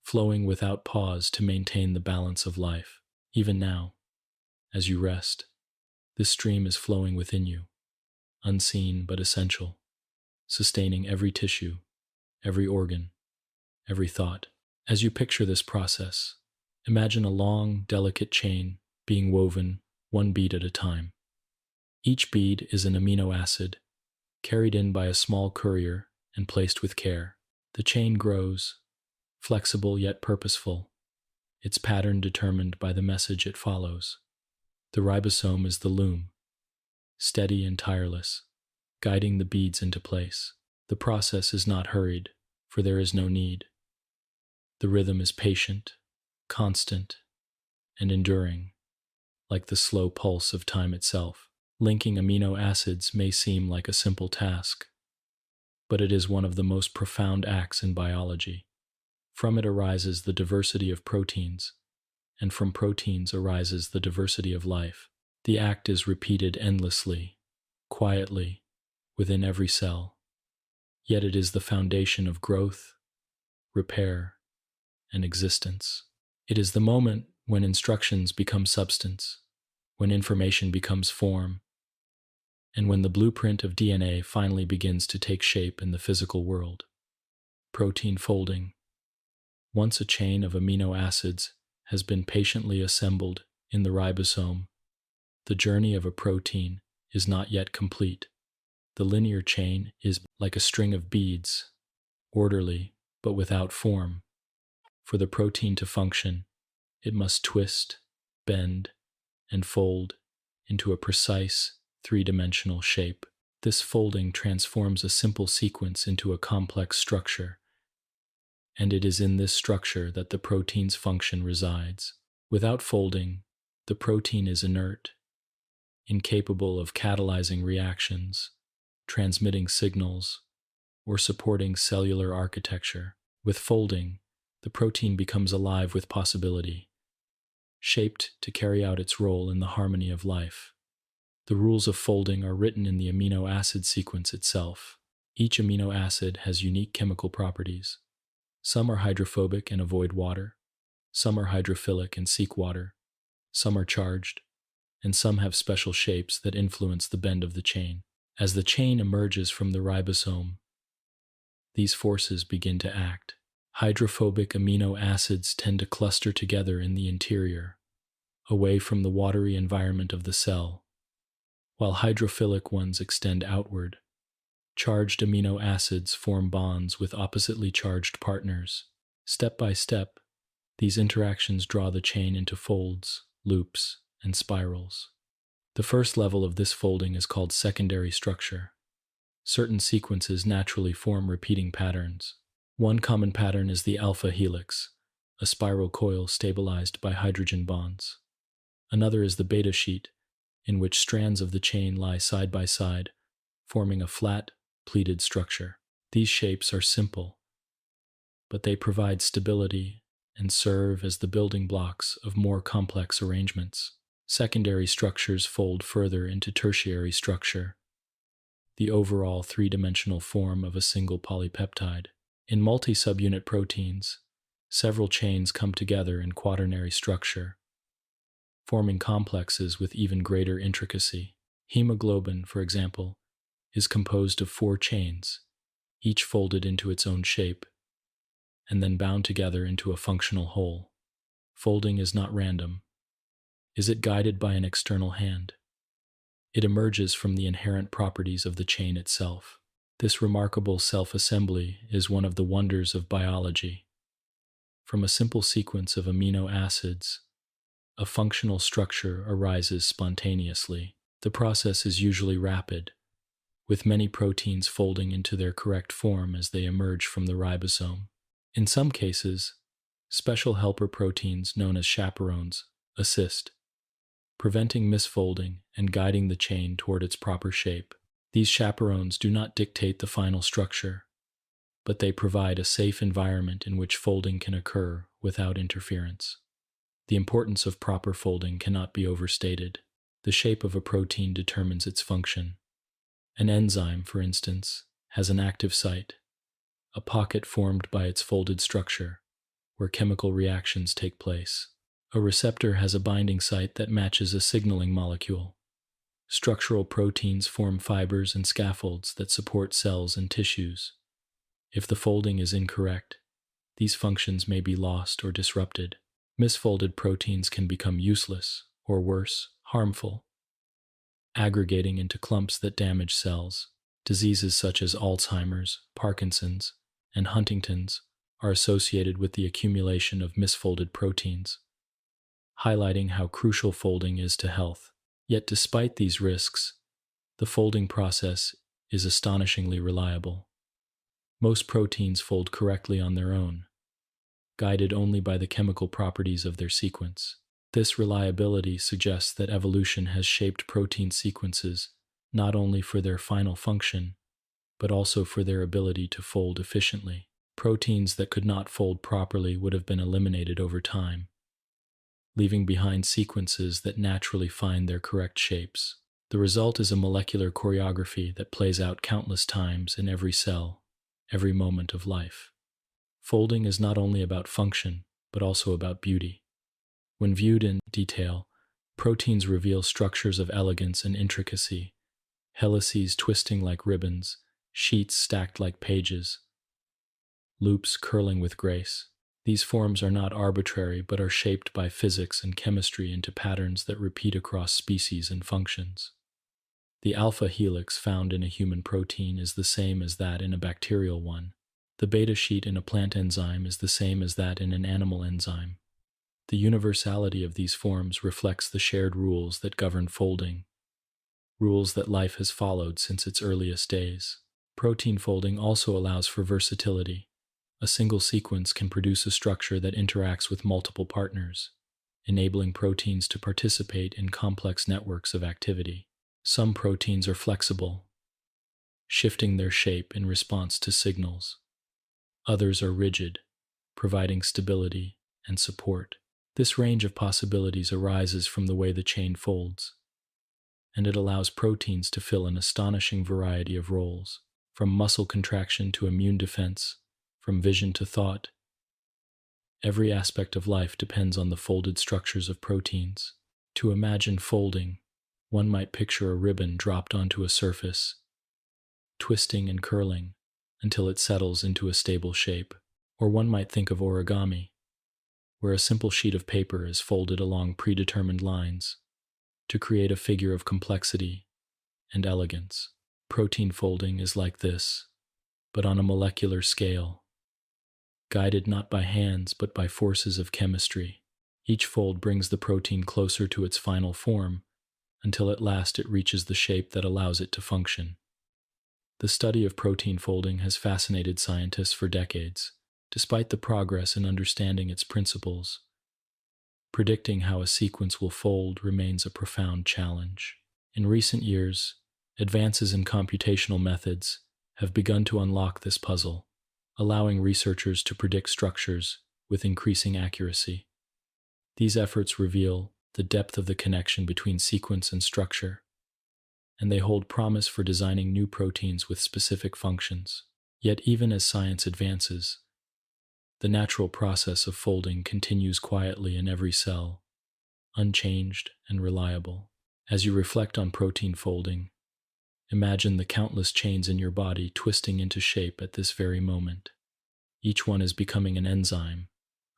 flowing without pause to maintain the balance of life. Even now, as you rest, this stream is flowing within you, unseen but essential, sustaining every tissue, every organ, every thought. As you picture this process, imagine a long, delicate chain being woven one bead at a time. Each bead is an amino acid, carried in by a small courier and placed with care. The chain grows, flexible yet purposeful, its pattern determined by the message it follows. The ribosome is the loom, steady and tireless, guiding the beads into place. The process is not hurried, for there is no need. The rhythm is patient, constant, and enduring, like the slow pulse of time itself. Linking amino acids may seem like a simple task, but it is one of the most profound acts in biology. From it arises the diversity of proteins, and from proteins arises the diversity of life. The act is repeated endlessly, quietly, within every cell, yet it is the foundation of growth, repair, and existence. It is the moment when instructions become substance, when information becomes form, and when the blueprint of DNA finally begins to take shape in the physical world. Protein folding. Once a chain of amino acids has been patiently assembled in the ribosome, the journey of a protein is not yet complete. The linear chain is like a string of beads, orderly but without form. For the protein to function, it must twist, bend, and fold into a precise, three-dimensional shape. This folding transforms a simple sequence into a complex structure, and it is in this structure that the protein's function resides. Without folding, the protein is inert, incapable of catalyzing reactions, transmitting signals, or supporting cellular architecture. With folding, the protein becomes alive with possibility, shaped to carry out its role in the harmony of life. The rules of folding are written in the amino acid sequence itself. Each amino acid has unique chemical properties. Some are hydrophobic and avoid water, some are hydrophilic and seek water, some are charged, and some have special shapes that influence the bend of the chain. As the chain emerges from the ribosome, these forces begin to act. Hydrophobic amino acids tend to cluster together in the interior, away from the watery environment of the cell, while hydrophilic ones extend outward. Charged amino acids form bonds with oppositely charged partners. Step by step, these interactions draw the chain into folds, loops, and spirals. The first level of this folding is called secondary structure. Certain sequences naturally form repeating patterns. One common pattern is the alpha helix, a spiral coil stabilized by hydrogen bonds. Another is the beta sheet, in which strands of the chain lie side by side, forming a flat, pleated structure. These shapes are simple, but they provide stability and serve as the building blocks of more complex arrangements. Secondary structures fold further into tertiary structure, the overall three-dimensional form of a single polypeptide. In multi-subunit proteins, several chains come together in quaternary structure, forming complexes with even greater intricacy. Hemoglobin, for example, is composed of 4 chains, each folded into its own shape, and then bound together into a functional whole. Folding is not random. Is it guided by an external hand? It emerges from the inherent properties of the chain itself. This remarkable self-assembly is one of the wonders of biology. From a simple sequence of amino acids, a functional structure arises spontaneously. The process is usually rapid, with many proteins folding into their correct form as they emerge from the ribosome. In some cases, special helper proteins known as chaperones assist, preventing misfolding and guiding the chain toward its proper shape. These chaperones do not dictate the final structure, but they provide a safe environment in which folding can occur without interference. The importance of proper folding cannot be overstated. The shape of a protein determines its function. An enzyme, for instance, has an active site, a pocket formed by its folded structure, where chemical reactions take place. A receptor has a binding site that matches a signaling molecule. Structural proteins form fibers and scaffolds that support cells and tissues. If the folding is incorrect, these functions may be lost or disrupted. Misfolded proteins can become useless, or worse, harmful, aggregating into clumps that damage cells. Diseases such as Alzheimer's, Parkinson's, and Huntington's are associated with the accumulation of misfolded proteins, highlighting how crucial folding is to health. Yet despite these risks, the folding process is astonishingly reliable. Most proteins fold correctly on their own, guided only by the chemical properties of their sequence. This reliability suggests that evolution has shaped protein sequences not only for their final function, but also for their ability to fold efficiently. Proteins that could not fold properly would have been eliminated over time, leaving behind sequences that naturally find their correct shapes. The result is a molecular choreography that plays out countless times in every cell, every moment of life. Folding is not only about function, but also about beauty. When viewed in detail, proteins reveal structures of elegance and intricacy, helices twisting like ribbons, sheets stacked like pages, loops curling with grace. These forms are not arbitrary, but are shaped by physics and chemistry into patterns that repeat across species and functions. The alpha helix found in a human protein is the same as that in a bacterial one. The beta sheet in a plant enzyme is the same as that in an animal enzyme. The universality of these forms reflects the shared rules that govern folding, rules that life has followed since its earliest days. Protein folding also allows for versatility. A single sequence can produce a structure that interacts with multiple partners, enabling proteins to participate in complex networks of activity. Some proteins are flexible, shifting their shape in response to signals. Others are rigid, providing stability and support. This range of possibilities arises from the way the chain folds, and it allows proteins to fill an astonishing variety of roles, from muscle contraction to immune defense, from vision to thought. Every aspect of life depends on the folded structures of proteins. To imagine folding, one might picture a ribbon dropped onto a surface, twisting and curling until it settles into a stable shape. Or one might think of origami, where a simple sheet of paper is folded along predetermined lines to create a figure of complexity and elegance. Protein folding is like this, but on a molecular scale, guided not by hands but by forces of chemistry. Each fold brings the protein closer to its final form, until at last it reaches the shape that allows it to function. The study of protein folding has fascinated scientists for decades. Despite the progress in understanding its principles, predicting how a sequence will fold remains a profound challenge. In recent years, advances in computational methods have begun to unlock this puzzle, allowing researchers to predict structures with increasing accuracy. These efforts reveal the depth of the connection between sequence and structure, and they hold promise for designing new proteins with specific functions. Yet even as science advances, the natural process of folding continues quietly in every cell, unchanged, and reliable. As you reflect on protein folding, imagine the countless chains in your body twisting into shape at this very moment. Each one is becoming an enzyme,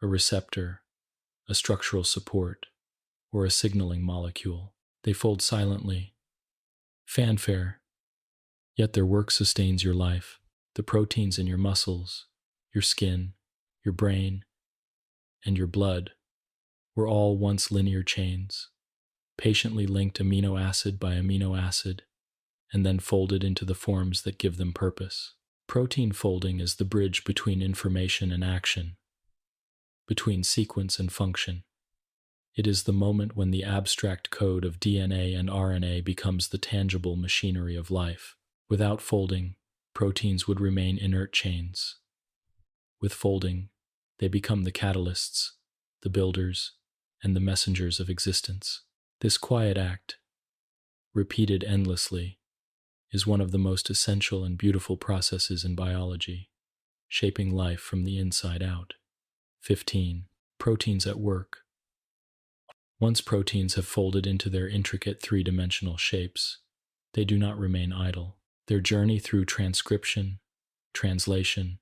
a receptor, a structural support, or a signaling molecule. They fold silently, fanfare, yet their work sustains your life. The proteins in your muscles, your skin, your brain, and your blood were all once linear chains, patiently linked amino acid by amino acid, and then folded into the forms that give them purpose. Protein folding is the bridge between information and action, between sequence and function. It is the moment when the abstract code of DNA and RNA becomes the tangible machinery of life. Without folding, proteins would remain inert chains. With folding, they become the catalysts, the builders, and the messengers of existence. This quiet act, repeated endlessly, is one of the most essential and beautiful processes in biology, shaping life from the inside out. 15. Proteins at work. Once proteins have folded into their intricate three-dimensional shapes, they do not remain idle. Their journey through transcription, translation,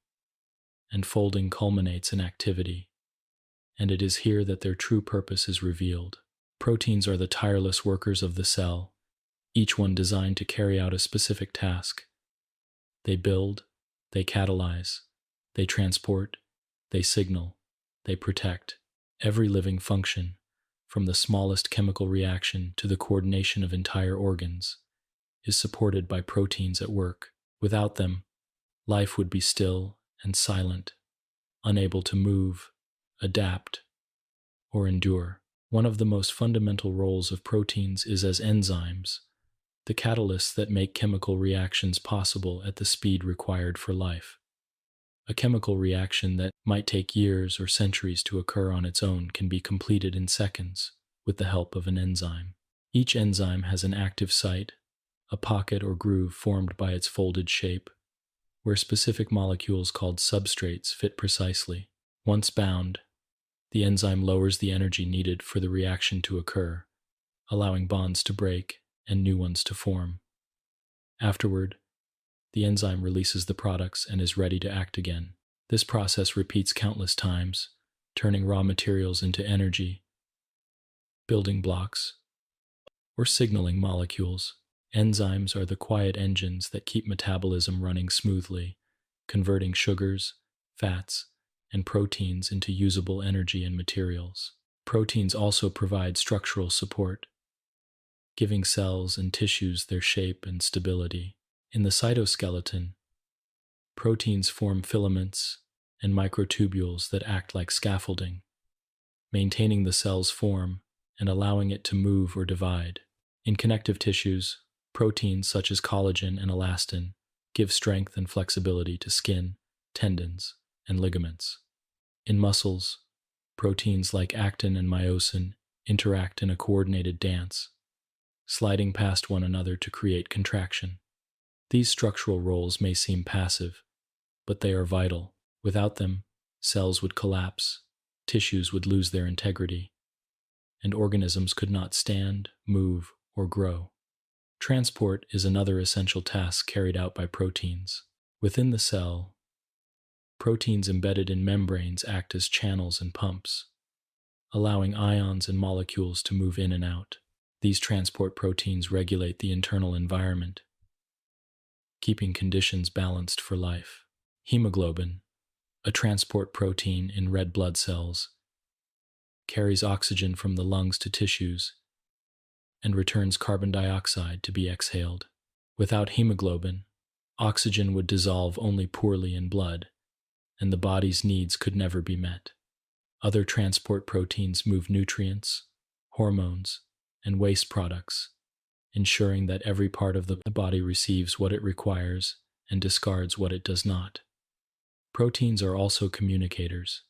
and folding culminates in activity, and it is here that their true purpose is revealed. Proteins are the tireless workers of the cell, each one designed to carry out a specific task. They build, they catalyze, they transport, they signal, they protect. Every living function, from the smallest chemical reaction to the coordination of entire organs, is supported by proteins at work. Without them, life would be still and silent, unable to move, adapt, or endure. One of the most fundamental roles of proteins is as enzymes, the catalysts that make chemical reactions possible at the speed required for life. A chemical reaction that might take years or centuries to occur on its own can be completed in seconds with the help of an enzyme. Each enzyme has an active site, a pocket or groove formed by its folded shape, where specific molecules called substrates fit precisely. Once bound, the enzyme lowers the energy needed for the reaction to occur, allowing bonds to break and new ones to form. Afterward, the enzyme releases the products and is ready to act again. This process repeats countless times, turning raw materials into energy, building blocks, or signaling molecules. Enzymes are the quiet engines that keep metabolism running smoothly, converting sugars, fats, and proteins into usable energy and materials. Proteins also provide structural support, giving cells and tissues their shape and stability. In the cytoskeleton, proteins form filaments and microtubules that act like scaffolding, maintaining the cell's form and allowing it to move or divide. In connective tissues, proteins such as collagen and elastin give strength and flexibility to skin, tendons, and ligaments. In muscles, proteins like actin and myosin interact in a coordinated dance, sliding past one another to create contraction. These structural roles may seem passive, but they are vital. Without them, cells would collapse, tissues would lose their integrity, and organisms could not stand, move, or grow. Transport is another essential task carried out by proteins. Within the cell, proteins embedded in membranes act as channels and pumps, allowing ions and molecules to move in and out. These transport proteins regulate the internal environment, keeping conditions balanced for life. Hemoglobin, a transport protein in red blood cells, carries oxygen from the lungs to tissues and returns carbon dioxide to be exhaled. Without hemoglobin, oxygen would dissolve only poorly in blood, and the body's needs could never be met. Other transport proteins move nutrients, hormones, and waste products, ensuring that every part of the body receives what it requires and discards what it does not. Proteins are also communicators,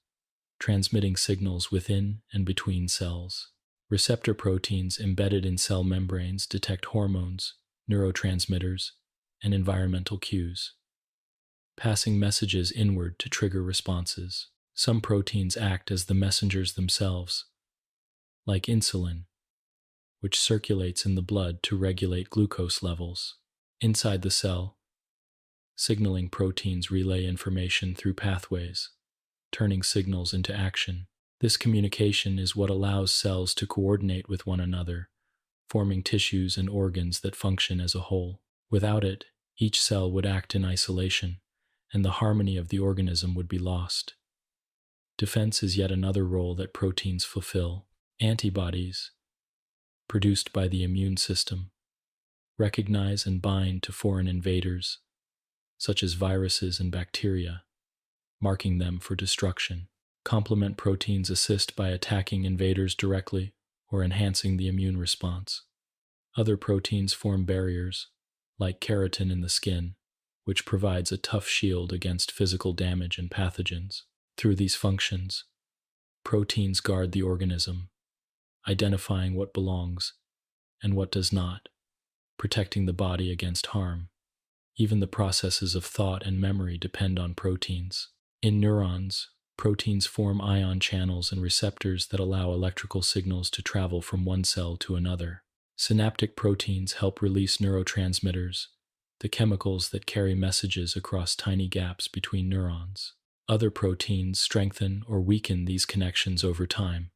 transmitting signals within and between cells. Receptor proteins embedded in cell membranes detect hormones, neurotransmitters, and environmental cues, passing messages inward to trigger responses. Some proteins act as the messengers themselves, like insulin, which circulates in the blood to regulate glucose levels. Inside the cell, signaling proteins relay information through pathways, turning signals into action. This communication is what allows cells to coordinate with one another, forming tissues and organs that function as a whole. Without it, each cell would act in isolation, and the harmony of the organism would be lost. Defense is yet another role that proteins fulfill. Antibodies, produced by the immune system, recognize and bind to foreign invaders, such as viruses and bacteria, marking them for destruction. Complement proteins assist by attacking invaders directly or enhancing the immune response. Other proteins form barriers, like keratin in the skin, which provides a tough shield against physical damage and pathogens. Through these functions, proteins guard the organism, identifying what belongs and what does not, protecting the body against harm. Even the processes of thought and memory depend on proteins. In neurons, proteins form ion channels and receptors that allow electrical signals to travel from one cell to another. Synaptic proteins help release neurotransmitters, the chemicals that carry messages across tiny gaps between neurons. Other proteins strengthen or weaken these connections over time,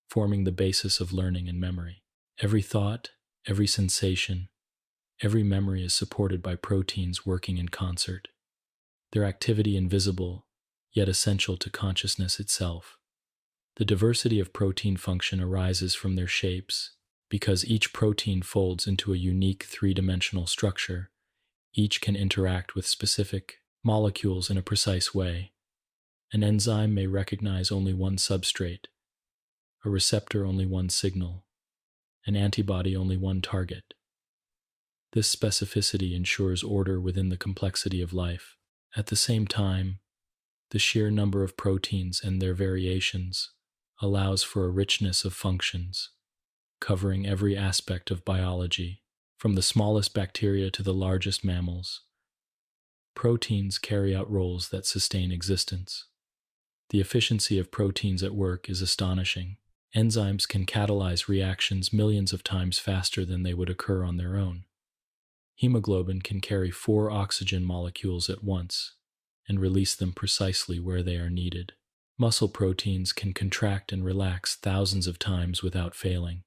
forming the basis of learning and memory. Every thought, every sensation, every memory is supported by proteins working in concert. Their activity invisible, yet essential to consciousness itself. The diversity of protein function arises from their shapes. Because each protein folds into a unique three-dimensional structure, each can interact with specific molecules in a precise way. An enzyme may recognize only one substrate, a receptor only one signal, an antibody only one target. This specificity ensures order within the complexity of life. At the same time, the sheer number of proteins and their variations allows for a richness of functions, covering every aspect of biology, from the smallest bacteria to the largest mammals. Proteins carry out roles that sustain existence. The efficiency of proteins at work is astonishing. Enzymes can catalyze reactions millions of times faster than they would occur on their own. Hemoglobin can carry 4 oxygen molecules at once and release them precisely where they are needed. Muscle proteins can contract and relax thousands of times without failing.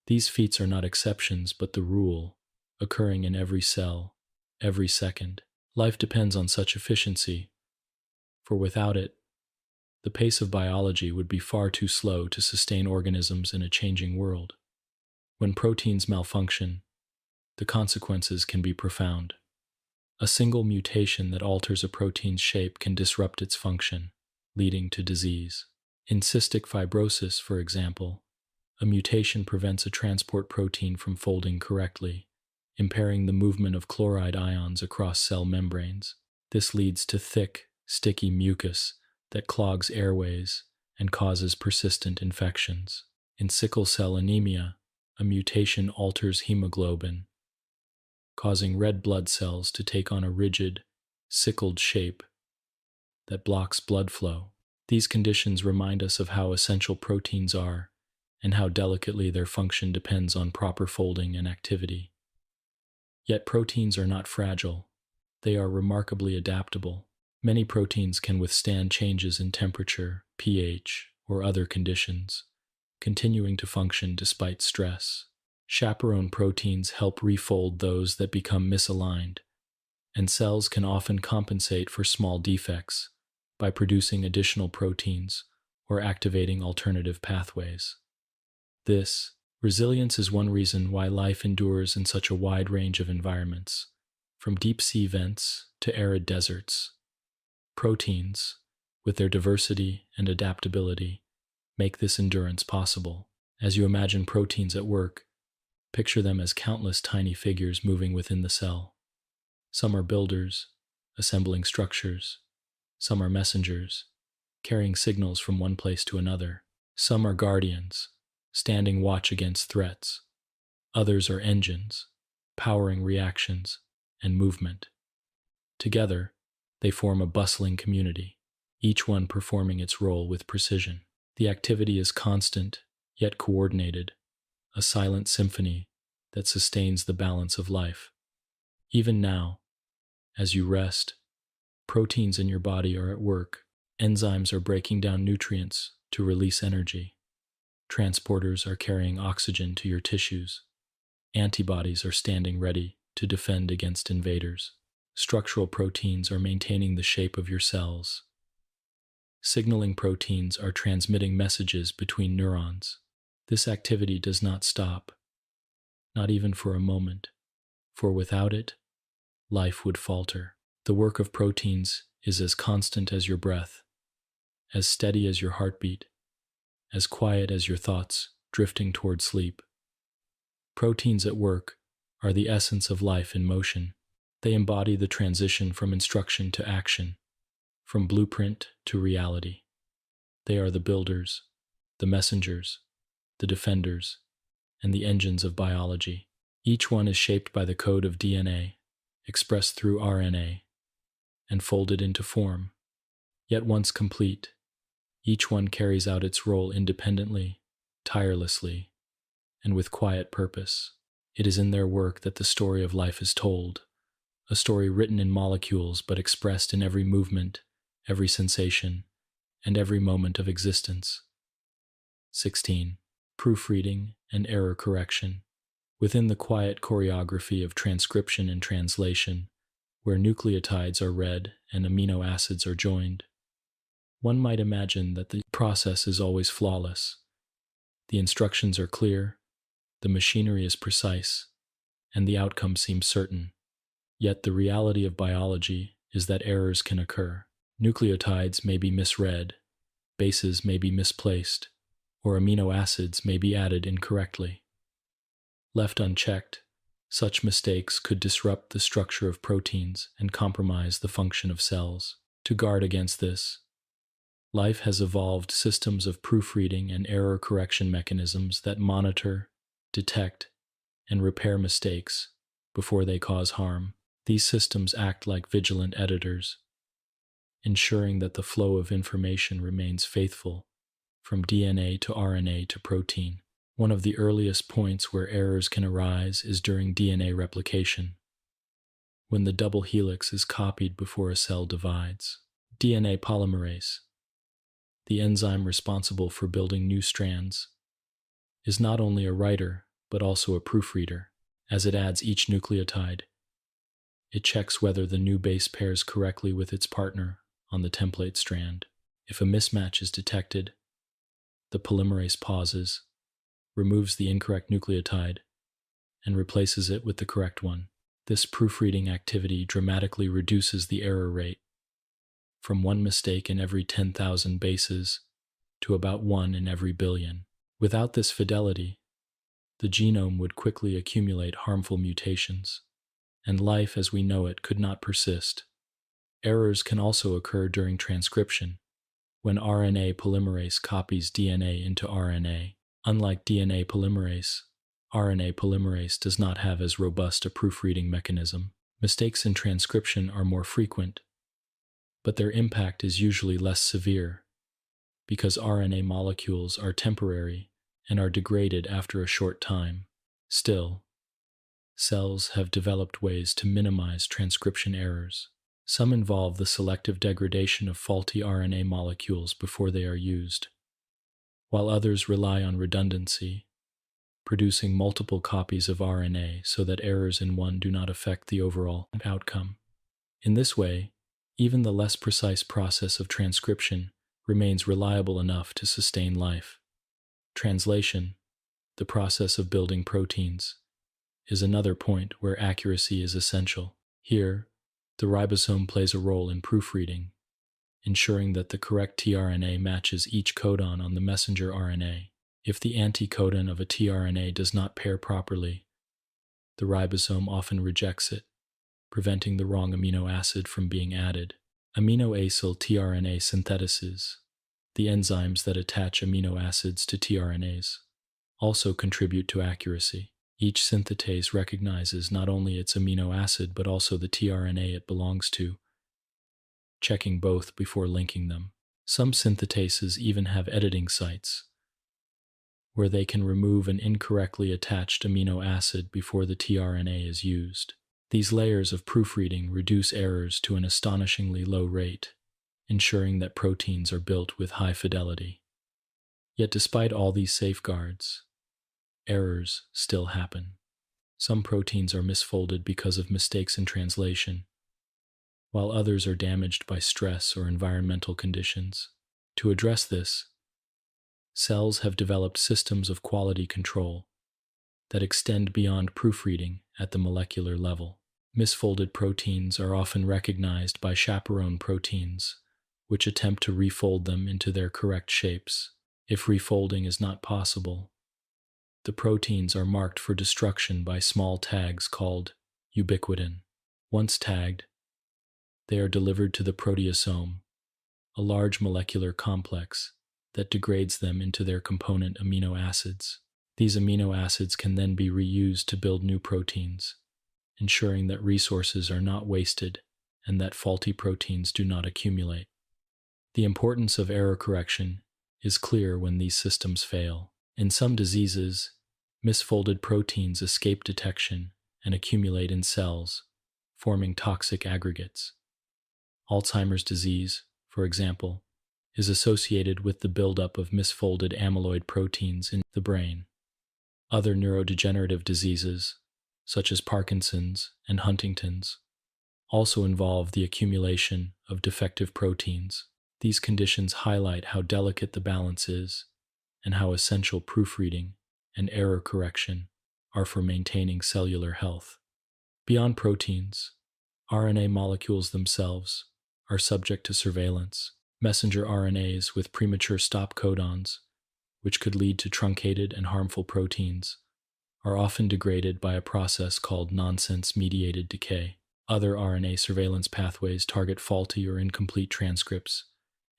These feats are not exceptions but the rule, occurring in every cell, every second. Life depends on such efficiency, for without it, the pace of biology would be far too slow to sustain organisms in a changing world. When proteins malfunction, the consequences can be profound. A single mutation that alters a protein's shape can disrupt its function, leading to disease. In cystic fibrosis, for example, a mutation prevents a transport protein from folding correctly, impairing the movement of chloride ions across cell membranes. This leads to thick, sticky mucus that clogs airways and causes persistent infections. In sickle cell anemia, a mutation alters hemoglobin, causing red blood cells to take on a rigid, sickled shape that blocks blood flow. These conditions remind us of how essential proteins are and how delicately their function depends on proper folding and activity. Yet proteins are not fragile. They are remarkably adaptable. Many proteins can withstand changes in temperature, pH, or other conditions, continuing to function despite stress. Chaperone proteins help refold those that become misaligned, and cells can often compensate for small defects by producing additional proteins or activating alternative pathways. This resilience is one reason why life endures in such a wide range of environments, from deep-sea vents to arid deserts. Proteins, with their diversity and adaptability, make this endurance possible. As you imagine proteins at work, picture them as countless tiny figures moving within the cell. Some are builders, assembling structures. Some are messengers, carrying signals from one place to another. Some are guardians, standing watch against threats. Others are engines, powering reactions and movement. Together, they form a bustling community, each one performing its role with precision. The activity is constant yet coordinated, a silent symphony that sustains the balance of life. Even now, as you rest, proteins in your body are at work. Enzymes are breaking down nutrients to release energy. Transporters are carrying oxygen to your tissues. Antibodies are standing ready to defend against invaders. Structural proteins are maintaining the shape of your cells. Signaling proteins are transmitting messages between neurons. This activity does not stop, not even for a moment, for without it, life would falter. The work of proteins is as constant as your breath, as steady as your heartbeat, as quiet as your thoughts drifting toward sleep. Proteins at work are the essence of life in motion. They embody the transition from instruction to action, from blueprint to reality. They are the builders, the messengers, the defenders, and the engines of biology. Each one is shaped by the code of DNA, expressed through RNA, and folded into form. Yet once complete, each one carries out its role independently, tirelessly, and with quiet purpose. It is in their work that the story of life is told, a story written in molecules but expressed in every movement, every sensation, and every moment of existence. 16. Proofreading and error correction. Within the quiet choreography of transcription and translation, where nucleotides are read and amino acids are joined, one might imagine that the process is always flawless. The instructions are clear, the machinery is precise, and the outcome seems certain. Yet the reality of biology is that errors can occur. Nucleotides may be misread, bases may be misplaced, or amino acids may be added incorrectly. Left unchecked, such mistakes could disrupt the structure of proteins and compromise the function of cells. To guard against this, life has evolved systems of proofreading and error correction mechanisms that monitor, detect, and repair mistakes before they cause harm. These systems act like vigilant editors, ensuring that the flow of information remains faithful from DNA to RNA to protein. One of the earliest points where errors can arise is during DNA replication, when the double helix is copied before a cell divides. DNA polymerase, the enzyme responsible for building new strands, is not only a writer but also a proofreader. As it adds each nucleotide, it checks whether the new base pairs correctly with its partner on the template strand. If a mismatch is detected, the polymerase pauses, removes the incorrect nucleotide, and replaces it with the correct one. This proofreading activity dramatically reduces the error rate from one mistake in every 10,000 bases to about one in every billion. Without this fidelity, the genome would quickly accumulate harmful mutations, and life as we know it could not persist. Errors can also occur during transcription, when RNA polymerase copies DNA into RNA. Unlike DNA polymerase, RNA polymerase does not have as robust a proofreading mechanism. Mistakes in transcription are more frequent, but their impact is usually less severe because RNA molecules are temporary and are degraded after a short time. Still, cells have developed ways to minimize transcription errors. Some involve the selective degradation of faulty RNA molecules before they are used, while others rely on redundancy, producing multiple copies of RNA so that errors in one do not affect the overall outcome. In this way, even the less precise process of transcription remains reliable enough to sustain life. Translation, the process of building proteins, is another point where accuracy is essential. Here, the ribosome plays a role in proofreading, ensuring that the correct tRNA matches each codon on the messenger RNA. If the anticodon of a tRNA does not pair properly, the ribosome often rejects it, preventing the wrong amino acid from being added. Aminoacyl tRNA synthetases, the enzymes that attach amino acids to tRNAs, also contribute to accuracy. Each synthetase recognizes not only its amino acid but also the tRNA it belongs to, checking both before linking them. Some synthetases even have editing sites, where they can remove an incorrectly attached amino acid before the tRNA is used. These layers of proofreading reduce errors to an astonishingly low rate, ensuring that proteins are built with high fidelity. Yet despite all these safeguards, errors still happen. Some proteins are misfolded because of mistakes in translation, while others are damaged by stress or environmental conditions. To address this, cells have developed systems of quality control that extend beyond proofreading at the molecular level. Misfolded proteins are often recognized by chaperone proteins, which attempt to refold them into their correct shapes. If refolding is not possible, the proteins are marked for destruction by small tags called ubiquitin. Once tagged, they are delivered to the proteasome, a large molecular complex that degrades them into their component amino acids. These amino acids can then be reused to build new proteins, ensuring that resources are not wasted and that faulty proteins do not accumulate. The importance of error correction is clear when these systems fail. In some diseases, misfolded proteins escape detection and accumulate in cells, forming toxic aggregates. Alzheimer's disease, for example, is associated with the buildup of misfolded amyloid proteins in the brain. Other neurodegenerative diseases, such as Parkinson's and Huntington's, also involve the accumulation of defective proteins. These conditions highlight how delicate the balance is and how essential proofreading and error correction are for maintaining cellular health. Beyond proteins, RNA molecules themselves are subject to surveillance. Messenger RNAs with premature stop codons, which could lead to truncated and harmful proteins, are often degraded by a process called nonsense-mediated decay. Other RNA surveillance pathways target faulty or incomplete transcripts,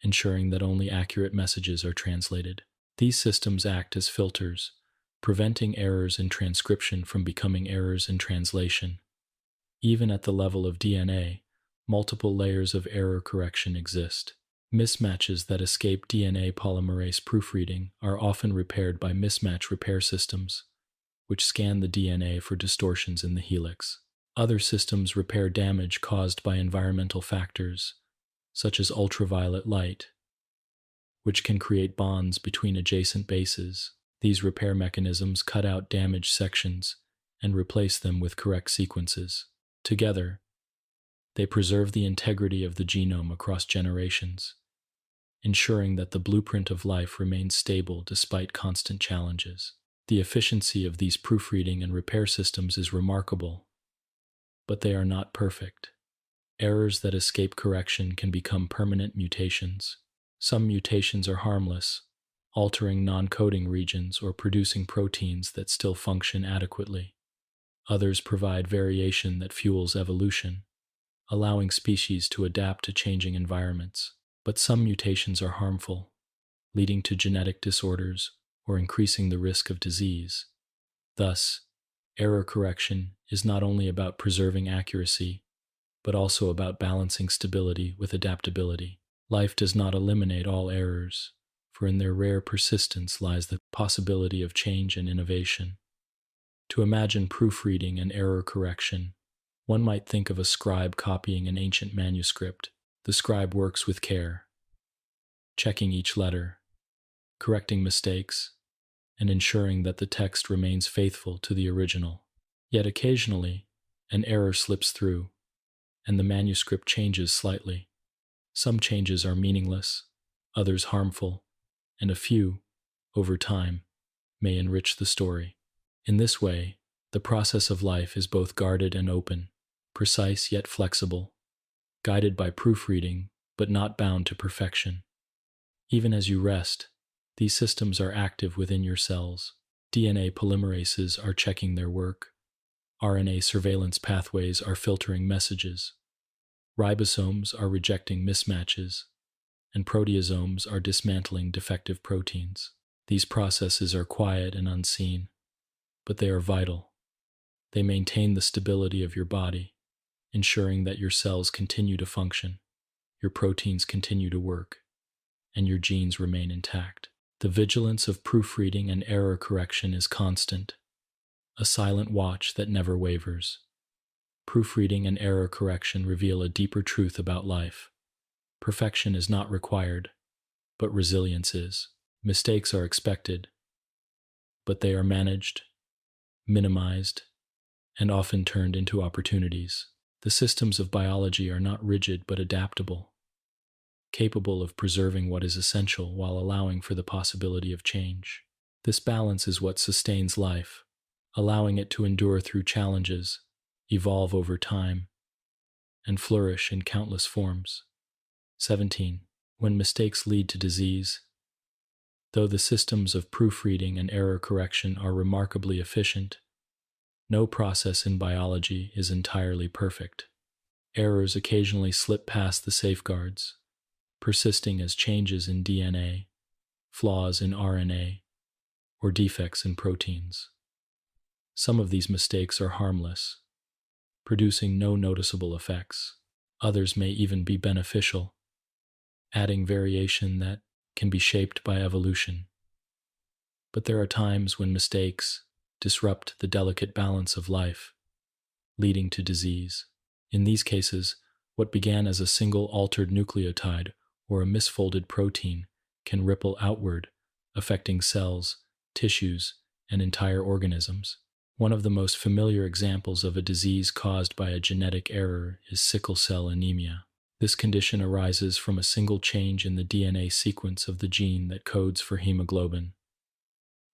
ensuring that only accurate messages are translated. These systems act as filters, preventing errors in transcription from becoming errors in translation. Even at the level of DNA, multiple layers of error correction exist. Mismatches that escape DNA polymerase proofreading are often repaired by mismatch repair systems, which scan the DNA for distortions in the helix. Other systems repair damage caused by environmental factors, such as ultraviolet light, which can create bonds between adjacent bases. These repair mechanisms cut out damaged sections and replace them with correct sequences. Together, they preserve the integrity of the genome across generations, ensuring that the blueprint of life remains stable despite constant challenges. The efficiency of these proofreading and repair systems is remarkable, but they are not perfect. Errors that escape correction can become permanent mutations. Some mutations are harmless, altering non-coding regions or producing proteins that still function adequately. Others provide variation that fuels evolution, allowing species to adapt to changing environments. But some mutations are harmful, leading to genetic disorders or increasing the risk of disease. Thus, error correction is not only about preserving accuracy, but also about balancing stability with adaptability. Life does not eliminate all errors, for in their rare persistence lies the possibility of change and innovation. To imagine proofreading and error correction, one might think of a scribe copying an ancient manuscript. The scribe works with care, checking each letter, correcting mistakes, and ensuring that the text remains faithful to the original. Yet occasionally, an error slips through, and the manuscript changes slightly. Some changes are meaningless, others harmful, and a few, over time, may enrich the story. In this way, the process of life is both guarded and open, precise yet flexible, guided by proofreading, but not bound to perfection. Even as you rest, these systems are active within your cells. DNA polymerases are checking their work. RNA surveillance pathways are filtering messages. Ribosomes are rejecting mismatches, and proteasomes are dismantling defective proteins. These processes are quiet and unseen, but they are vital. They maintain the stability of your body, ensuring that your cells continue to function, your proteins continue to work, and your genes remain intact. The vigilance of proofreading and error correction is constant, a silent watch that never wavers. Proofreading and error correction reveal a deeper truth about life. Perfection is not required, but resilience is. Mistakes are expected, but they are managed, minimized, and often turned into opportunities. The systems of biology are not rigid but adaptable, capable of preserving what is essential while allowing for the possibility of change. This balance is what sustains life, allowing it to endure through challenges, evolve over time, and flourish in countless forms. 17. When mistakes lead to disease. Though the systems of proofreading and error correction are remarkably efficient, no process in biology is entirely perfect. Errors occasionally slip past the safeguards, persisting as changes in DNA, flaws in RNA, or defects in proteins. Some of these mistakes are harmless, producing no noticeable effects. Others may even be beneficial, adding variation that can be shaped by evolution. But there are times when mistakes disrupt the delicate balance of life, leading to disease. In these cases, what began as a single altered nucleotide or a misfolded protein can ripple outward, affecting cells, tissues, and entire organisms. One of the most familiar examples of a disease caused by a genetic error is sickle cell anemia. This condition arises from a single change in the DNA sequence of the gene that codes for hemoglobin,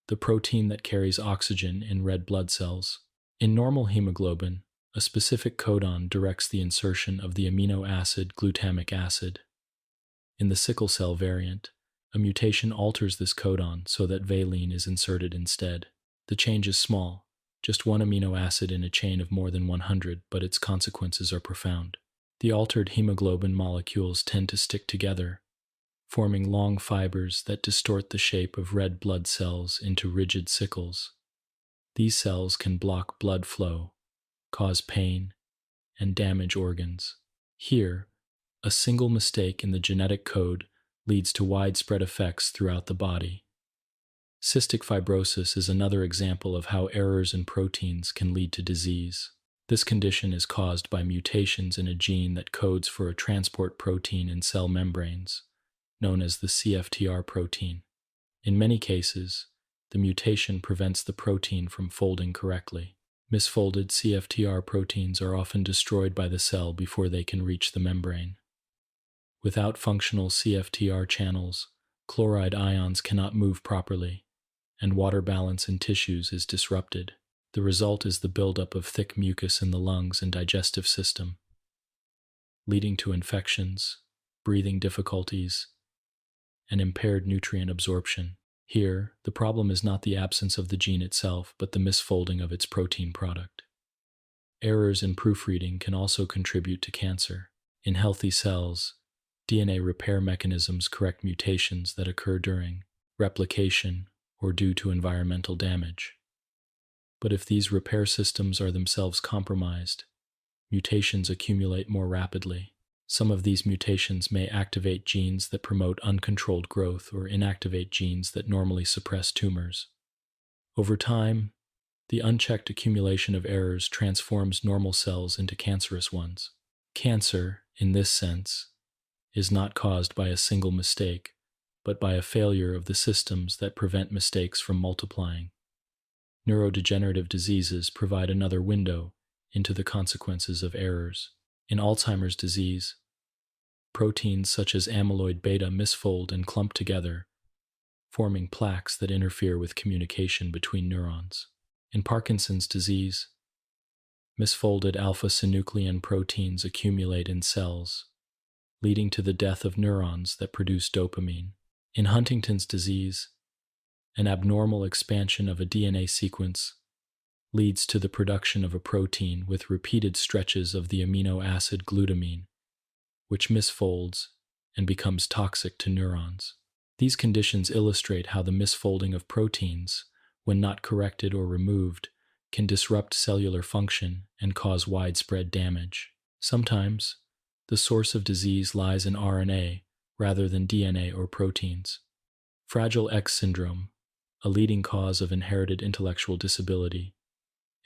the protein that carries oxygen in red blood cells. In normal hemoglobin, a specific codon directs the insertion of the amino acid glutamic acid. In the sickle cell variant, a mutation alters this codon so that valine is inserted instead. The change is small, just one amino acid in a chain of more than 100, but its consequences are profound. The altered hemoglobin molecules tend to stick together, forming long fibers that distort the shape of red blood cells into rigid sickles. These cells can block blood flow, cause pain, and damage organs. Here, a single mistake in the genetic code leads to widespread effects throughout the body. Cystic fibrosis is another example of how errors in proteins can lead to disease. This condition is caused by mutations in a gene that codes for a transport protein in cell membranes, known as the CFTR protein. In many cases, the mutation prevents the protein from folding correctly. Misfolded CFTR proteins are often destroyed by the cell before they can reach the membrane. Without functional CFTR channels, chloride ions cannot move properly, and water balance in tissues is disrupted. The result is the buildup of thick mucus in the lungs and digestive system, leading to infections, breathing difficulties, and impaired nutrient absorption. Here, the problem is not the absence of the gene itself, but the misfolding of its protein product. Errors in proofreading can also contribute to cancer. In healthy cells, DNA repair mechanisms correct mutations that occur during replication or due to environmental damage. But if these repair systems are themselves compromised, mutations accumulate more rapidly. Some of these mutations may activate genes that promote uncontrolled growth or inactivate genes that normally suppress tumors. Over time, the unchecked accumulation of errors transforms normal cells into cancerous ones. Cancer, in this sense, is not caused by a single mistake, but by a failure of the systems that prevent mistakes from multiplying. Neurodegenerative diseases provide another window into the consequences of errors. In Alzheimer's disease, proteins such as amyloid beta misfold and clump together, forming plaques that interfere with communication between neurons. In Parkinson's disease, misfolded alpha-synuclein proteins accumulate in cells, leading to the death of neurons that produce dopamine. In Huntington's disease, an abnormal expansion of a DNA sequence leads to the production of a protein with repeated stretches of the amino acid glutamine, which misfolds and becomes toxic to neurons. These conditions illustrate how the misfolding of proteins, when not corrected or removed, can disrupt cellular function and cause widespread damage. Sometimes, the source of disease lies in RNA rather than DNA or proteins. Fragile X syndrome, a leading cause of inherited intellectual disability,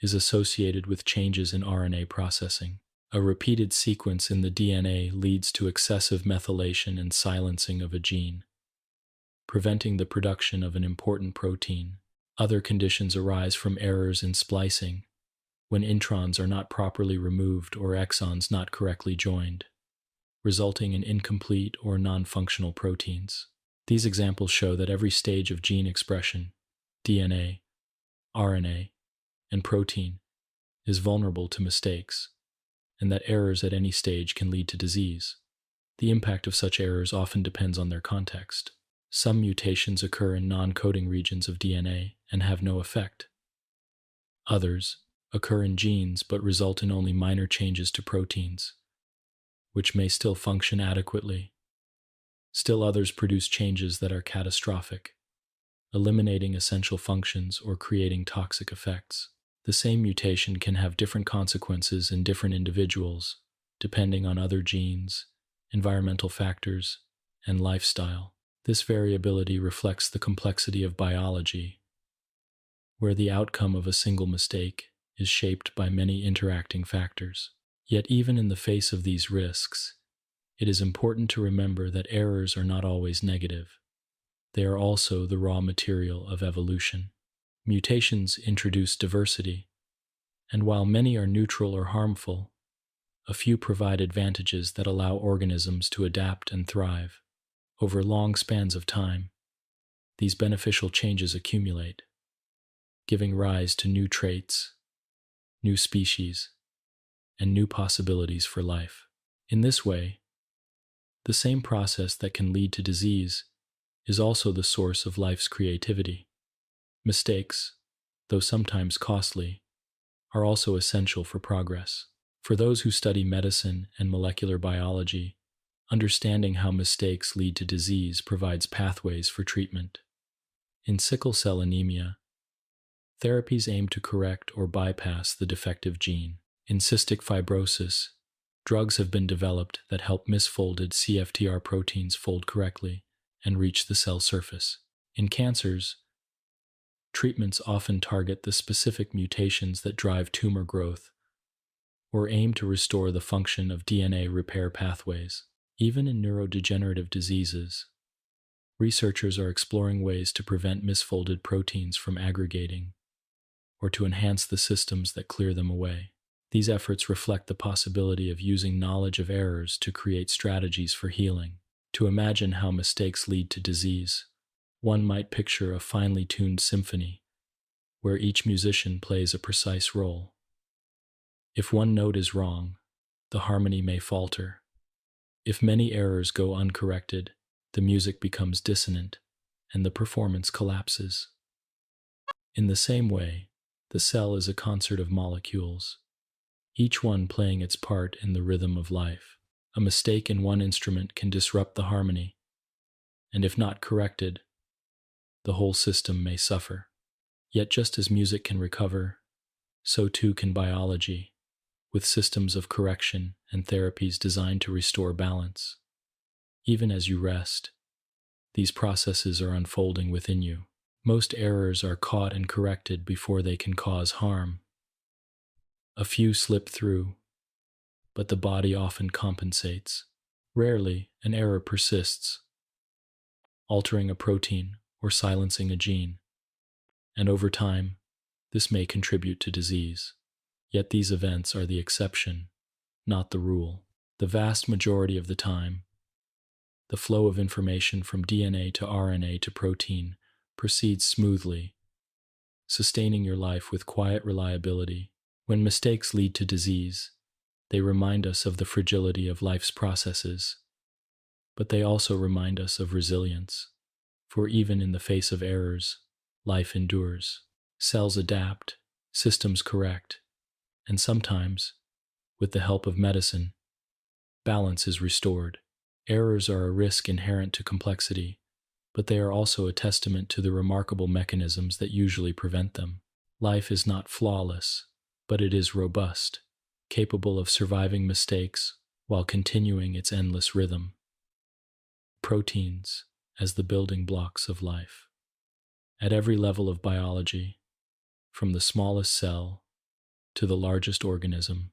is associated with changes in RNA processing. A repeated sequence in the DNA leads to excessive methylation and silencing of a gene, preventing the production of an important protein. Other conditions arise from errors in splicing, when introns are not properly removed or exons not correctly joined, resulting in incomplete or non-functional proteins. These examples show that every stage of gene expression, DNA, RNA, and protein, is vulnerable to mistakes, and that errors at any stage can lead to disease. The impact of such errors often depends on their context. Some mutations occur in non-coding regions of DNA and have no effect. Others occur in genes but result in only minor changes to proteins, which may still function adequately. Still others produce changes that are catastrophic, eliminating essential functions or creating toxic effects. The same mutation can have different consequences in different individuals, depending on other genes, environmental factors, and lifestyle. This variability reflects the complexity of biology, where the outcome of a single mistake is shaped by many interacting factors. Yet even in the face of these risks, it is important to remember that errors are not always negative. They are also the raw material of evolution. Mutations introduce diversity, and while many are neutral or harmful, a few provide advantages that allow organisms to adapt and thrive. Over long spans of time, these beneficial changes accumulate, giving rise to new traits, new species, and new possibilities for life. In this way, the same process that can lead to disease is also the source of life's creativity. Mistakes, though sometimes costly, are also essential for progress. For those who study medicine and molecular biology, understanding how mistakes lead to disease provides pathways for treatment. In sickle cell anemia, therapies aim to correct or bypass the defective gene. In cystic fibrosis, drugs have been developed that help misfolded CFTR proteins fold correctly and reach the cell surface. In cancers, treatments often target the specific mutations that drive tumor growth or aim to restore the function of DNA repair pathways. Even in neurodegenerative diseases, researchers are exploring ways to prevent misfolded proteins from aggregating or to enhance the systems that clear them away. These efforts reflect the possibility of using knowledge of errors to create strategies for healing. To imagine how mistakes lead to disease, one might picture a finely tuned symphony where each musician plays a precise role. If one note is wrong, the harmony may falter. If many errors go uncorrected, the music becomes dissonant and the performance collapses. In the same way, the cell is a concert of molecules, each one playing its part in the rhythm of life. A mistake in one instrument can disrupt the harmony, and if not corrected, the whole system may suffer. Yet just as music can recover, so too can biology, with systems of correction and therapies designed to restore balance. Even as you rest, these processes are unfolding within you. Most errors are caught and corrected before they can cause harm. A few slip through, but the body often compensates. Rarely, an error persists, altering a protein or silencing a gene, and over time, this may contribute to disease. Yet these events are the exception, not the rule. The vast majority of the time, the flow of information from DNA to RNA to protein proceeds smoothly, sustaining your life with quiet reliability. When mistakes lead to disease, they remind us of the fragility of life's processes, but they also remind us of resilience. For even in the face of errors, life endures. Cells adapt, systems correct, and sometimes, with the help of medicine, balance is restored. Errors are a risk inherent to complexity, but they are also a testament to the remarkable mechanisms that usually prevent them. Life is not flawless, but it is robust, capable of surviving mistakes while continuing its endless rhythm. Proteins, as the building blocks of life. At every level of biology, from the smallest cell to the largest organism,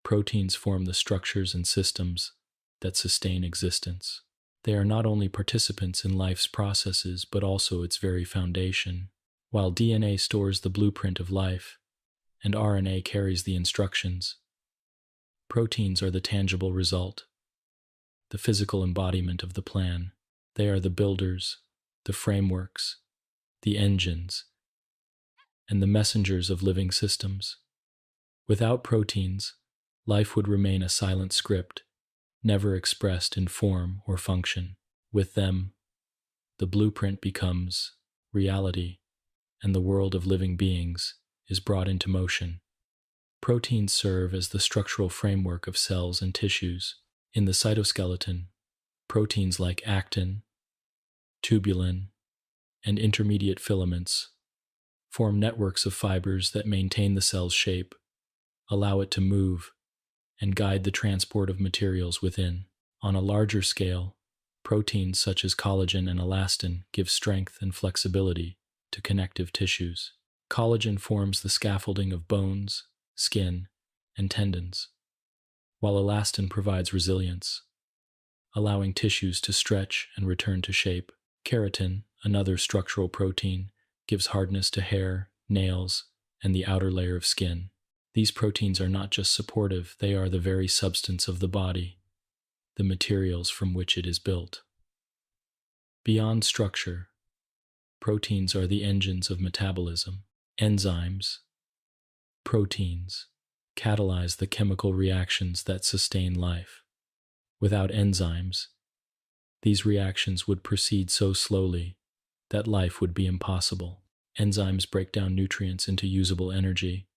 proteins form the structures and systems that sustain existence. They are not only participants in life's processes, but also its very foundation. While DNA stores the blueprint of life and RNA carries the instructions, proteins are the tangible result, the physical embodiment of the plan. They are the builders, the frameworks, the engines, and the messengers of living systems. Without proteins, life would remain a silent script, never expressed in form or function. With them, the blueprint becomes reality, and the world of living beings is brought into motion. Proteins serve as the structural framework of cells and tissues. In the cytoskeleton, proteins like actin, tubulin, and intermediate filaments form networks of fibers that maintain the cell's shape, allow it to move, and guide the transport of materials within. On a larger scale, proteins such as collagen and elastin give strength and flexibility to connective tissues. Collagen forms the scaffolding of bones, skin, and tendons, while elastin provides resilience, allowing tissues to stretch and return to shape. Keratin, another structural protein, gives hardness to hair, nails, and the outer layer of skin. These proteins are not just supportive, they are the very substance of the body, the materials from which it is built. Beyond structure, proteins are the engines of metabolism. Enzymes, proteins, catalyze the chemical reactions that sustain life. Without enzymes, these reactions would proceed so slowly that life would be impossible. Enzymes break down nutrients into usable energy,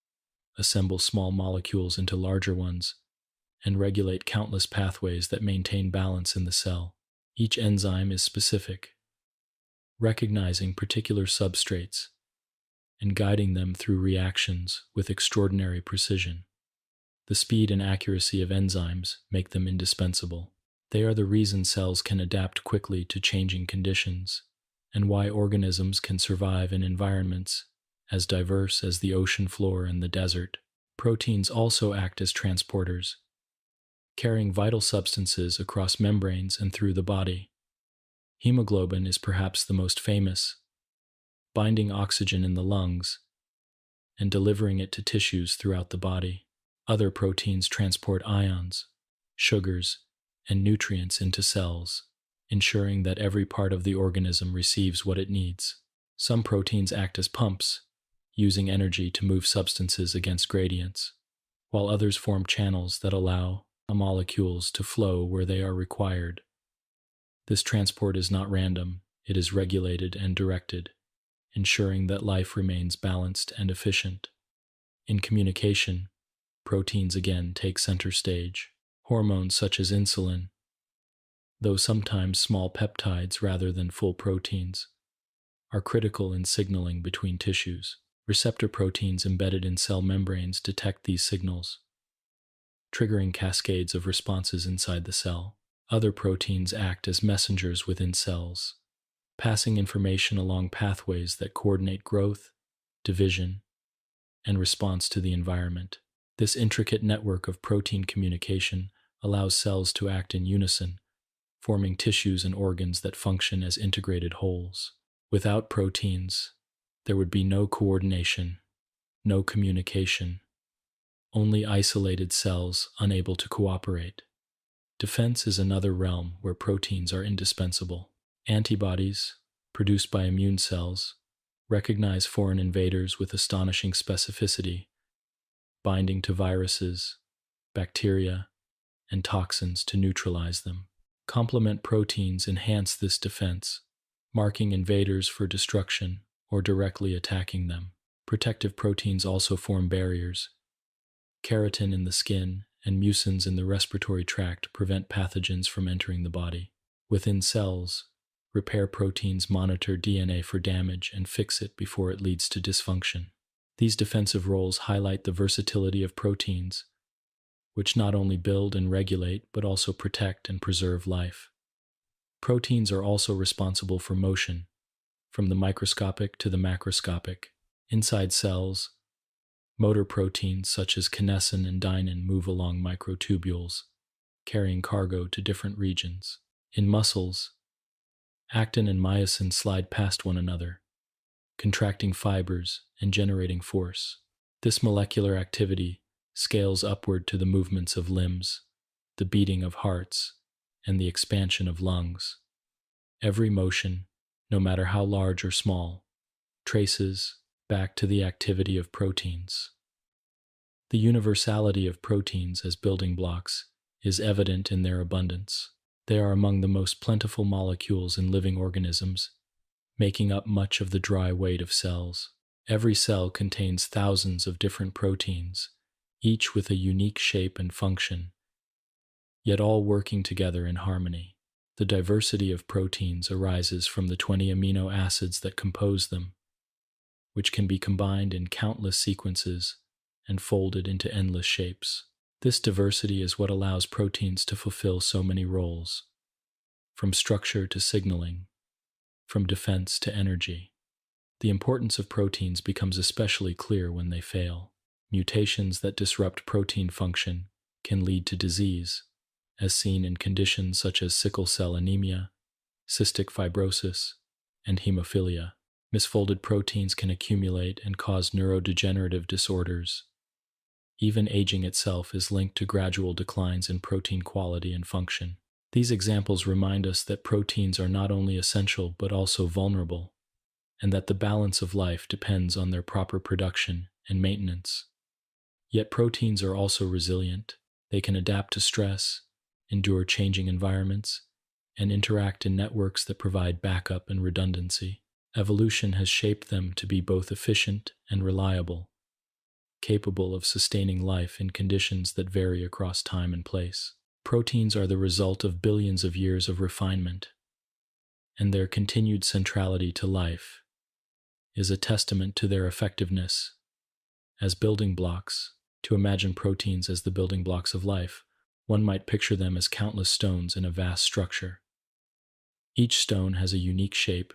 assemble small molecules into larger ones, and regulate countless pathways that maintain balance in the cell. Each enzyme is specific, recognizing particular substrates and guiding them through reactions with extraordinary precision. The speed and accuracy of enzymes make them indispensable. They are the reason cells can adapt quickly to changing conditions, and why organisms can survive in environments as diverse as the ocean floor and the desert. Proteins also act as transporters, carrying vital substances across membranes and through the body. Hemoglobin is perhaps the most famous, binding oxygen in the lungs and delivering it to tissues throughout the body. Other proteins transport ions, sugars, and nutrients into cells, ensuring that every part of the organism receives what it needs. Some proteins act as pumps, using energy to move substances against gradients, while others form channels that allow molecules to flow where they are required. This transport is not random, it is regulated and directed, ensuring that life remains balanced and efficient. In communication, proteins again take center stage. Hormones such as insulin, though sometimes small peptides rather than full proteins, are critical in signaling between tissues. Receptor proteins embedded in cell membranes detect these signals, triggering cascades of responses inside the cell. Other proteins act as messengers within cells, passing information along pathways that coordinate growth, division, and response to the environment. This intricate network of protein communication allows cells to act in unison, forming tissues and organs that function as integrated wholes. Without proteins, there would be no coordination, no communication, only isolated cells unable to cooperate. Defense is another realm where proteins are indispensable. Antibodies, produced by immune cells, recognize foreign invaders with astonishing specificity, binding to viruses, bacteria, and toxins to neutralize them. Complement proteins enhance this defense, marking invaders for destruction or directly attacking them. Protective proteins also form barriers. Keratin in the skin and mucins in the respiratory tract prevent pathogens from entering the body. Within cells, repair proteins monitor DNA for damage and fix it before it leads to dysfunction. These defensive roles highlight the versatility of proteins, which not only build and regulate but also protect and preserve life. Proteins are also responsible for motion, from the microscopic to the macroscopic. Inside cells, motor proteins such as kinesin and dynein move along microtubules, carrying cargo to different regions. In muscles, actin and myosin slide past one another, contracting fibers and generating force. This molecular activity scales upward to the movements of limbs, the beating of hearts, and the expansion of lungs. Every motion, no matter how large or small, traces back to the activity of proteins. The universality of proteins as building blocks is evident in their abundance. They are among the most plentiful molecules in living organisms, making up much of the dry weight of cells. Every cell contains thousands of different proteins, each with a unique shape and function, yet all working together in harmony. The diversity of proteins arises from the 20 amino acids that compose them, which can be combined in countless sequences and folded into endless shapes. This diversity is what allows proteins to fulfill so many roles, from structure to signaling, from defense to energy. The importance of proteins becomes especially clear when they fail. Mutations that disrupt protein function can lead to disease, as seen in conditions such as sickle cell anemia, cystic fibrosis, and hemophilia. Misfolded proteins can accumulate and cause neurodegenerative disorders. Even aging itself is linked to gradual declines in protein quality and function. These examples remind us that proteins are not only essential but also vulnerable, and that the balance of life depends on their proper production and maintenance. Yet proteins are also resilient. They can adapt to stress, endure changing environments, and interact in networks that provide backup and redundancy. Evolution has shaped them to be both efficient and reliable, capable of sustaining life in conditions that vary across time and place. Proteins are the result of billions of years of refinement, and their continued centrality to life is a testament to their effectiveness as building blocks. To imagine proteins as the building blocks of life, one might picture them as countless stones in a vast structure. Each stone has a unique shape,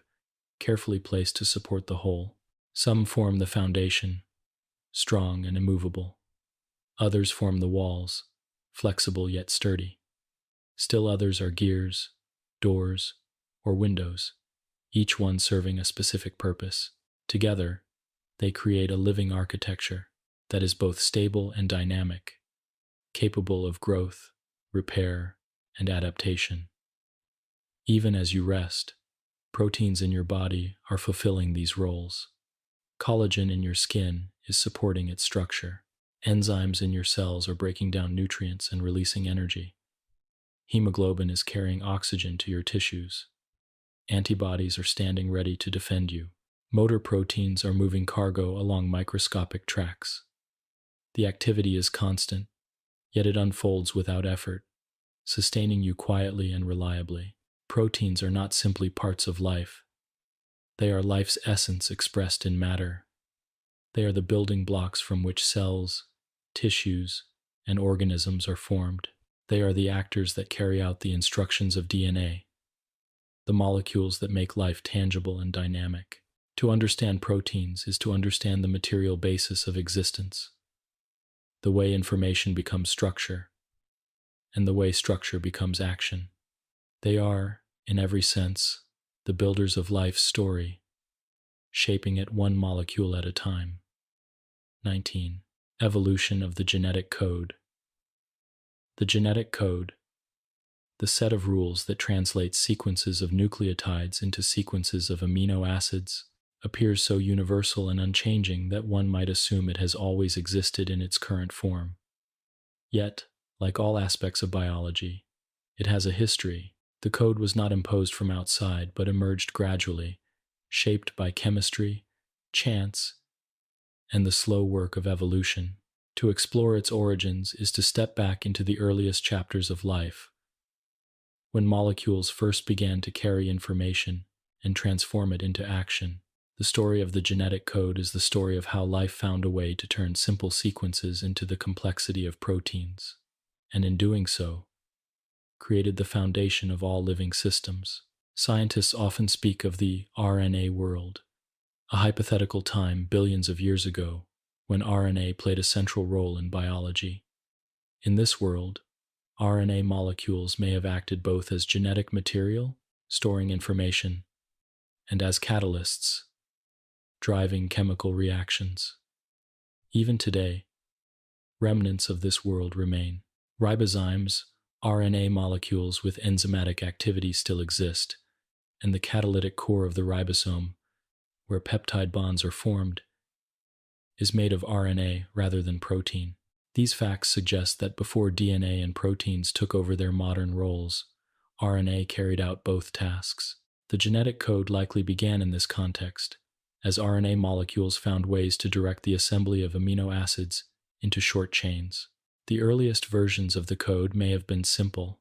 carefully placed to support the whole. Some form the foundation, strong and immovable. Others form the walls, flexible yet sturdy. Still others are gears, doors, or windows, each one serving a specific purpose. Together, they create a living architecture that is both stable and dynamic, capable of growth, repair, and adaptation. Even as you rest, proteins in your body are fulfilling these roles. Collagen in your skin is supporting its structure. Enzymes in your cells are breaking down nutrients and releasing energy. Hemoglobin is carrying oxygen to your tissues. Antibodies are standing ready to defend you. Motor proteins are moving cargo along microscopic tracks. The activity is constant, yet it unfolds without effort, sustaining you quietly and reliably. Proteins are not simply parts of life. They are life's essence expressed in matter. They are the building blocks from which cells, tissues, and organisms are formed. They are the actors that carry out the instructions of DNA, the molecules that make life tangible and dynamic. To understand proteins is to understand the material basis of existence, the way information becomes structure, and the way structure becomes action. They are, in every sense, the builders of life's story, shaping it one molecule at a time. 19. Evolution of the genetic code. The genetic code, the set of rules that translates sequences of nucleotides into sequences of amino acids, appears so universal and unchanging that one might assume it has always existed in its current form. Yet, like all aspects of biology, it has a history. The code was not imposed from outside, but emerged gradually, shaped by chemistry, chance, and the slow work of evolution. To explore its origins is to step back into the earliest chapters of life, when molecules first began to carry information and transform it into action. The story of the genetic code is the story of how life found a way to turn simple sequences into the complexity of proteins, and in doing so, created the foundation of all living systems. Scientists often speak of the RNA world, a hypothetical time billions of years ago when RNA played a central role in biology. In this world, RNA molecules may have acted both as genetic material, storing information, and as catalysts, driving chemical reactions. Even today, remnants of this world remain. Ribosomes, RNA molecules with enzymatic activity, still exist, and the catalytic core of the ribosome, where peptide bonds are formed, is made of RNA rather than protein. These facts suggest that before DNA and proteins took over their modern roles, RNA carried out both tasks. The genetic code likely began in this context, as RNA molecules found ways to direct the assembly of amino acids into short chains. The earliest versions of the code may have been simple,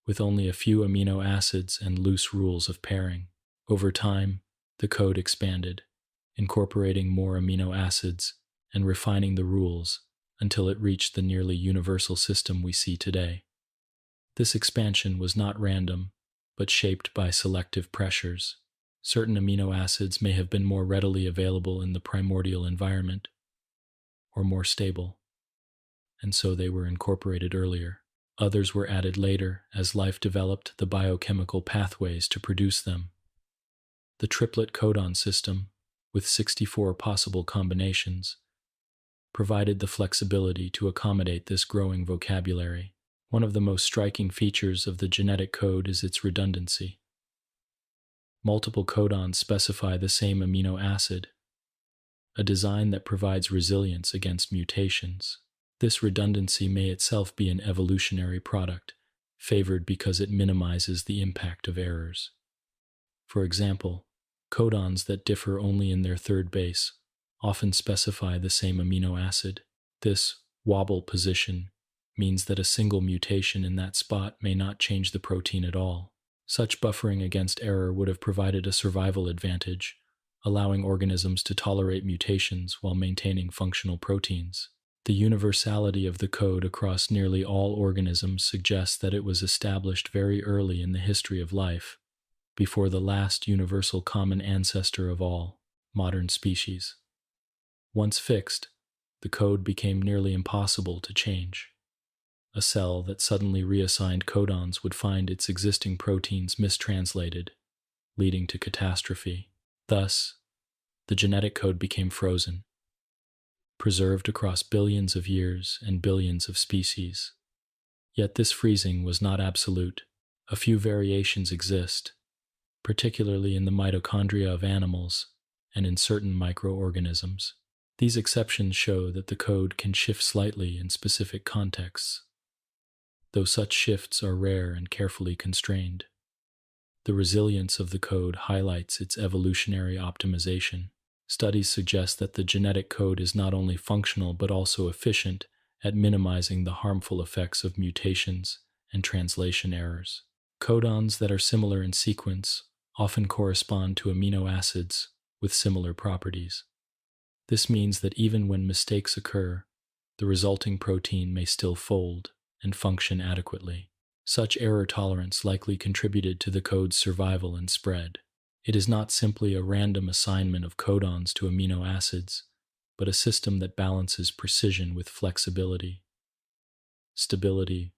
with only a few amino acids and loose rules of pairing. Over time, the code expanded, incorporating more amino acids and refining the rules until it reached the nearly universal system we see today. This expansion was not random, but shaped by selective pressures. Certain amino acids may have been more readily available in the primordial environment, or more stable, and so they were incorporated earlier. Others were added later as life developed the biochemical pathways to produce them. The triplet codon system, with 64 possible combinations, provided the flexibility to accommodate this growing vocabulary. One of the most striking features of the genetic code is its redundancy. Multiple codons specify the same amino acid, a design that provides resilience against mutations. This redundancy may itself be an evolutionary product, favored because it minimizes the impact of errors. For example, codons that differ only in their third base often specify the same amino acid. This wobble position means that a single mutation in that spot may not change the protein at all. Such buffering against error would have provided a survival advantage, allowing organisms to tolerate mutations while maintaining functional proteins. The universality of the code across nearly all organisms suggests that it was established very early in the history of life, before the last universal common ancestor of all, modern species. Once fixed, the code became nearly impossible to change. A cell that suddenly reassigned codons would find its existing proteins mistranslated, leading to catastrophe. Thus, the genetic code became frozen, preserved across billions of years and billions of species. Yet this freezing was not absolute. A few variations exist, particularly in the mitochondria of animals and in certain microorganisms. These exceptions show that the code can shift slightly in specific contexts, though such shifts are rare and carefully constrained. The resilience of the code highlights its evolutionary optimization. Studies suggest that the genetic code is not only functional but also efficient at minimizing the harmful effects of mutations and translation errors. Codons that are similar in sequence often correspond to amino acids with similar properties. This means that even when mistakes occur, the resulting protein may still fold and function adequately. Such error tolerance likely contributed to the code's survival and spread. It is not simply a random assignment of codons to amino acids, but a system that balances precision with flexibility, stability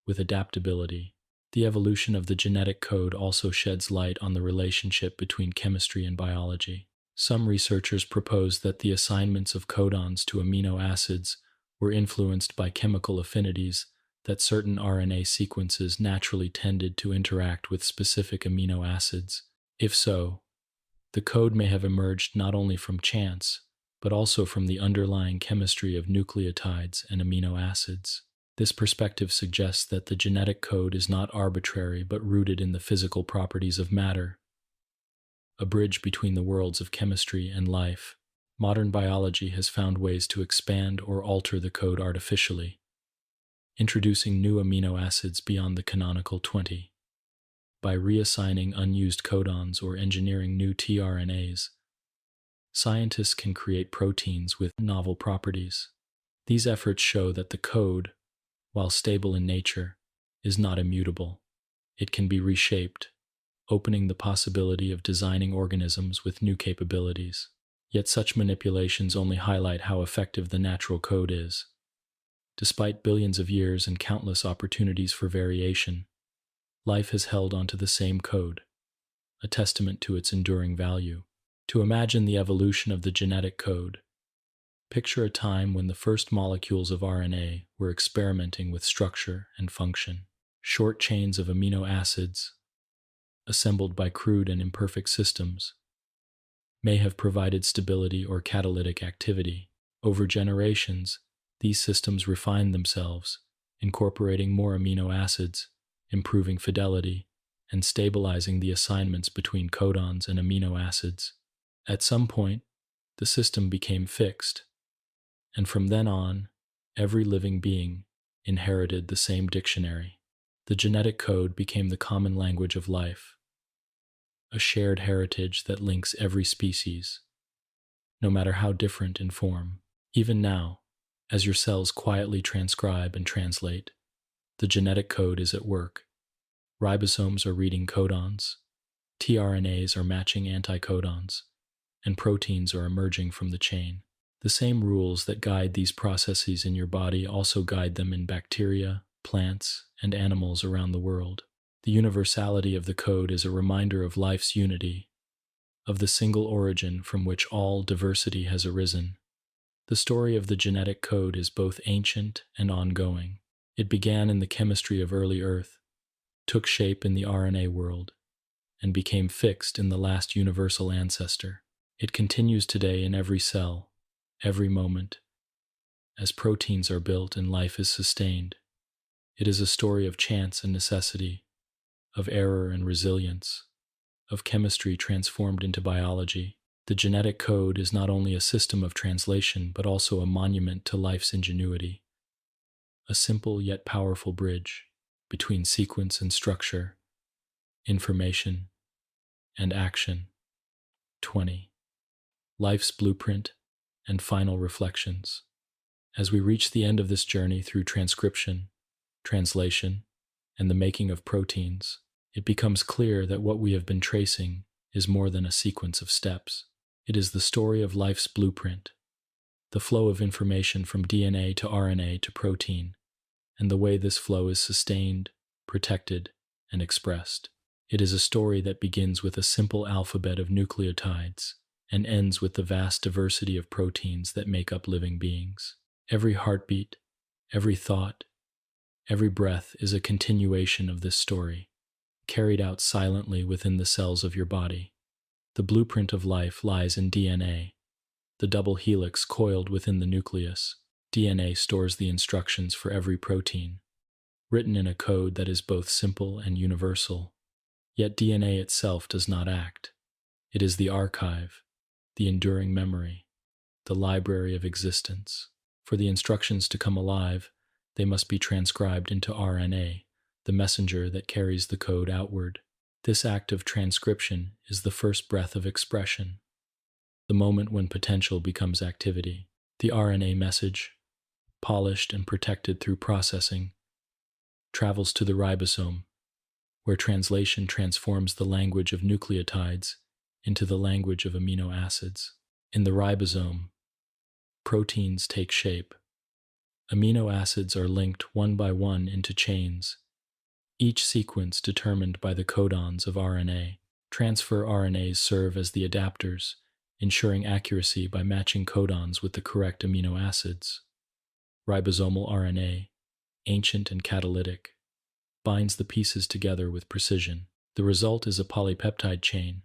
with adaptability. The evolution of the genetic code also sheds light on the relationship between chemistry and biology. Some researchers propose that the assignments of codons to amino acids were influenced by chemical affinities, that certain RNA sequences naturally tended to interact with specific amino acids. If so, the code may have emerged not only from chance, but also from the underlying chemistry of nucleotides and amino acids. This perspective suggests that the genetic code is not arbitrary but rooted in the physical properties of matter, a bridge between the worlds of chemistry and life. Modern biology has found ways to expand or alter the code artificially, introducing new amino acids beyond the canonical 20. By reassigning unused codons or engineering new tRNAs, scientists can create proteins with novel properties. These efforts show that the code, while stable in nature, is not immutable. It can be reshaped, opening the possibility of designing organisms with new capabilities. Yet such manipulations only highlight how effective the natural code is. Despite billions of years and countless opportunities for variation, life has held onto the same code, a testament to its enduring value. To imagine the evolution of the genetic code, picture a time when the first molecules of RNA were experimenting with structure and function. Short chains of amino acids, assembled by crude and imperfect systems, may have provided stability or catalytic activity. Over generations, these systems refined themselves, incorporating more amino acids, improving fidelity, and stabilizing the assignments between codons and amino acids. At some point, the system became fixed, and from then on, every living being inherited the same dictionary. The genetic code became the common language of life, a shared heritage that links every species, no matter how different in form. Even now, as your cells quietly transcribe and translate, the genetic code is at work. Ribosomes are reading codons, tRNAs are matching anticodons, and proteins are emerging from the chain. The same rules that guide these processes in your body also guide them in bacteria, plants, and animals around the world. The universality of the code is a reminder of life's unity, of the single origin from which all diversity has arisen. The story of the genetic code is both ancient and ongoing. It began in the chemistry of early Earth, took shape in the RNA world, and became fixed in the last universal ancestor. It continues today in every cell, every moment, as proteins are built and life is sustained. It is a story of chance and necessity, of error and resilience, of chemistry transformed into biology. The genetic code is not only a system of translation, but also a monument to life's ingenuity, a simple yet powerful bridge between sequence and structure, information and action. 20. Life's blueprint and final reflections. As we reach the end of this journey through transcription, translation, and the making of proteins, it becomes clear that what we have been tracing is more than a sequence of steps. It is the story of life's blueprint, the flow of information from DNA to RNA to protein, and the way this flow is sustained, protected, and expressed. It is a story that begins with a simple alphabet of nucleotides and ends with the vast diversity of proteins that make up living beings. Every heartbeat, every thought, every breath is a continuation of this story, carried out silently within the cells of your body. The blueprint of life lies in DNA, the double helix coiled within the nucleus. DNA stores the instructions for every protein, written in a code that is both simple and universal. Yet DNA itself does not act. It is the archive, the enduring memory, the library of existence. For the instructions to come alive, they must be transcribed into RNA, the messenger that carries the code outward. This act of transcription is the first breath of expression, the moment when potential becomes activity. The RNA message, polished and protected through processing, travels to the ribosome, where translation transforms the language of nucleotides into the language of amino acids. In the ribosome, proteins take shape. Amino acids are linked one by one into chains, each sequence determined by the codons of RNA. Transfer RNAs serve as the adapters, ensuring accuracy by matching codons with the correct amino acids. Ribosomal RNA, ancient and catalytic, binds the pieces together with precision. The result is a polypeptide chain,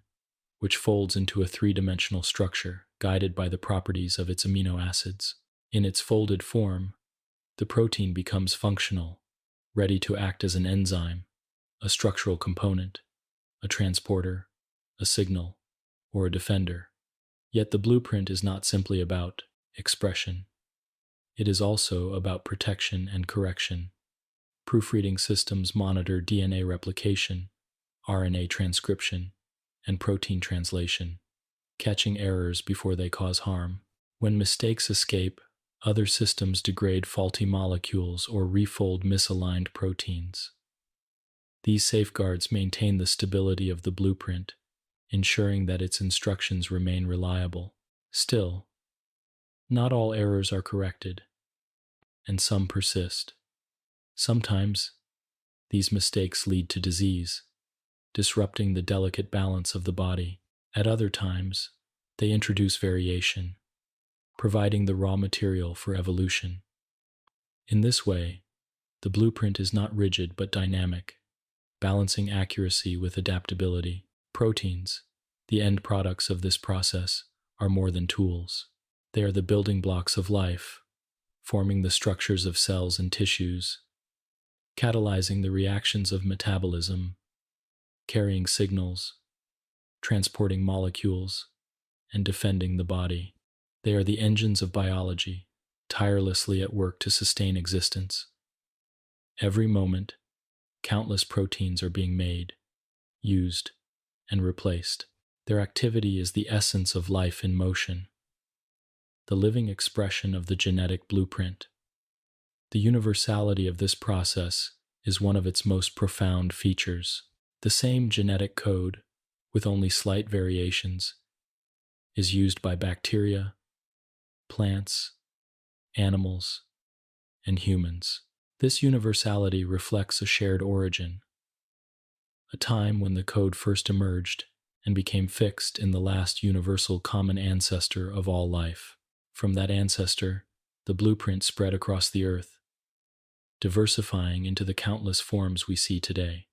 which folds into a three-dimensional structure guided by the properties of its amino acids. In its folded form, the protein becomes functional, ready to act as an enzyme, a structural component, a transporter, a signal, or a defender. Yet the blueprint is not simply about expression. It is also about protection and correction. Proofreading systems monitor DNA replication, RNA transcription, and protein translation, catching errors before they cause harm. When mistakes escape, other systems degrade faulty molecules or refold misaligned proteins. These safeguards maintain the stability of the blueprint, ensuring that its instructions remain reliable. Still, not all errors are corrected, and some persist. Sometimes, these mistakes lead to disease, disrupting the delicate balance of the body. At other times, they introduce variation, providing the raw material for evolution. In this way, the blueprint is not rigid but dynamic, balancing accuracy with adaptability. Proteins, the end products of this process, are more than tools. They are the building blocks of life, forming the structures of cells and tissues, catalyzing the reactions of metabolism, carrying signals, transporting molecules, and defending the body. They are the engines of biology, tirelessly at work to sustain existence. Every moment, countless proteins are being made, used, and replaced. Their activity is the essence of life in motion, the living expression of the genetic blueprint. The universality of this process is one of its most profound features. The same genetic code, with only slight variations, is used by bacteria, plants, animals, and humans. This universality reflects a shared origin, a time when the code first emerged and became fixed in the last universal common ancestor of all life. From that ancestor, the blueprint spread across the earth, diversifying into the countless forms we see today.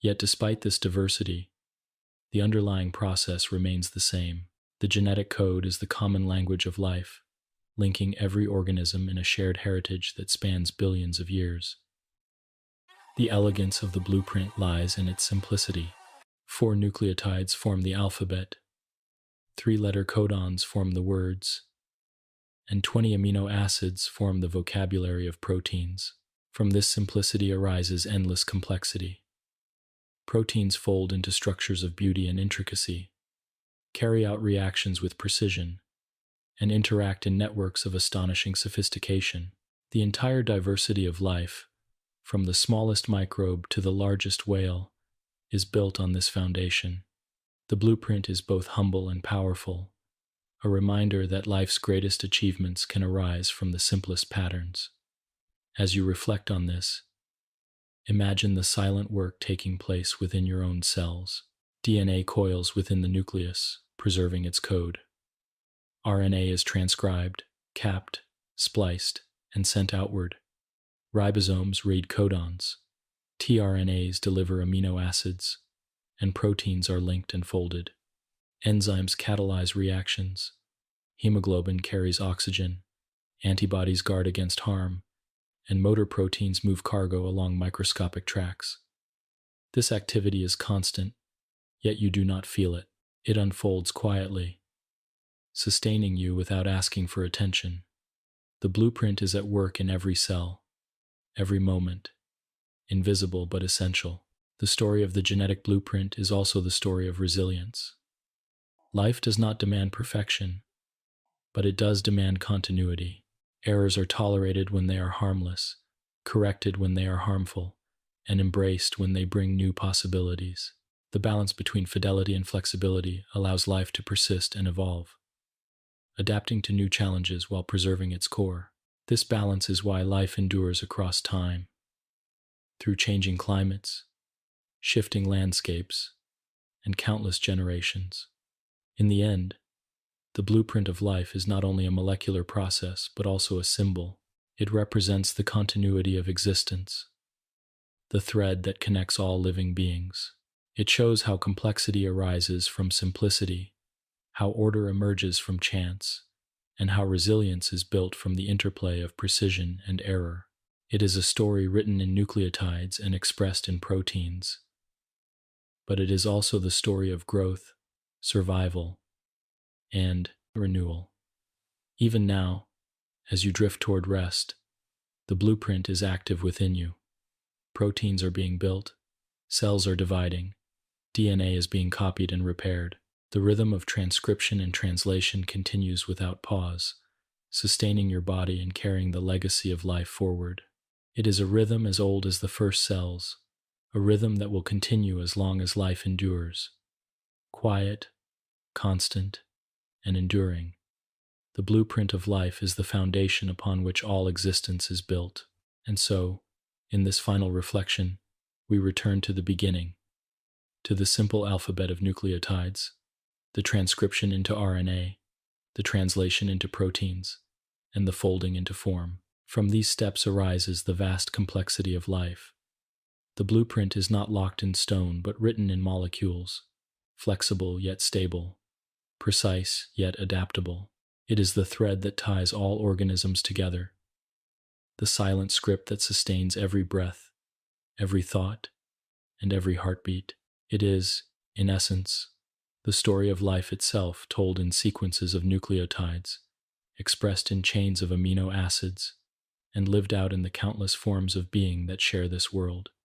Yet despite this diversity, the underlying process remains the same. The genetic code is the common language of life, linking every organism in a shared heritage that spans billions of years. The elegance of the blueprint lies in its simplicity. 4 nucleotides form the alphabet, 3-letter codons form the words, and 20 amino acids form the vocabulary of proteins. From this simplicity arises endless complexity. Proteins fold into structures of beauty and intricacy, carry out reactions with precision, and interact in networks of astonishing sophistication. The entire diversity of life, from the smallest microbe to the largest whale, is built on this foundation. The blueprint is both humble and powerful, a reminder that life's greatest achievements can arise from the simplest patterns. As you reflect on this, imagine the silent work taking place within your own cells. DNA coils within the nucleus, preserving its code. RNA is transcribed, capped, spliced, and sent outward. Ribosomes read codons. tRNAs deliver amino acids, and proteins are linked and folded. Enzymes catalyze reactions. Hemoglobin carries oxygen. Antibodies guard against harm, and motor proteins move cargo along microscopic tracks. This activity is constant, yet you do not feel it. It unfolds quietly, sustaining you without asking for attention. The blueprint is at work in every cell, every moment, invisible but essential. The story of the genetic blueprint is also the story of resilience. Life does not demand perfection, but it does demand continuity. Errors are tolerated when they are harmless, corrected when they are harmful, and embraced when they bring new possibilities. The balance between fidelity and flexibility allows life to persist and evolve, adapting to new challenges while preserving its core. This balance is why life endures across time, through changing climates, shifting landscapes, and countless generations. In the end, the blueprint of life is not only a molecular process, but also a symbol. It represents the continuity of existence, the thread that connects all living beings. It shows how complexity arises from simplicity, how order emerges from chance, and how resilience is built from the interplay of precision and error. It is a story written in nucleotides and expressed in proteins, but it is also the story of growth, survival, and renewal. Even now, as you drift toward rest, the blueprint is active within you. Proteins are being built, cells are dividing, DNA is being copied and repaired. The rhythm of transcription and translation continues without pause, sustaining your body and carrying the legacy of life forward. It is a rhythm as old as the first cells, a rhythm that will continue as long as life endures. Quiet, constant, and enduring. The blueprint of life is the foundation upon which all existence is built. And so, in this final reflection, we return to the beginning, to the simple alphabet of nucleotides, the transcription into RNA, the translation into proteins, and the folding into form. From these steps arises the vast complexity of life. The blueprint is not locked in stone, but written in molecules, flexible yet stable, precise yet adaptable. It is the thread that ties all organisms together, the silent script that sustains every breath, every thought, and every heartbeat. It is, in essence, the story of life itself told in sequences of nucleotides, expressed in chains of amino acids, and lived out in the countless forms of being that share this world.